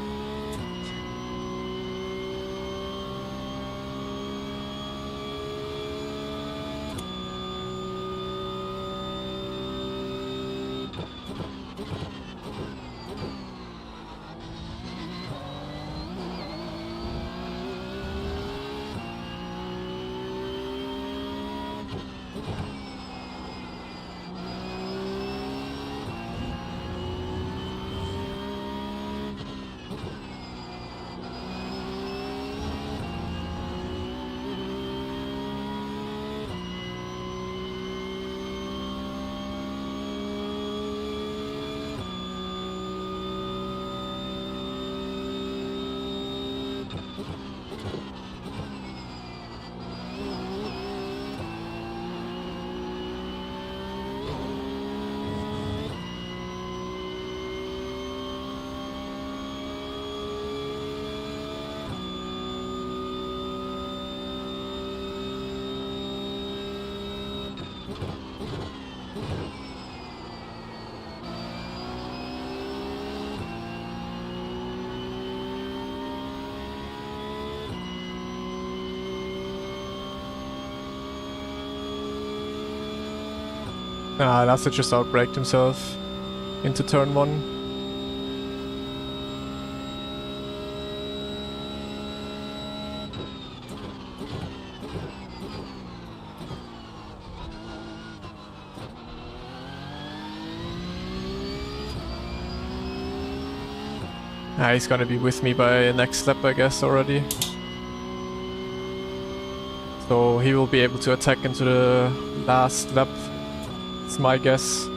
Ah, Lasse just outbraked himself into turn 1. Ah, he's gonna be with me by next lap, I guess, already. So he will be able to attack into the last lap. It's my guess.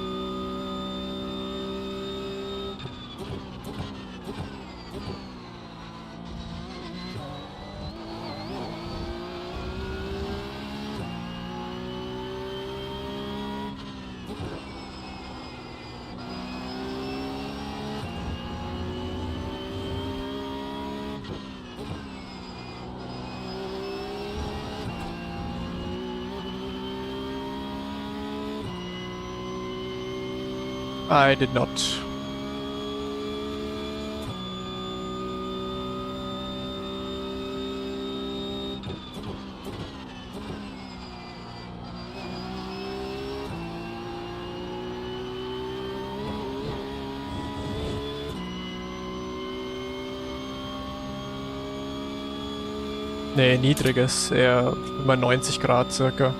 I did not. Nee, niedriges, eher über 90 Grad circa.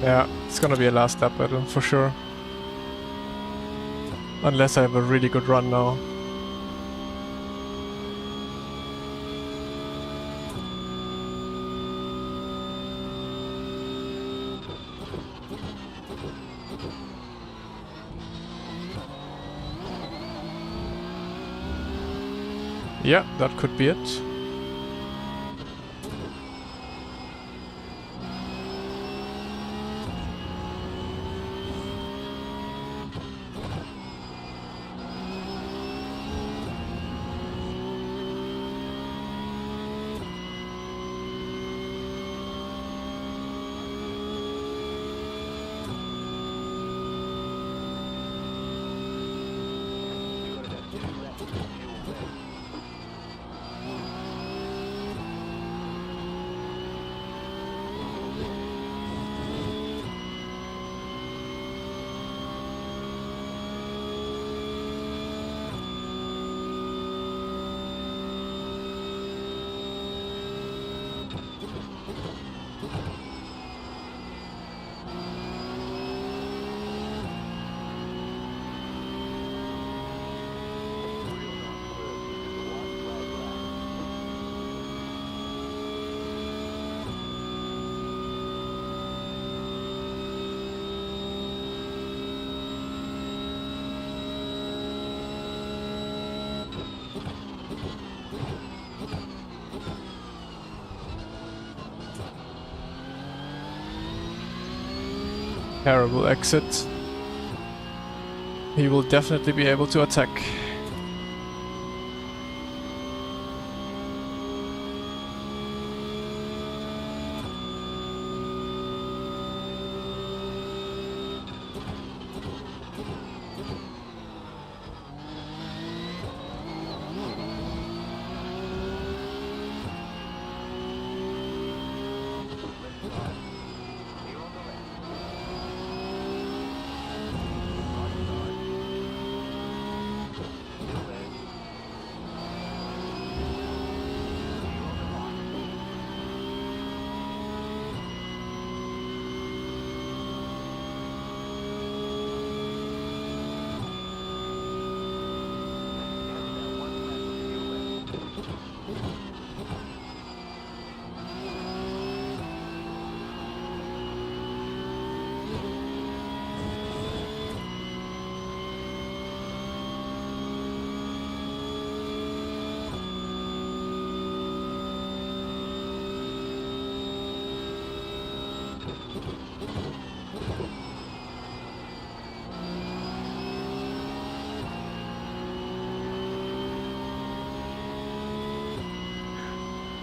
Yeah, it's gonna be a last lap battle for sure. Unless I have a really good run now. Yeah, that could be it. Terrible exit. He will definitely be able to attack.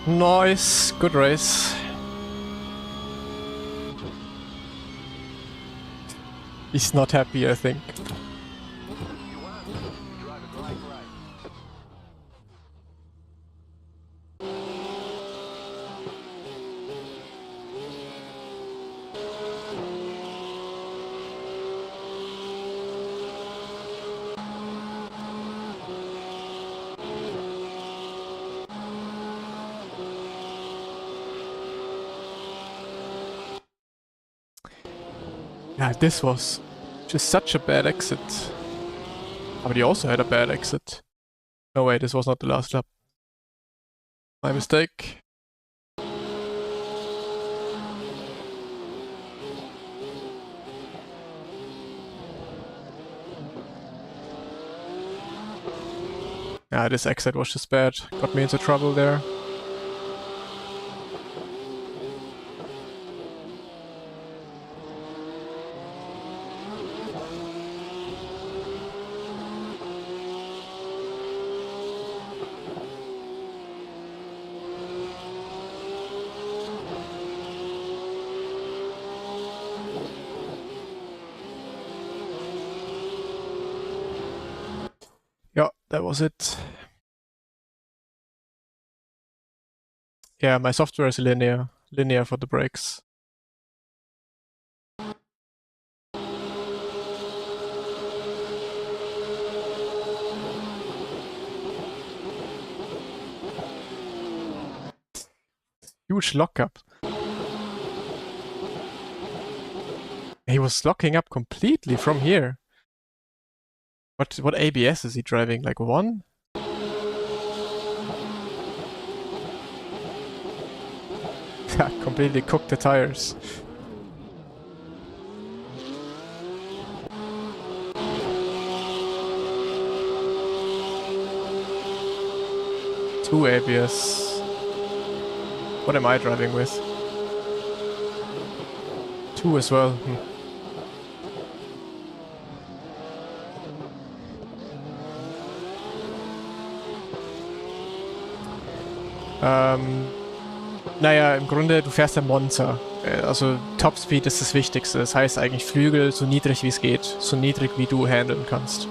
Nice, good race. He's not happy, I think. Yeah, this was just such a bad exit. Oh, but he also had a bad exit. No wait, this was not the last lap. My mistake. Yeah, this exit was just bad. Got me into trouble there. Yeah, that was it. Yeah, my software is linear for the brakes. Huge lockup. He was locking up completely from here. What ABS is he driving? Like 1? Completely cooked the tires. Two ABS. What am I driving with? 2 as well. Naja, im Grunde, du fährst ja Monza. Also Topspeed ist das Wichtigste. Das heißt eigentlich Flügel so niedrig wie es geht. So niedrig wie du handeln kannst.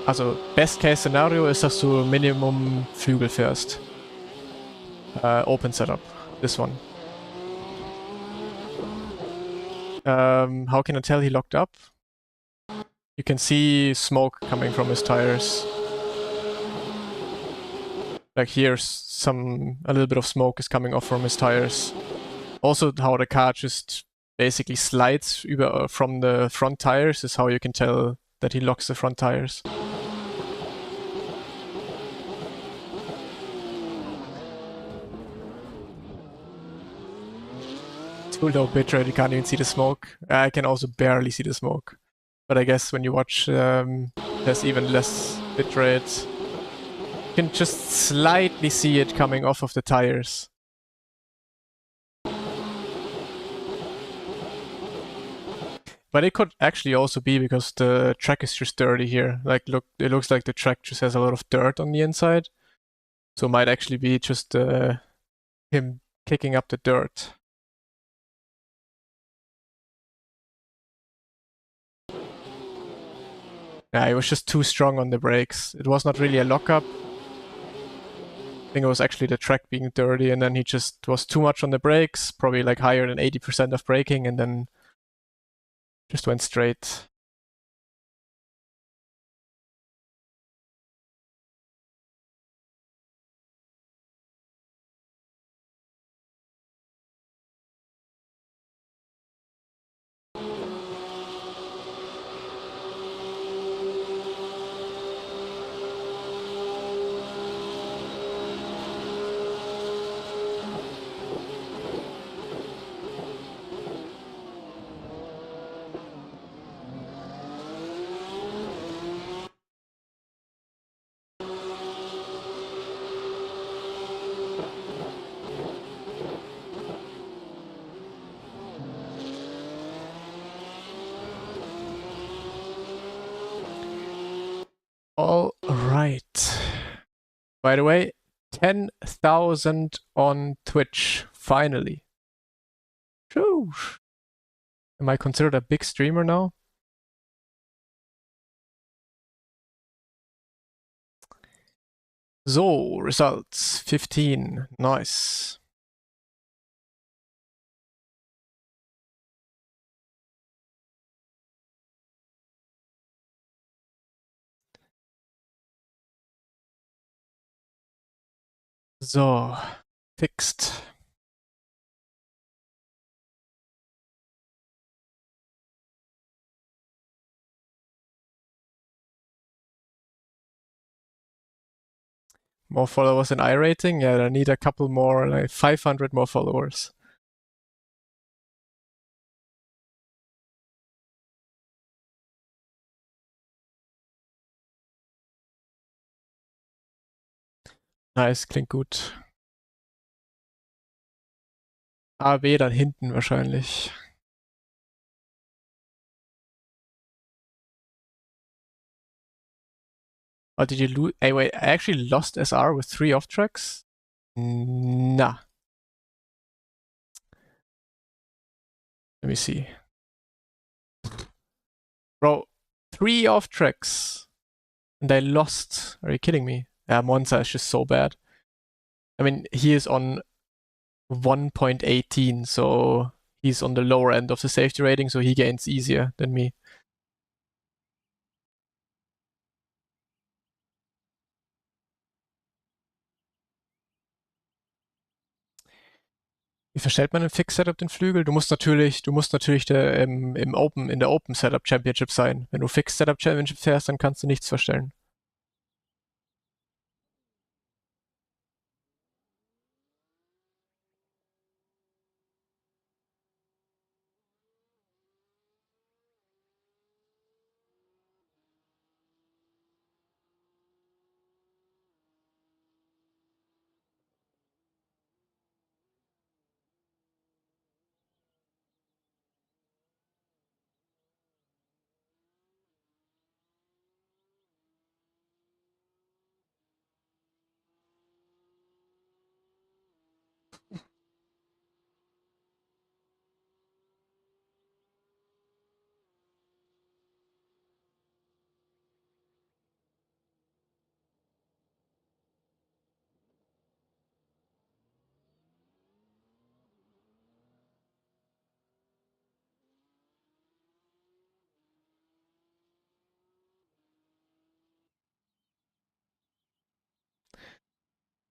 Also Best Case Szenario ist, dass du Minimum Flügel fährst. Open Setup. This one. How can I tell he locked up? You can see smoke coming from his tires. Like here's a little bit of smoke is coming off from his tires. Also how the car just basically slides from the front tires is how you can tell that he locks the front tires. Too low bitrate, you can't even see the smoke. I can also barely see the smoke. But I guess when you watch, there's even less bitrate. You can just slightly see it coming off of the tires. But it could actually also be because the track is just dirty here. Like, look, it looks like the track just has a lot of dirt on the inside. So it might actually be just him kicking up the dirt. Yeah, it was just too strong on the brakes. It was not really a lockup. I think it was actually the track being dirty, and then he just was too much on the brakes, probably like higher than 80% of braking, and then just went straight. All right. By the way, 10,000 on Twitch, finally. Whew. Am I considered a big streamer now? So, results 15. Nice. So, fixed. More followers in iRating? Yeah, I need a couple more, like 500 more followers. Nice, klingt gut. AB dann hinten wahrscheinlich. Oh, did you lose? Hey, wait, I actually lost SR with 3 off tracks? Nah. Let me see. Bro, 3 off tracks. And I lost. Are you kidding me? Yeah, Monza is just so bad. I mean, he is on 1.18, so he's on the lower end of the safety rating, so he gains easier than me. Wie verstellt man im Fix-Setup den Flügel? Du musst natürlich in der Open Setup Championship sein. Wenn du Fix Setup Championship fährst, dann kannst du nichts verstellen.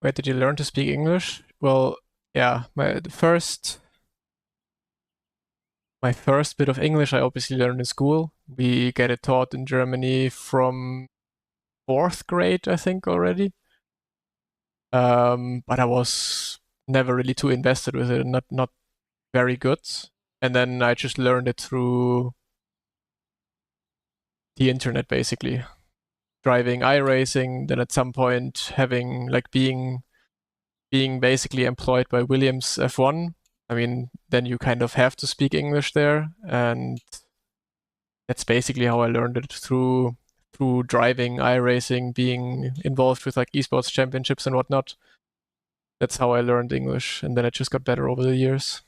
Where did you learn to speak English? Well, yeah, my first bit of English I obviously learned in school. We get it taught in Germany from 4th grade, I think, already. But I was never really too invested with it, not very good. And then I just learned it through the internet, basically. Driving iRating, then at some point having like being basically employed by Williams F1. I mean, then you kind of have to speak English there, and that's basically how I learned it through driving iRacing, being involved with like esports championships and whatnot. That's how I learned English, and then it just got better over the years.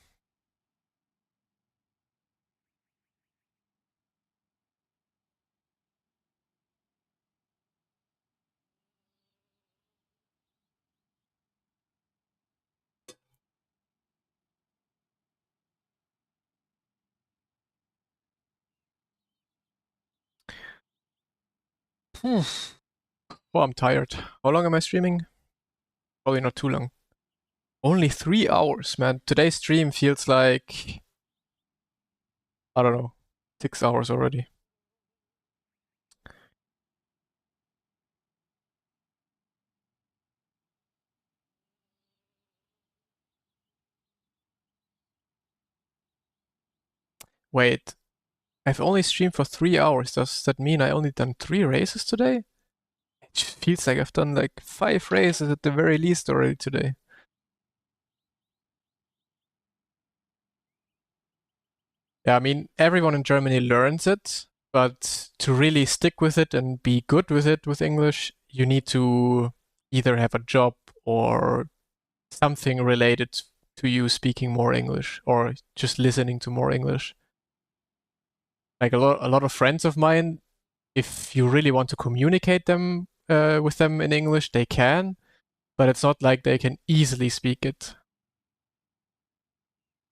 Oh, I'm tired. How long am I streaming? Probably not too long. Only 3 hours, man. Today's stream feels like, I don't know, 6 hours already. Wait, I've only streamed for 3 hours. Does that mean I only done 3 races today? It feels like I've done like 5 races at the very least already today. Yeah, I mean, everyone in Germany learns it, but to really stick with it and be good with it with English, you need to either have a job or something related to you speaking more English or just listening to more English. Like a lot of friends of mine, if you really want to communicate them with them in English, they can, but it's not like they can easily speak it.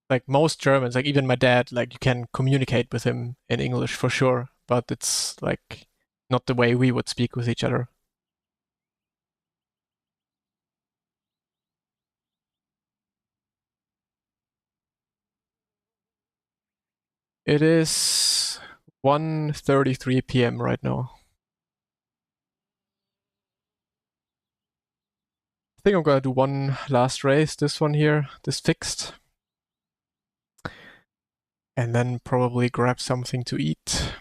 Like most Germans, like even my dad, like you can communicate with him in English for sure, but it's like not the way we would speak with each other. It is 1:33 p.m. right now. I think I'm gonna do one last race, this one here, this fixed. And then probably grab something to eat.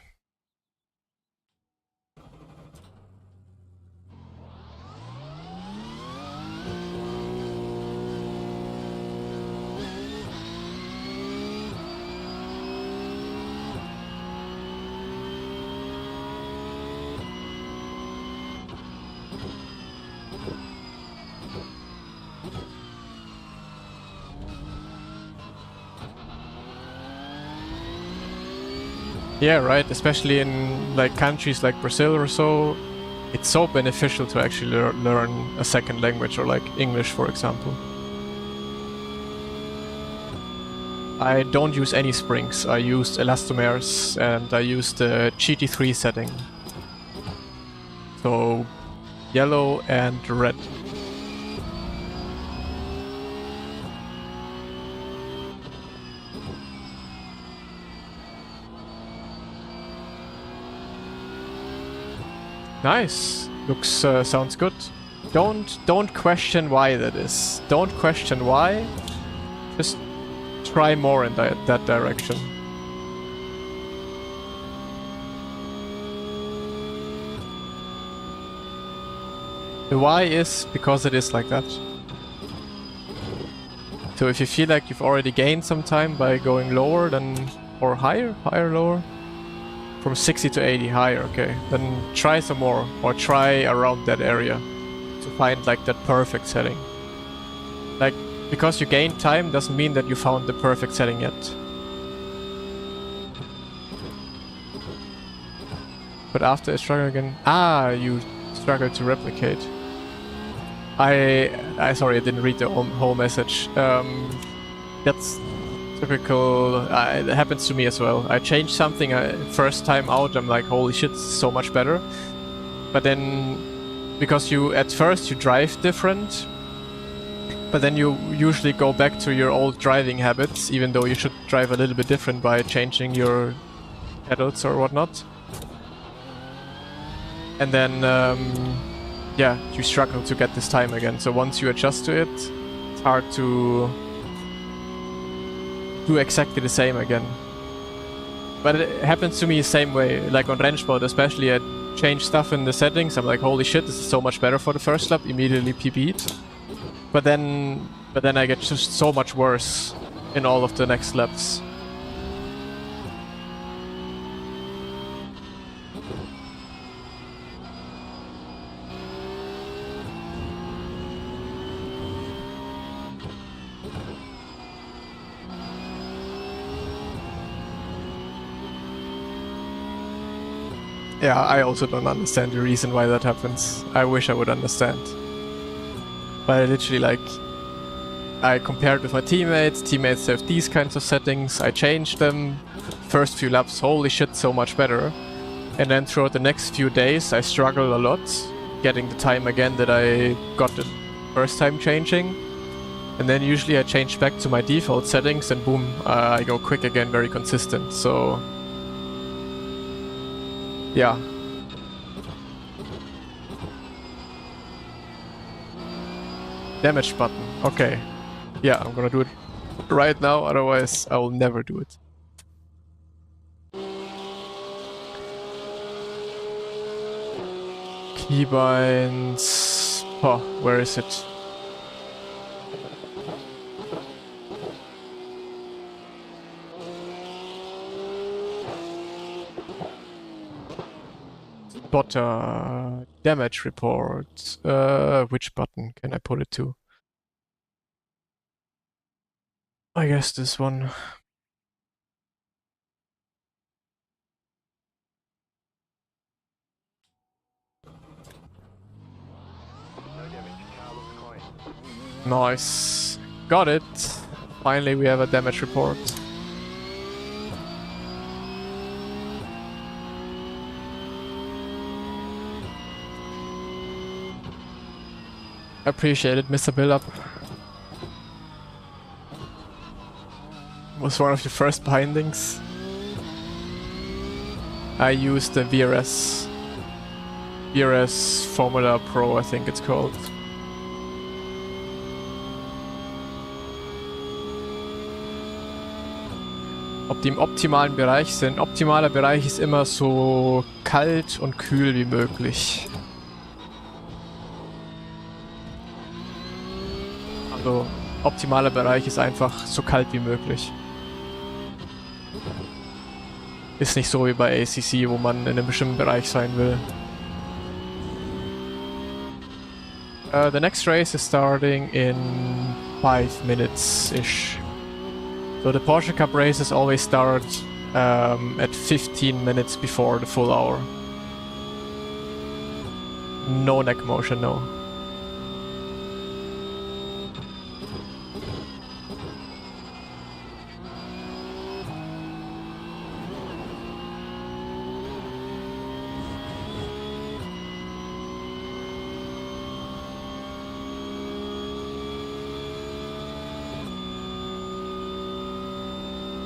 Yeah, right. Especially in like countries like Brazil or so, it's so beneficial to actually learn a second language or like English, for example. I don't use any springs. I used elastomers and I used the GT3 setting. So yellow and red. Nice. Looks sounds good. Don't question why that is. Don't question why. Just try more in that direction. The why is because it is like that. So if you feel like you've already gained some time by going lower than, or higher, lower? From 60 to 80, higher, okay. Then try some more, or try around that area to find like that perfect setting. Like, because you gained time doesn't mean that you found the perfect setting yet. But after a struggle again, you struggle to replicate. Sorry, I didn't read the whole message. That's typical. It happens to me as well. I change something first time out, I'm like, holy shit, it's so much better. But then, because at first you drive different, but then you usually go back to your old driving habits, even though you should drive a little bit different by changing your pedals or whatnot. And then, yeah, you struggle to get this time again. So once you adjust to it, it's hard to do exactly the same again. But it happens to me the same way, like on Rennsport especially. I change stuff in the settings, I'm like, holy shit, this is so much better for the first lap, immediately PB'd. But then I get just so much worse in all of the next laps. Yeah, I also don't understand the reason why that happens. I wish I would understand. But I literally, like, I compared with my teammates. Teammates have these kinds of settings. I changed them. First few laps, holy shit, so much better. And then throughout the next few days, I struggle a lot getting the time again that I got the first time changing. And then usually I change back to my default settings and boom, I go quick again, very consistent. So yeah. Damage button. Okay. Yeah, I'm gonna do it right now, otherwise I will never do it. Keybinds. Oh, where is it? Spotter. Damage report. Which button can I put it to? I guess this one. Nice. Got it. Finally we have a damage report. Appreciate it, Mr. Buildup. Was one of your first bindings. I used the VRS Formula Pro, I think it's called. Ob die im optimalen Bereich sind. Optimaler Bereich ist immer so kalt und kühl wie möglich. Also, optimaler Bereich ist einfach so kalt wie möglich. Ist nicht so wie bei ACC, wo man in einem bestimmten Bereich sein will. The next race is starting in 5 minutes-ish. So the Porsche Cup races always start at 15 minutes before the full hour. No neck motion, no.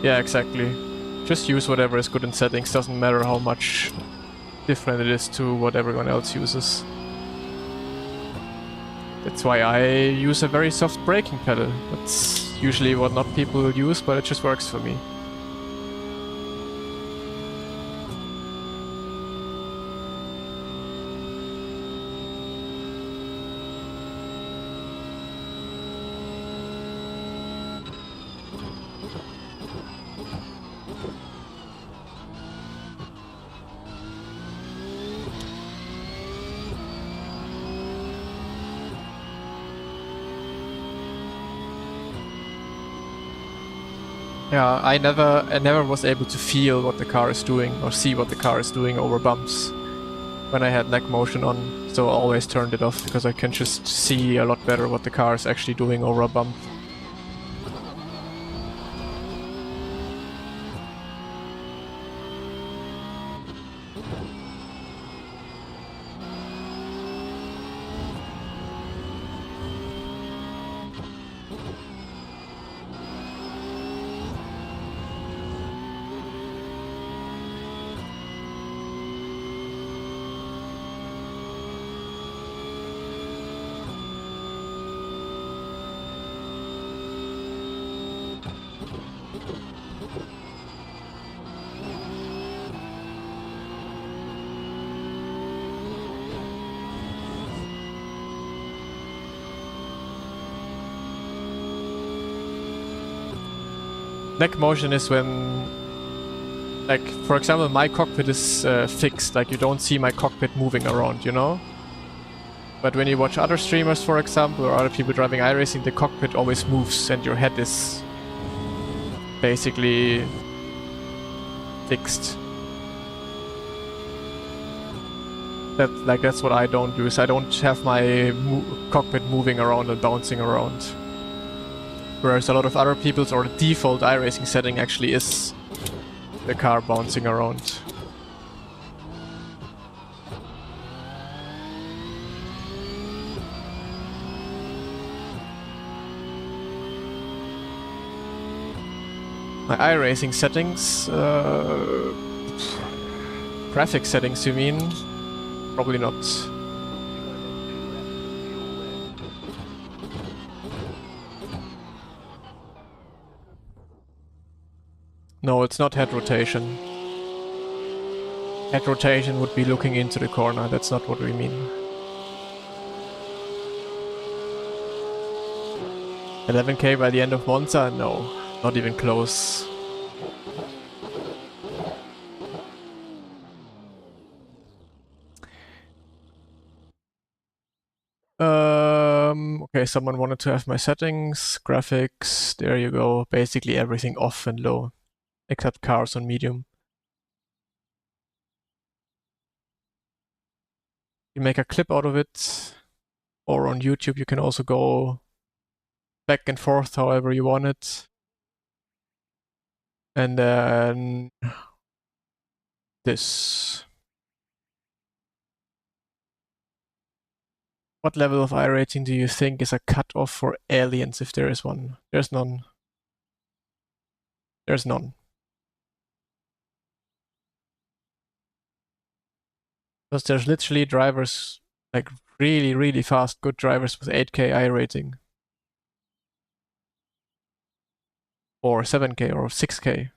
Yeah, exactly. Just use whatever is good in settings, doesn't matter how much different it is to what everyone else uses. That's why I use a very soft braking pedal. That's usually what not people use, but it just works for me. Yeah, I never was able to feel what the car is doing or see what the car is doing over bumps when I had neck motion on, so I always turned it off because I can just see a lot better what the car is actually doing over a bump. Neck motion is when, like, for example, my cockpit is fixed, like you don't see my cockpit moving around, you know? But when you watch other streamers, for example, or other people driving iRacing, the cockpit always moves and your head is basically fixed. That's what I don't do, is I don't have my cockpit moving around and bouncing around. Whereas a lot of other people's, or the default iRacing setting actually is the car bouncing around. My iRacing settings, graphic settings you mean? Probably not. No, it's not head rotation. Head rotation would be looking into the corner, that's not what we mean. 11k by the end of Monza? No, not even close. Okay, someone wanted to have my settings, graphics, there you go. Basically everything off and low, except cars on medium. You make a clip out of it, or on YouTube you can also go back and forth however you want it. And then this. What level of iRating do you think is a cutoff for aliens if there is one? There's none. There's none. Because there's literally drivers, like really, really fast, good drivers with 8k iRating. Or 7k or 6k. If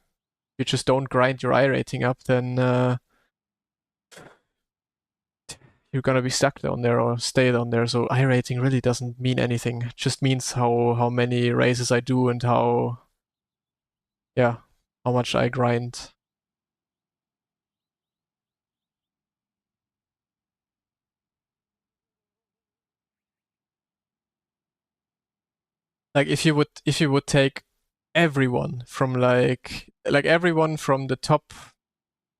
you just don't grind your iRating up, then you're gonna be stuck down there or stay down there. So iRating really doesn't mean anything. It just means how many races I do and how much I grind. Like if you would take everyone from like everyone from the top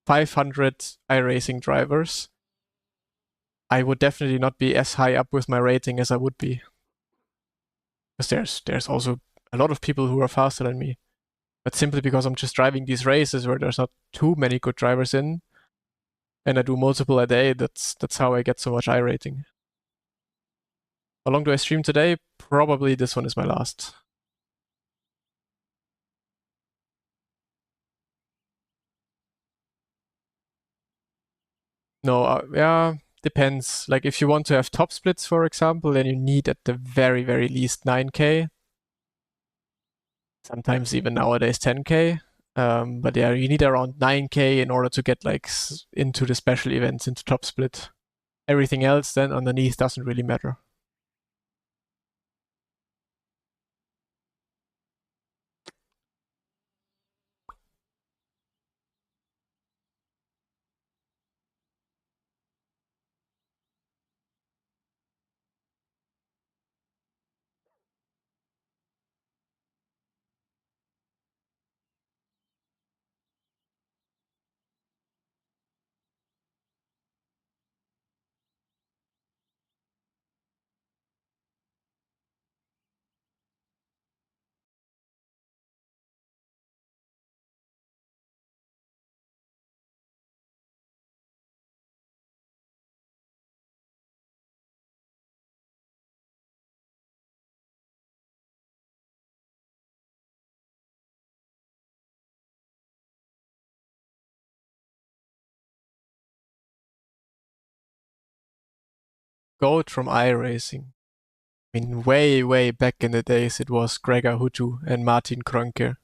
500 iRacing drivers, I would definitely not be as high up with my rating as I would be. Because there's also a lot of people who are faster than me. But simply because I'm just driving these races where there's not too many good drivers in, and I do multiple a day, that's how I get so much iRating. How long do I stream today? Probably this one is my last. No, yeah, depends. Like if you want to have top splits, for example, then you need at the very, very least 9K. Sometimes even nowadays 10K. But yeah, you need around 9K in order to get like into the special events, into top split. Everything else then underneath doesn't really matter. Goat from iRacing. I mean, way, way back in the days, it was Gregor Hutu and Martin Kroenke.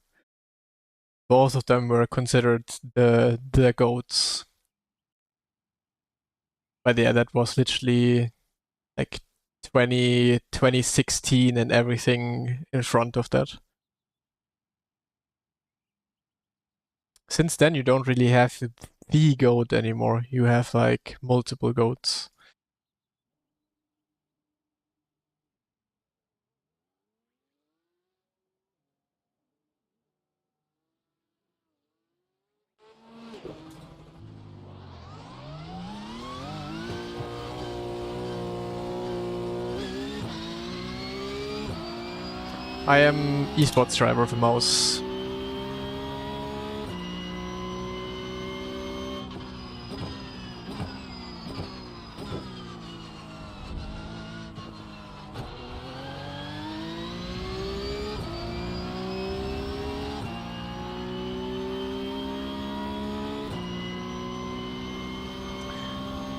Both of them were considered the goats. But yeah, that was literally like 2016 and everything in front of that. Since then, you don't really have the goat anymore. You have like multiple goats. I am esports driver of a mouse.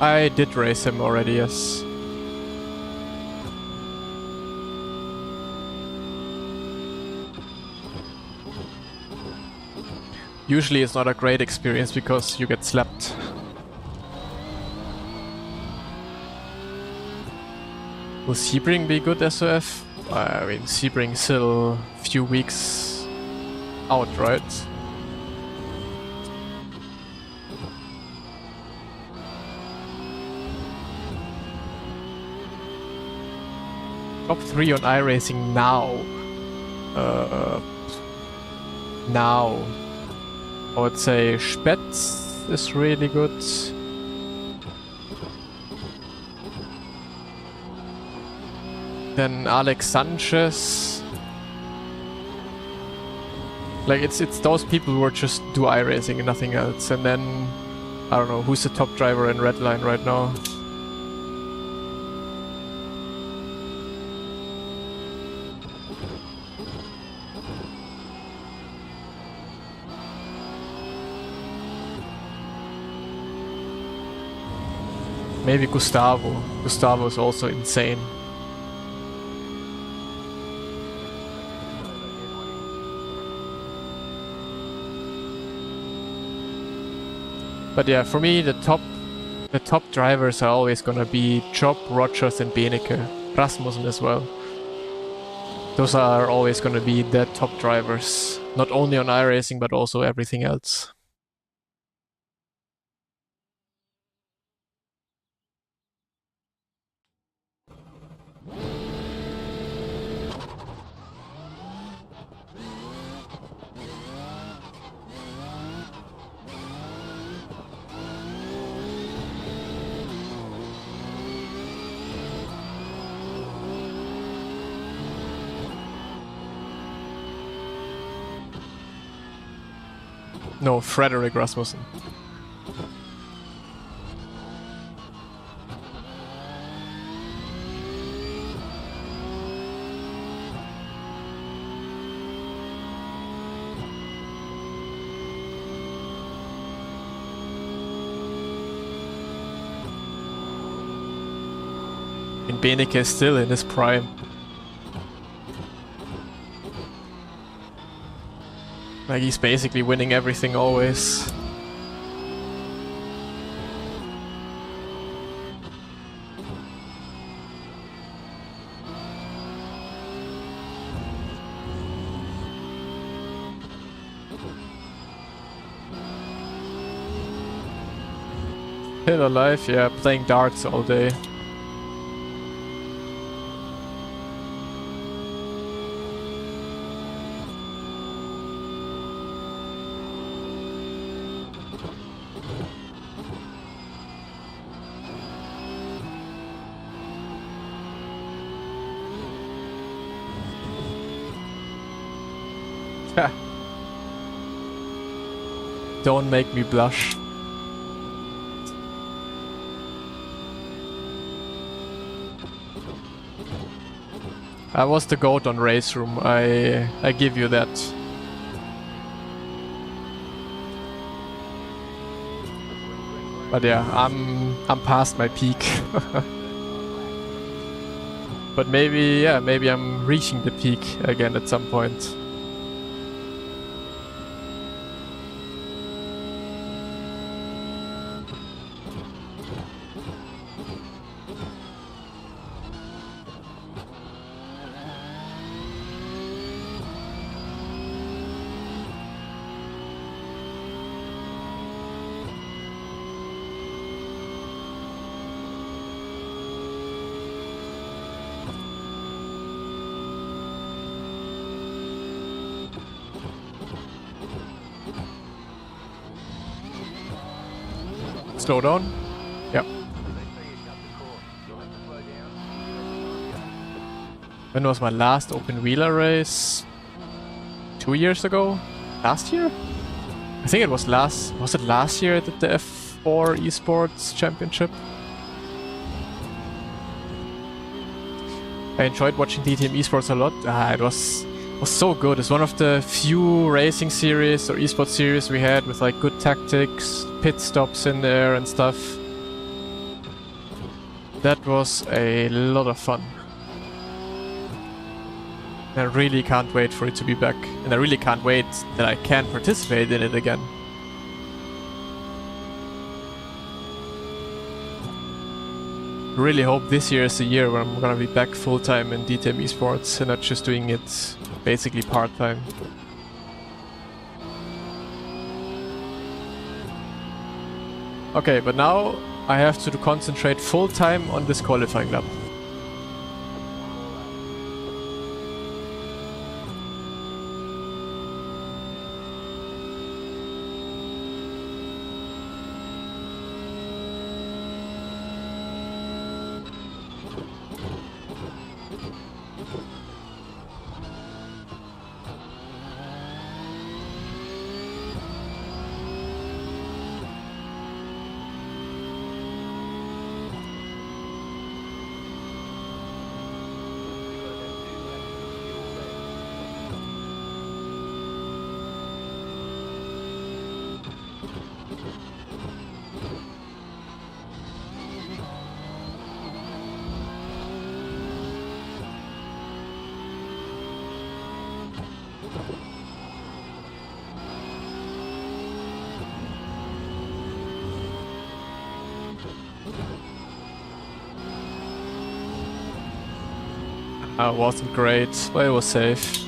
I did race him already, yes. Usually it's not a great experience because you get slapped. Will Sebring be good SOF? I mean, Sebring's still a few weeks out, right? Top 3 on iRacing now. Now. I would say Spätz is really good. Then Alex Sanchez. Like it's those people who are just do iRacing and nothing else. And then I don't know who's the top driver in Redline right now. Maybe Gustavo. Gustavo is also insane. But yeah, for me the top drivers are always gonna be Job, Rogers and Benecke. Rasmussen as well. Those are always gonna be the top drivers. Not only on iRacing but also everything else. No, Frederick Rasmussen. And Beneke is still in his prime. Like, he's basically winning everything always. Still alive, yeah, playing darts all day. Don't make me blush. I was the GOAT on Race Room, I give you that. But yeah, I'm past my peak. But maybe, yeah, maybe I'm reaching the peak again at some point. Slow down. Yep. When was my last open wheeler race? 2 years ago? Last year? I think it was last... Was it last year I did the F4 Esports Championship? I enjoyed watching DTM Esports a lot. It was so good. It's one of the few racing series or esports series we had with like good tactics, pit stops in there and stuff. That was a lot of fun. I really can't wait for it to be back, and I really can't wait that I can participate in it again. Really hope this year is the year where I'm gonna be back full-time in DTM Esports and not just doing it basically part-time. Okay, but now I have to concentrate full-time on this qualifying lap. Wasn't great, but it was safe.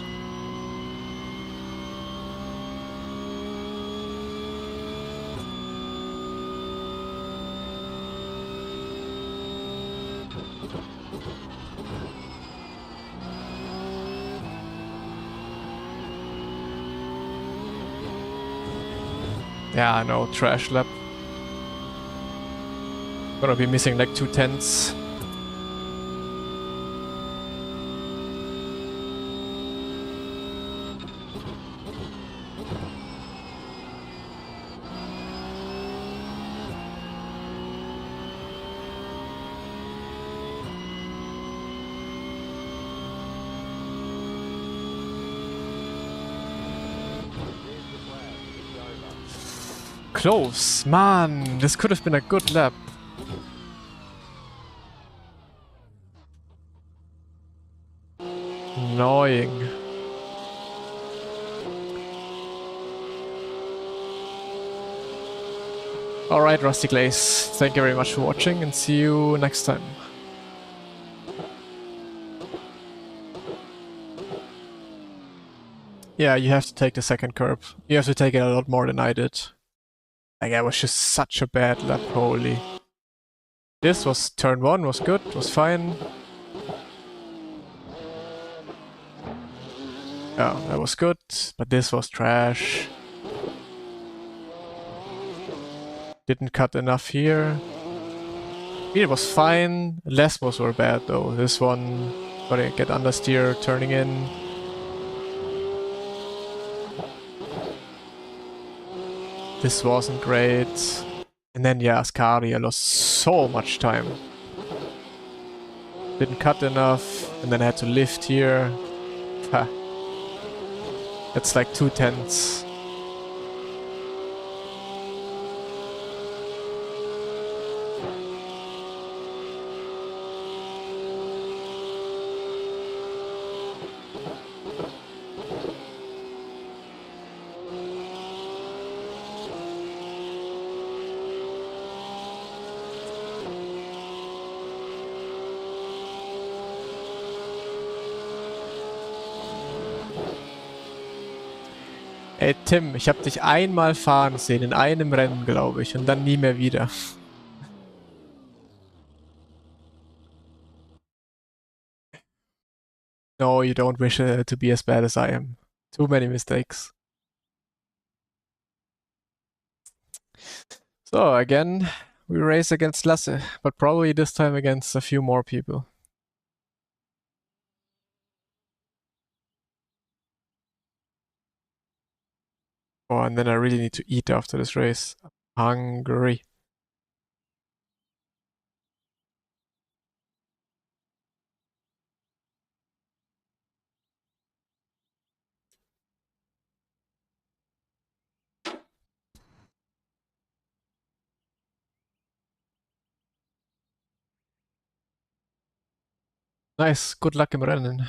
Yeah, I know, trash lap. Gonna be missing like 2 tenths. Close, man, this could have been a good lap. Annoying. Alright, Rusty Glaze, thank you very much for watching and see you next time. Yeah, you have to take the second curb. You have to take it a lot more than I did. Like, that was just such a bad lap, holy. This was turn 1, was good, was fine. Yeah, that was good, but this was trash. Didn't cut enough here. It was fine. Lesmos were bad though. This one, gotta get understeer, turning in. This wasn't great. And then yeah, Ascari, I lost so much time. Didn't cut enough, and then I had to lift here. Ha. That's like 2/10. Ey Tim, ich hab dich einmal fahren sehen, in einem Rennen, glaube ich, und dann nie mehr wieder. No, you don't wish to be as bad as I am. Too many mistakes. So, again, we race against Lasse, but probably this time against a few more people. Oh, and then I really need to eat after this race. I'm hungry. Nice, good luck im Rennen.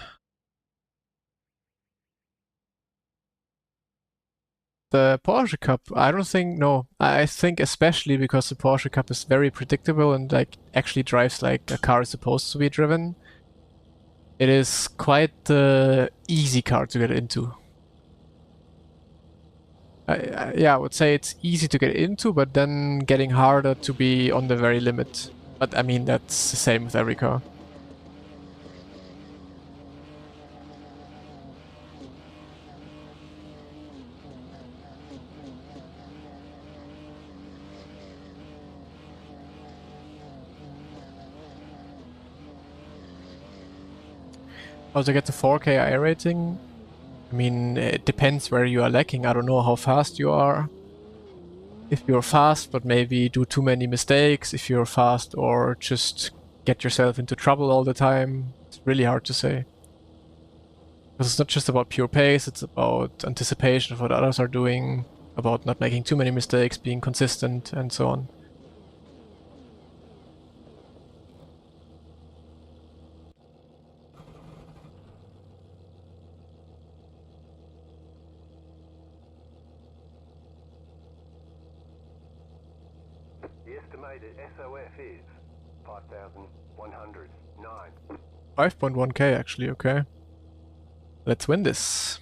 The Porsche Cup, I don't think, no. I think especially because the Porsche Cup is very predictable and like actually drives like a car is supposed to be driven. It is quite the easy car to get into. Yeah, I would say it's easy to get into, but then getting harder to be on the very limit. But I mean, that's the same with every car. How to get the 4K iRating? I mean, it depends where you are lacking. I don't know how fast you are. If you're fast, but maybe do too many mistakes, if you're fast or just get yourself into trouble all the time, it's really hard to say. Because it's not just about pure pace, it's about anticipation of what others are doing, about not making too many mistakes, being consistent, and so on. The estimated SOF is 5,109. 5.1k actually, okay. Let's win this.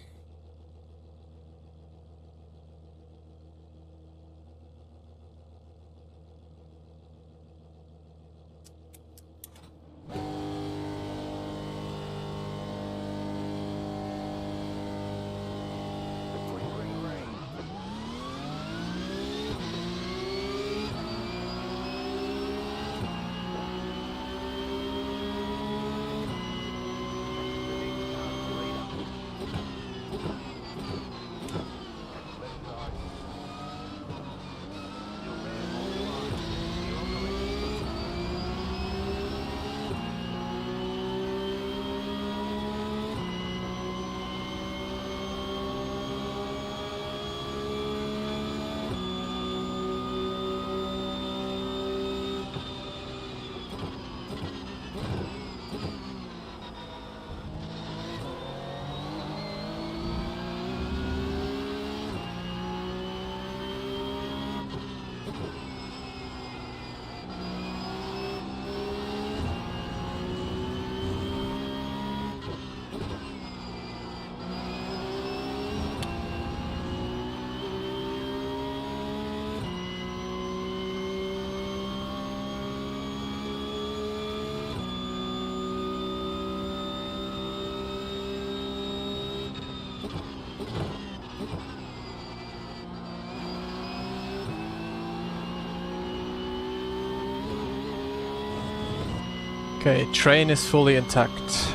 Okay, train is fully intact.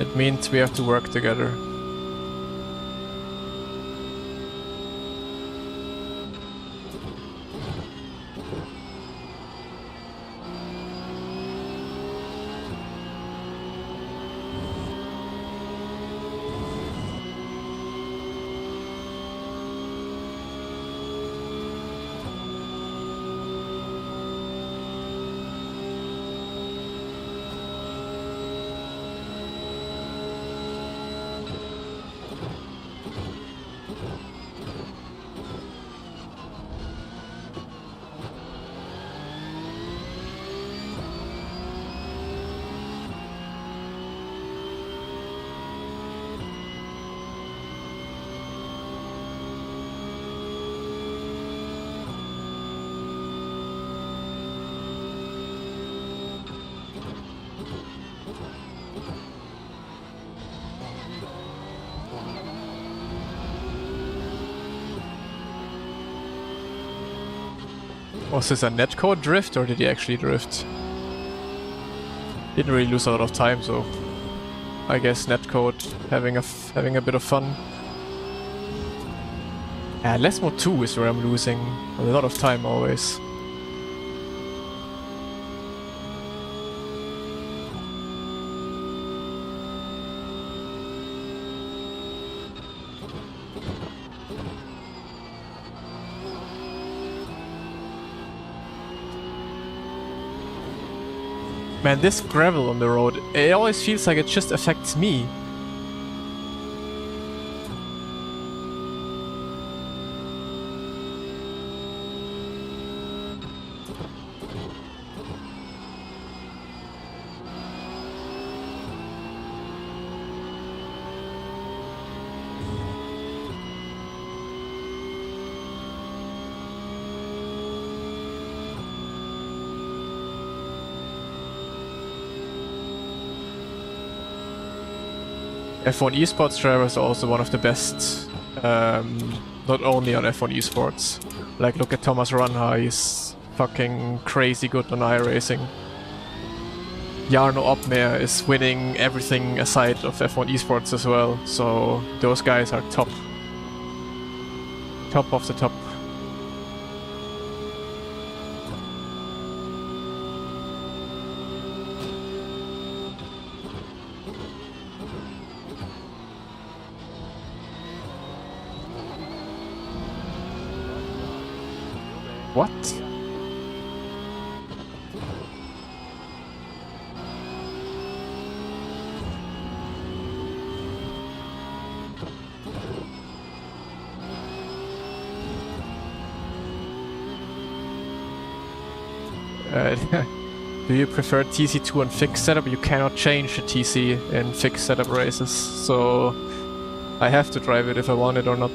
It means we have to work together. Was this a netcode drift or did he actually drift? Didn't really lose a lot of time, so I guess netcode having a bit of fun. Yeah, less mode 2 is where I'm losing a lot of time always. Man, this gravel on the road, it always feels like it just affects me. F1 esports drivers are also one of the best, not only on F1 esports. Like, look at Thomas Runha, he's fucking crazy good on iRacing. Jarno Opmeer is winning everything aside of F1 esports as well, so those guys are top. Top of the top. What? Do you prefer TC2 and fixed setup? You cannot change the TC in fixed setup races, so I have to drive it if I want it or not.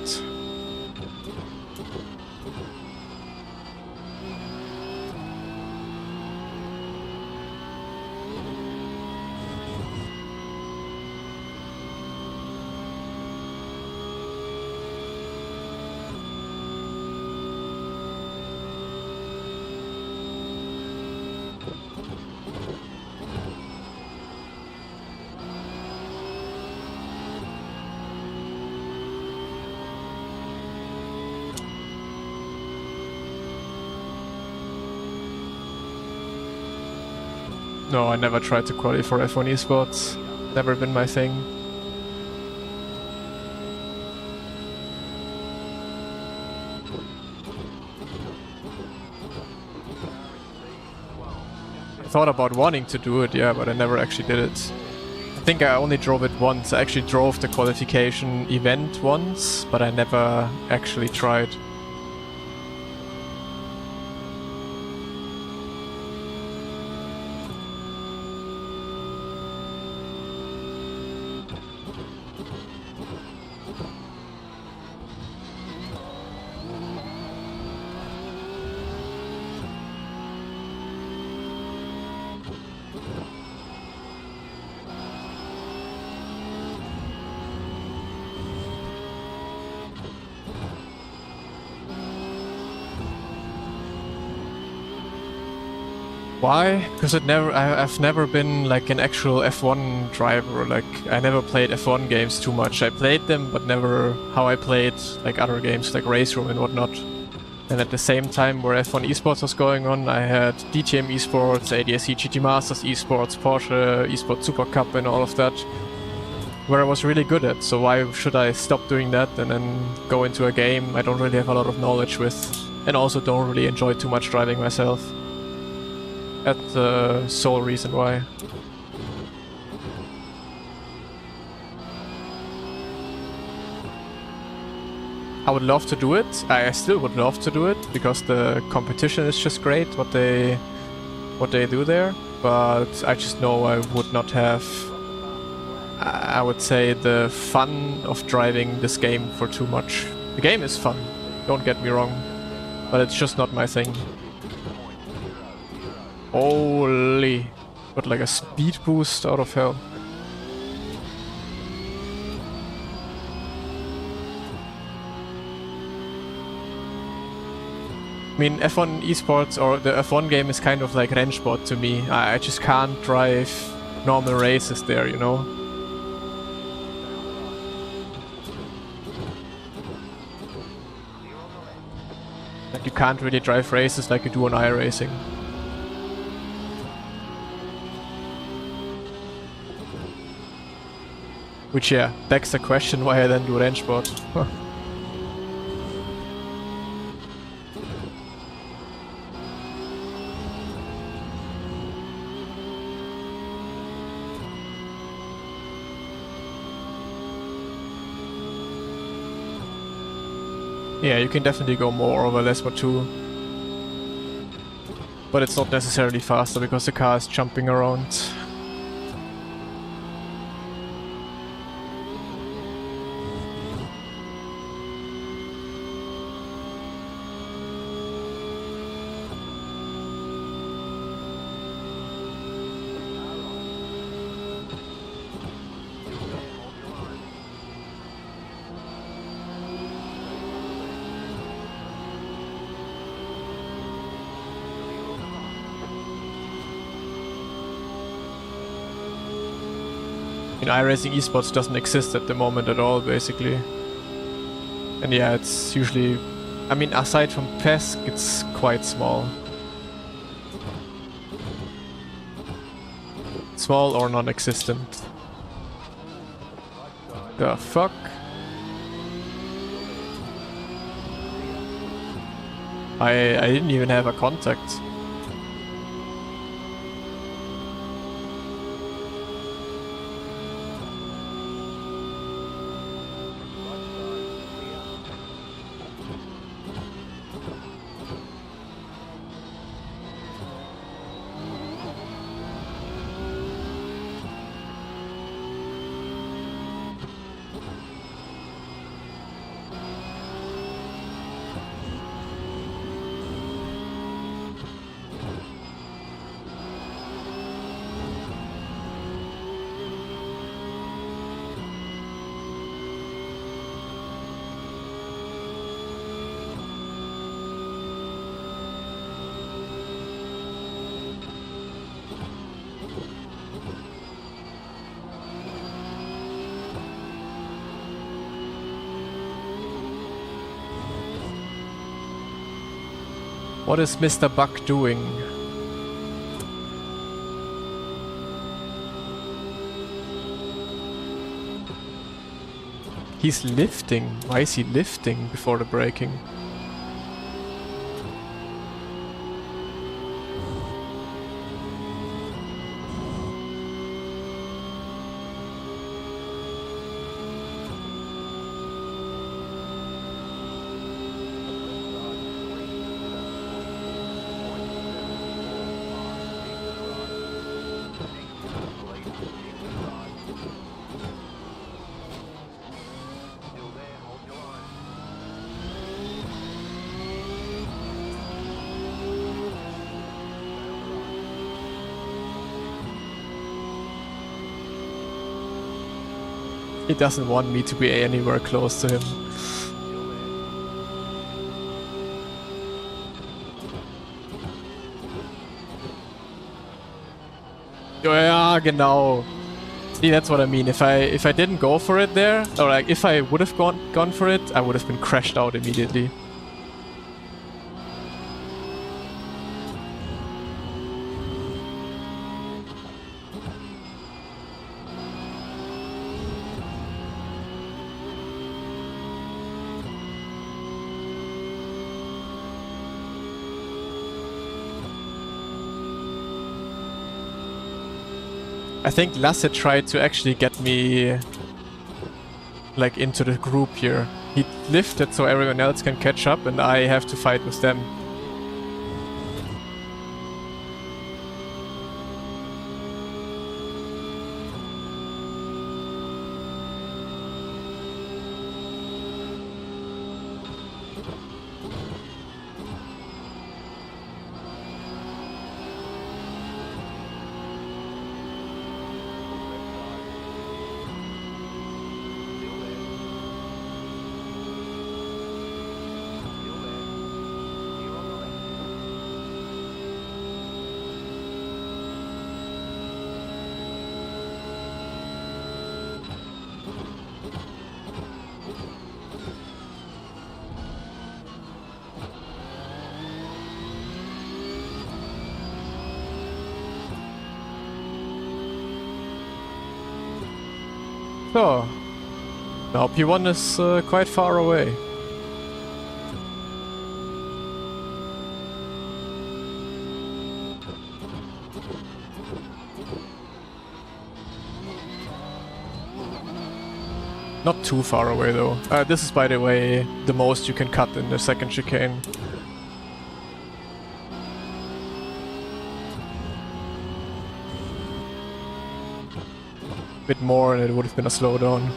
No, I never tried to qualify for F1 esports. Never been my thing. I thought about wanting to do it, yeah, but I never actually did it. I think I only drove it once. I actually drove the qualification event once, but I never actually tried. Why? Because I've never been like an actual F1 driver. Like I never played F1 games too much. I played them, but never how I played like other games like Race Room and whatnot. And at the same time where F1 esports was going on, I had DTM esports, ADSC GT Masters esports, Porsche esports Super Cup and all of that, where I was really good at. So why should I stop doing that and then go into a game I don't really have a lot of knowledge with, and also don't really enjoy too much driving myself? That's the sole reason why. I would love to do it. I still would love to do it because the competition is just great. What they do there, but I just know I would not have. I would say the fun of driving this game for too much. The game is fun. Don't get me wrong, but it's just not my thing. Holy! Got like a speed boost out of hell. I mean, F1 esports or the F1 game is kind of like Rennsport to me. I just can't drive normal races there, you know? Like you can't really drive races like you do on iRating. Which, yeah, begs the question why I then do Rennsport. Yeah, you can definitely go more over Lesmo too. But it's not necessarily faster because the car is jumping around. iRacing esports doesn't exist at the moment at all, basically. And yeah, it's usually... I mean, aside from PESC, it's quite small. Small or non-existent. The fuck? I didn't even have a contact. What is Mr. Buck doing? He's lifting. Why is he lifting before the braking? He doesn't want me to be anywhere close to him. Ja, genau. See, that's what I mean. If I didn't go for it there, or like if I would have gone for it, I would have been crashed out immediately. I think Lasse tried to actually get me like into the group here. He lifted so everyone else can catch up and I have to fight with them. So, now P1 is quite far away. Not too far away though. This is, by the way, the most you can cut in the second chicane. Bit more and it would have been a slowdown.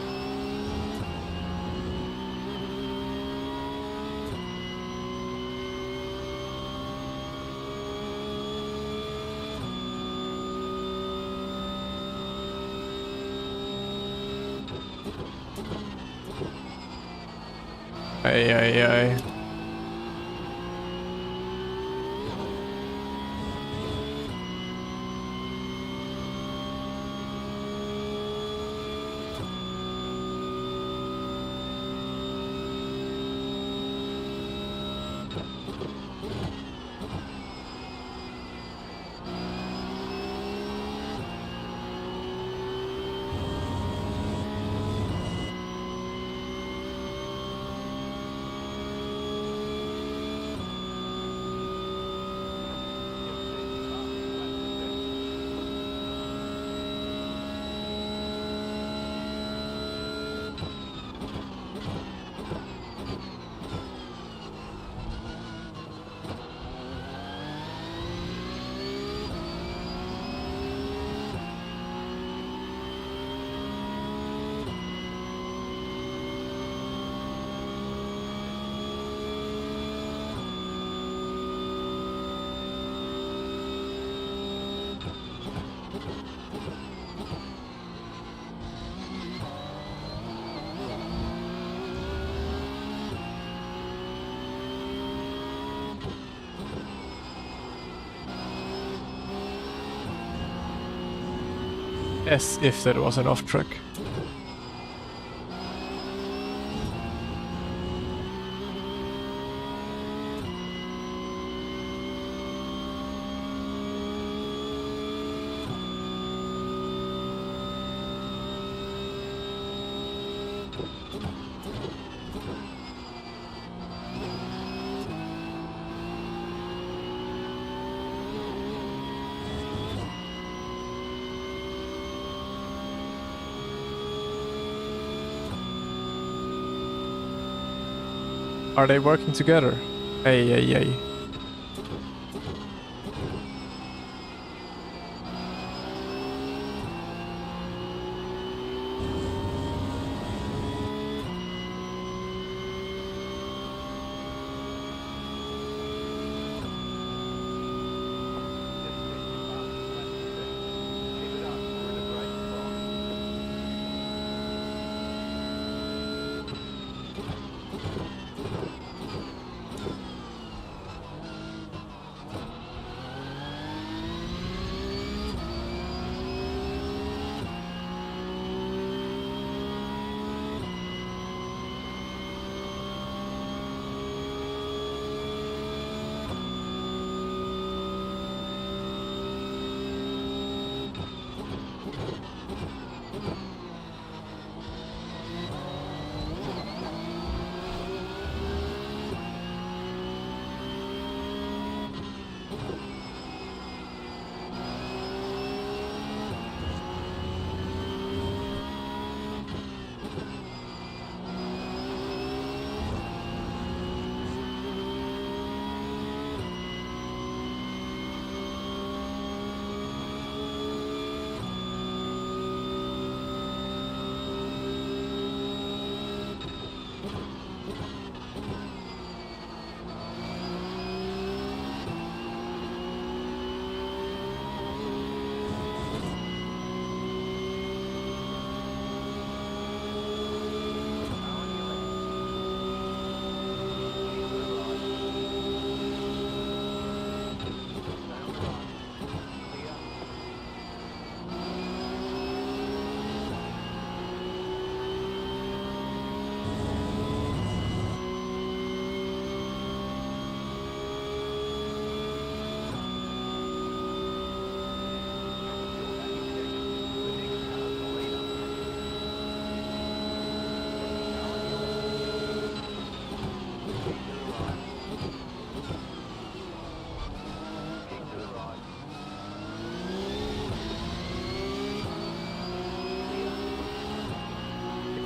Ay, ay, ay. As if that was an off track. Are they working together? Ay, ay, ay.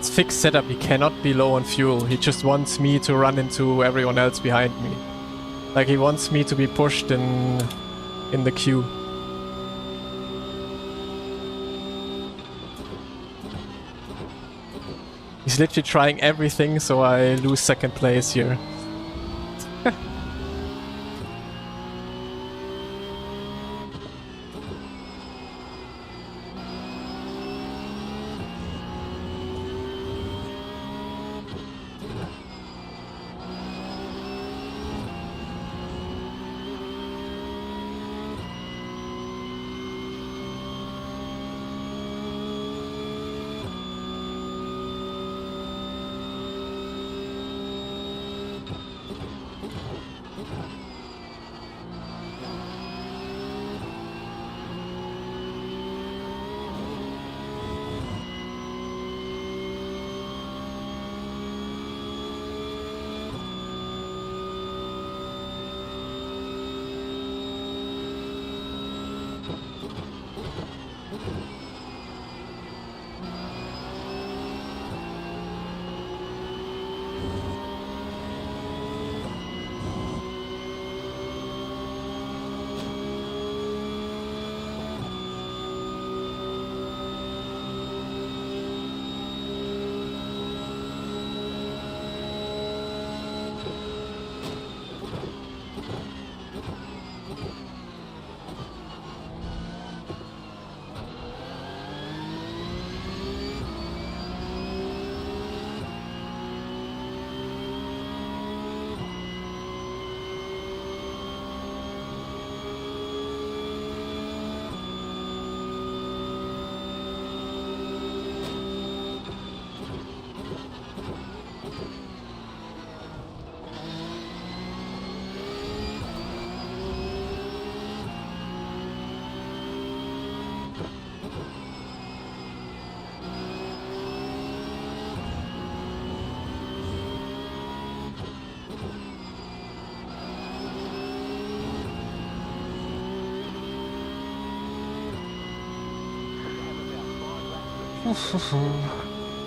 his fixed setup, he cannot be low on fuel. He just wants me to run into everyone else behind me. Like, he wants me to be pushed in the queue. He's literally trying everything so I lose second place here.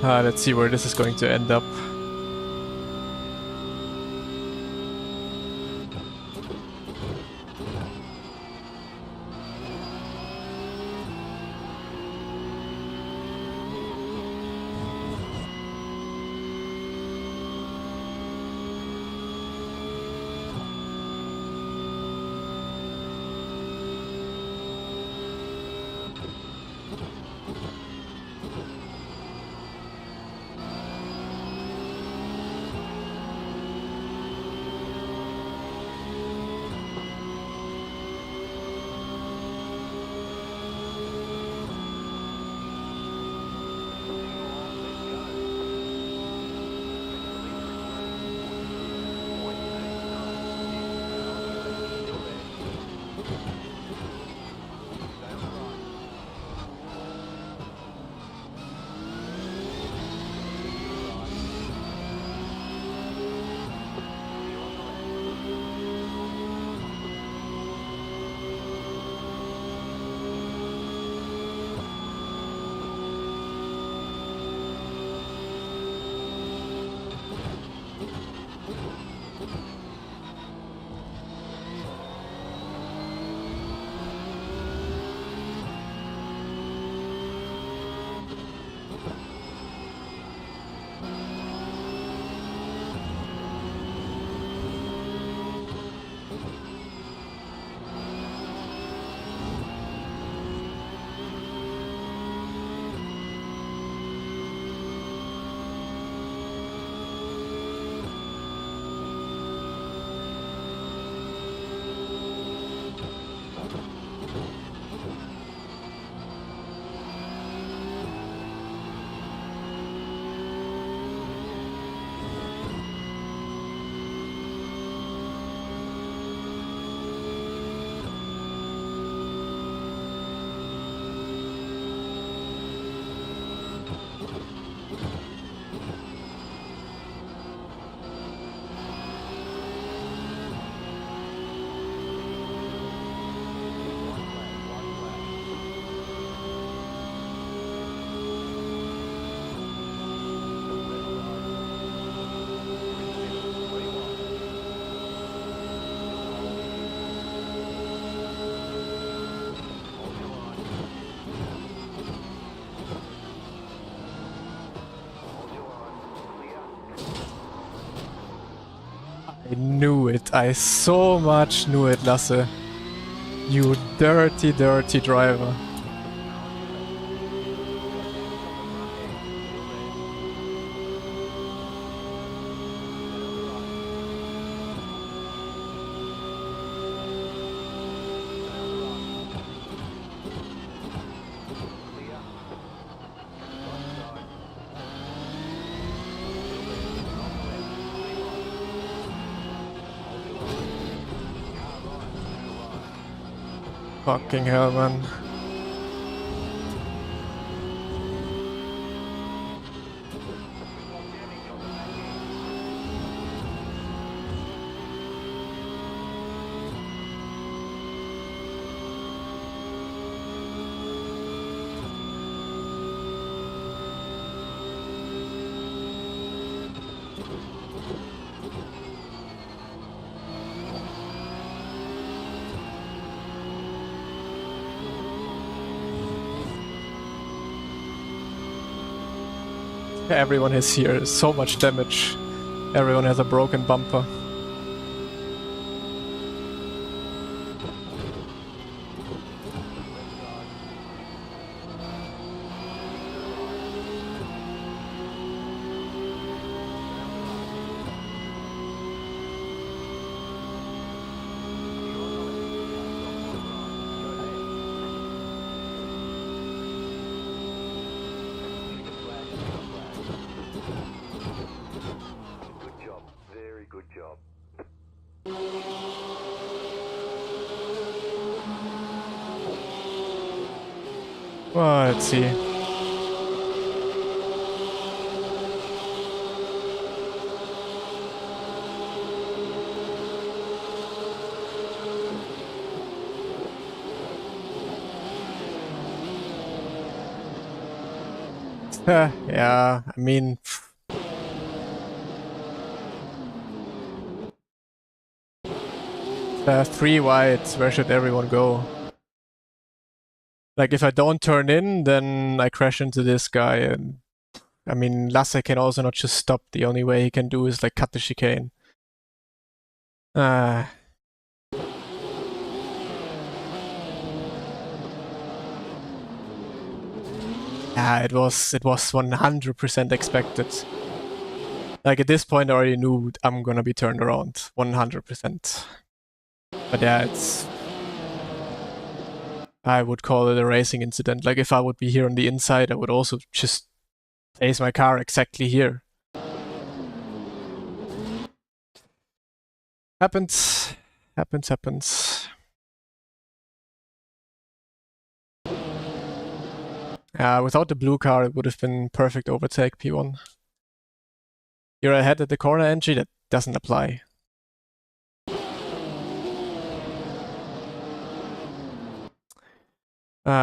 Let's see where this is going to end up. I knew it. I so much knew it, Lasse. You dirty, dirty driver. Fucking hell, man. Everyone has here so much damage. Everyone has a broken bumper. Good job. Very good job. Well, let's see. Yeah, I mean... 3 wides, where should everyone go? Like, if I don't turn in, then I crash into this guy, and... I mean, Lasse can also not just stop. The only way he can do is, like, cut the chicane. Yeah, it was 100% expected. Like, at this point, I already knew I'm gonna be turned around. 100%. But yeah, it's... I would call it a racing incident. Like, if I would be here on the inside, I would also just place my car exactly here. Happens. Happens. Without the blue car, it would have been perfect overtake, P1. You're ahead at the corner entry, that doesn't apply.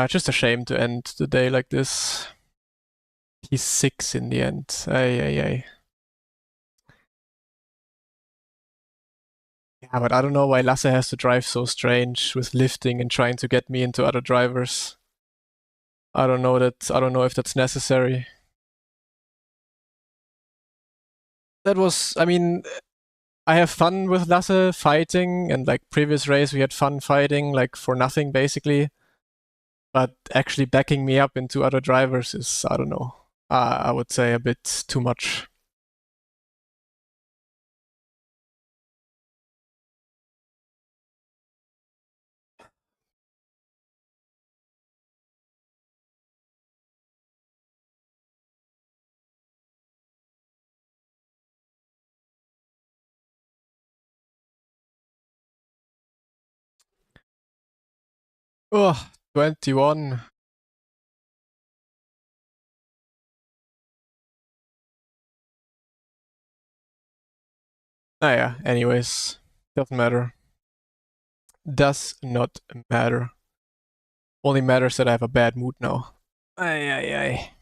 Just a shame to end the day like this. He's 6 in the end. Ay. Yeah, but I don't know why Lasse has to drive so strange with lifting and trying to get me into other drivers. I don't know if that's necessary. That was, I mean, I have fun with Lasse fighting, and like previous race we had fun fighting, like for nothing basically. But actually backing me up into other drivers is, I don't know, I would say a bit too much. Oh, 21. Yeah, anyways, doesn't matter. Does not matter. Only matters that I have a bad mood now. Ay.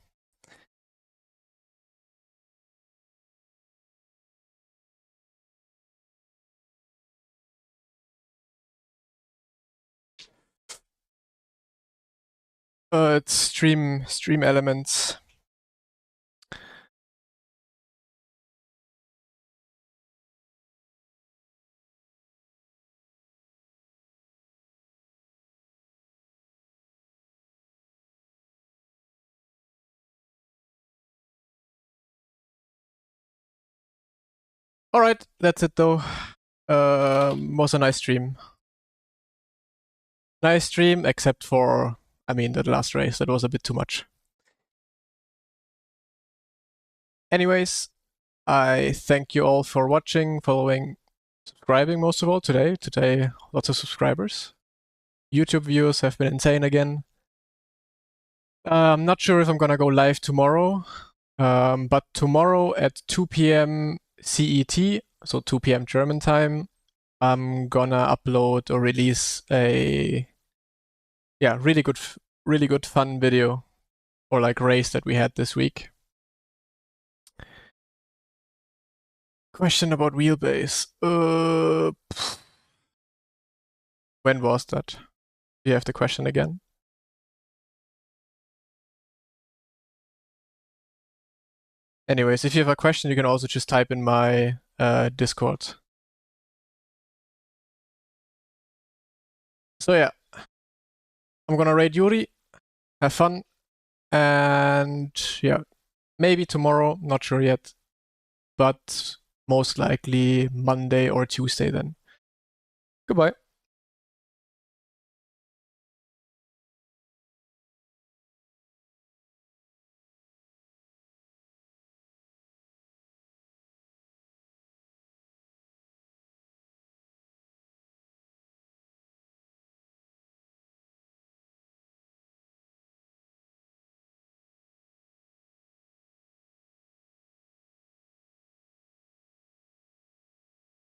It's stream elements. Alright, that's it though. Was a nice stream. Nice stream, except for, I mean, the last race. That was a bit too much. Anyways, I thank you all for watching, following, subscribing most of all today. Today, lots of subscribers. YouTube views have been insane again. I'm not sure if I'm gonna go live tomorrow, but tomorrow at 2 p.m. CET, so 2 p.m. German time, I'm gonna upload or release a really good fun video or like race that we had this week. Question about wheelbase. When was that? Do you have the question again? Anyways, if you have a question, you can also just type in my Discord. So yeah, I'm gonna raid Yuri, have fun, and yeah, maybe tomorrow, not sure yet, but most likely Monday or Tuesday then. Goodbye.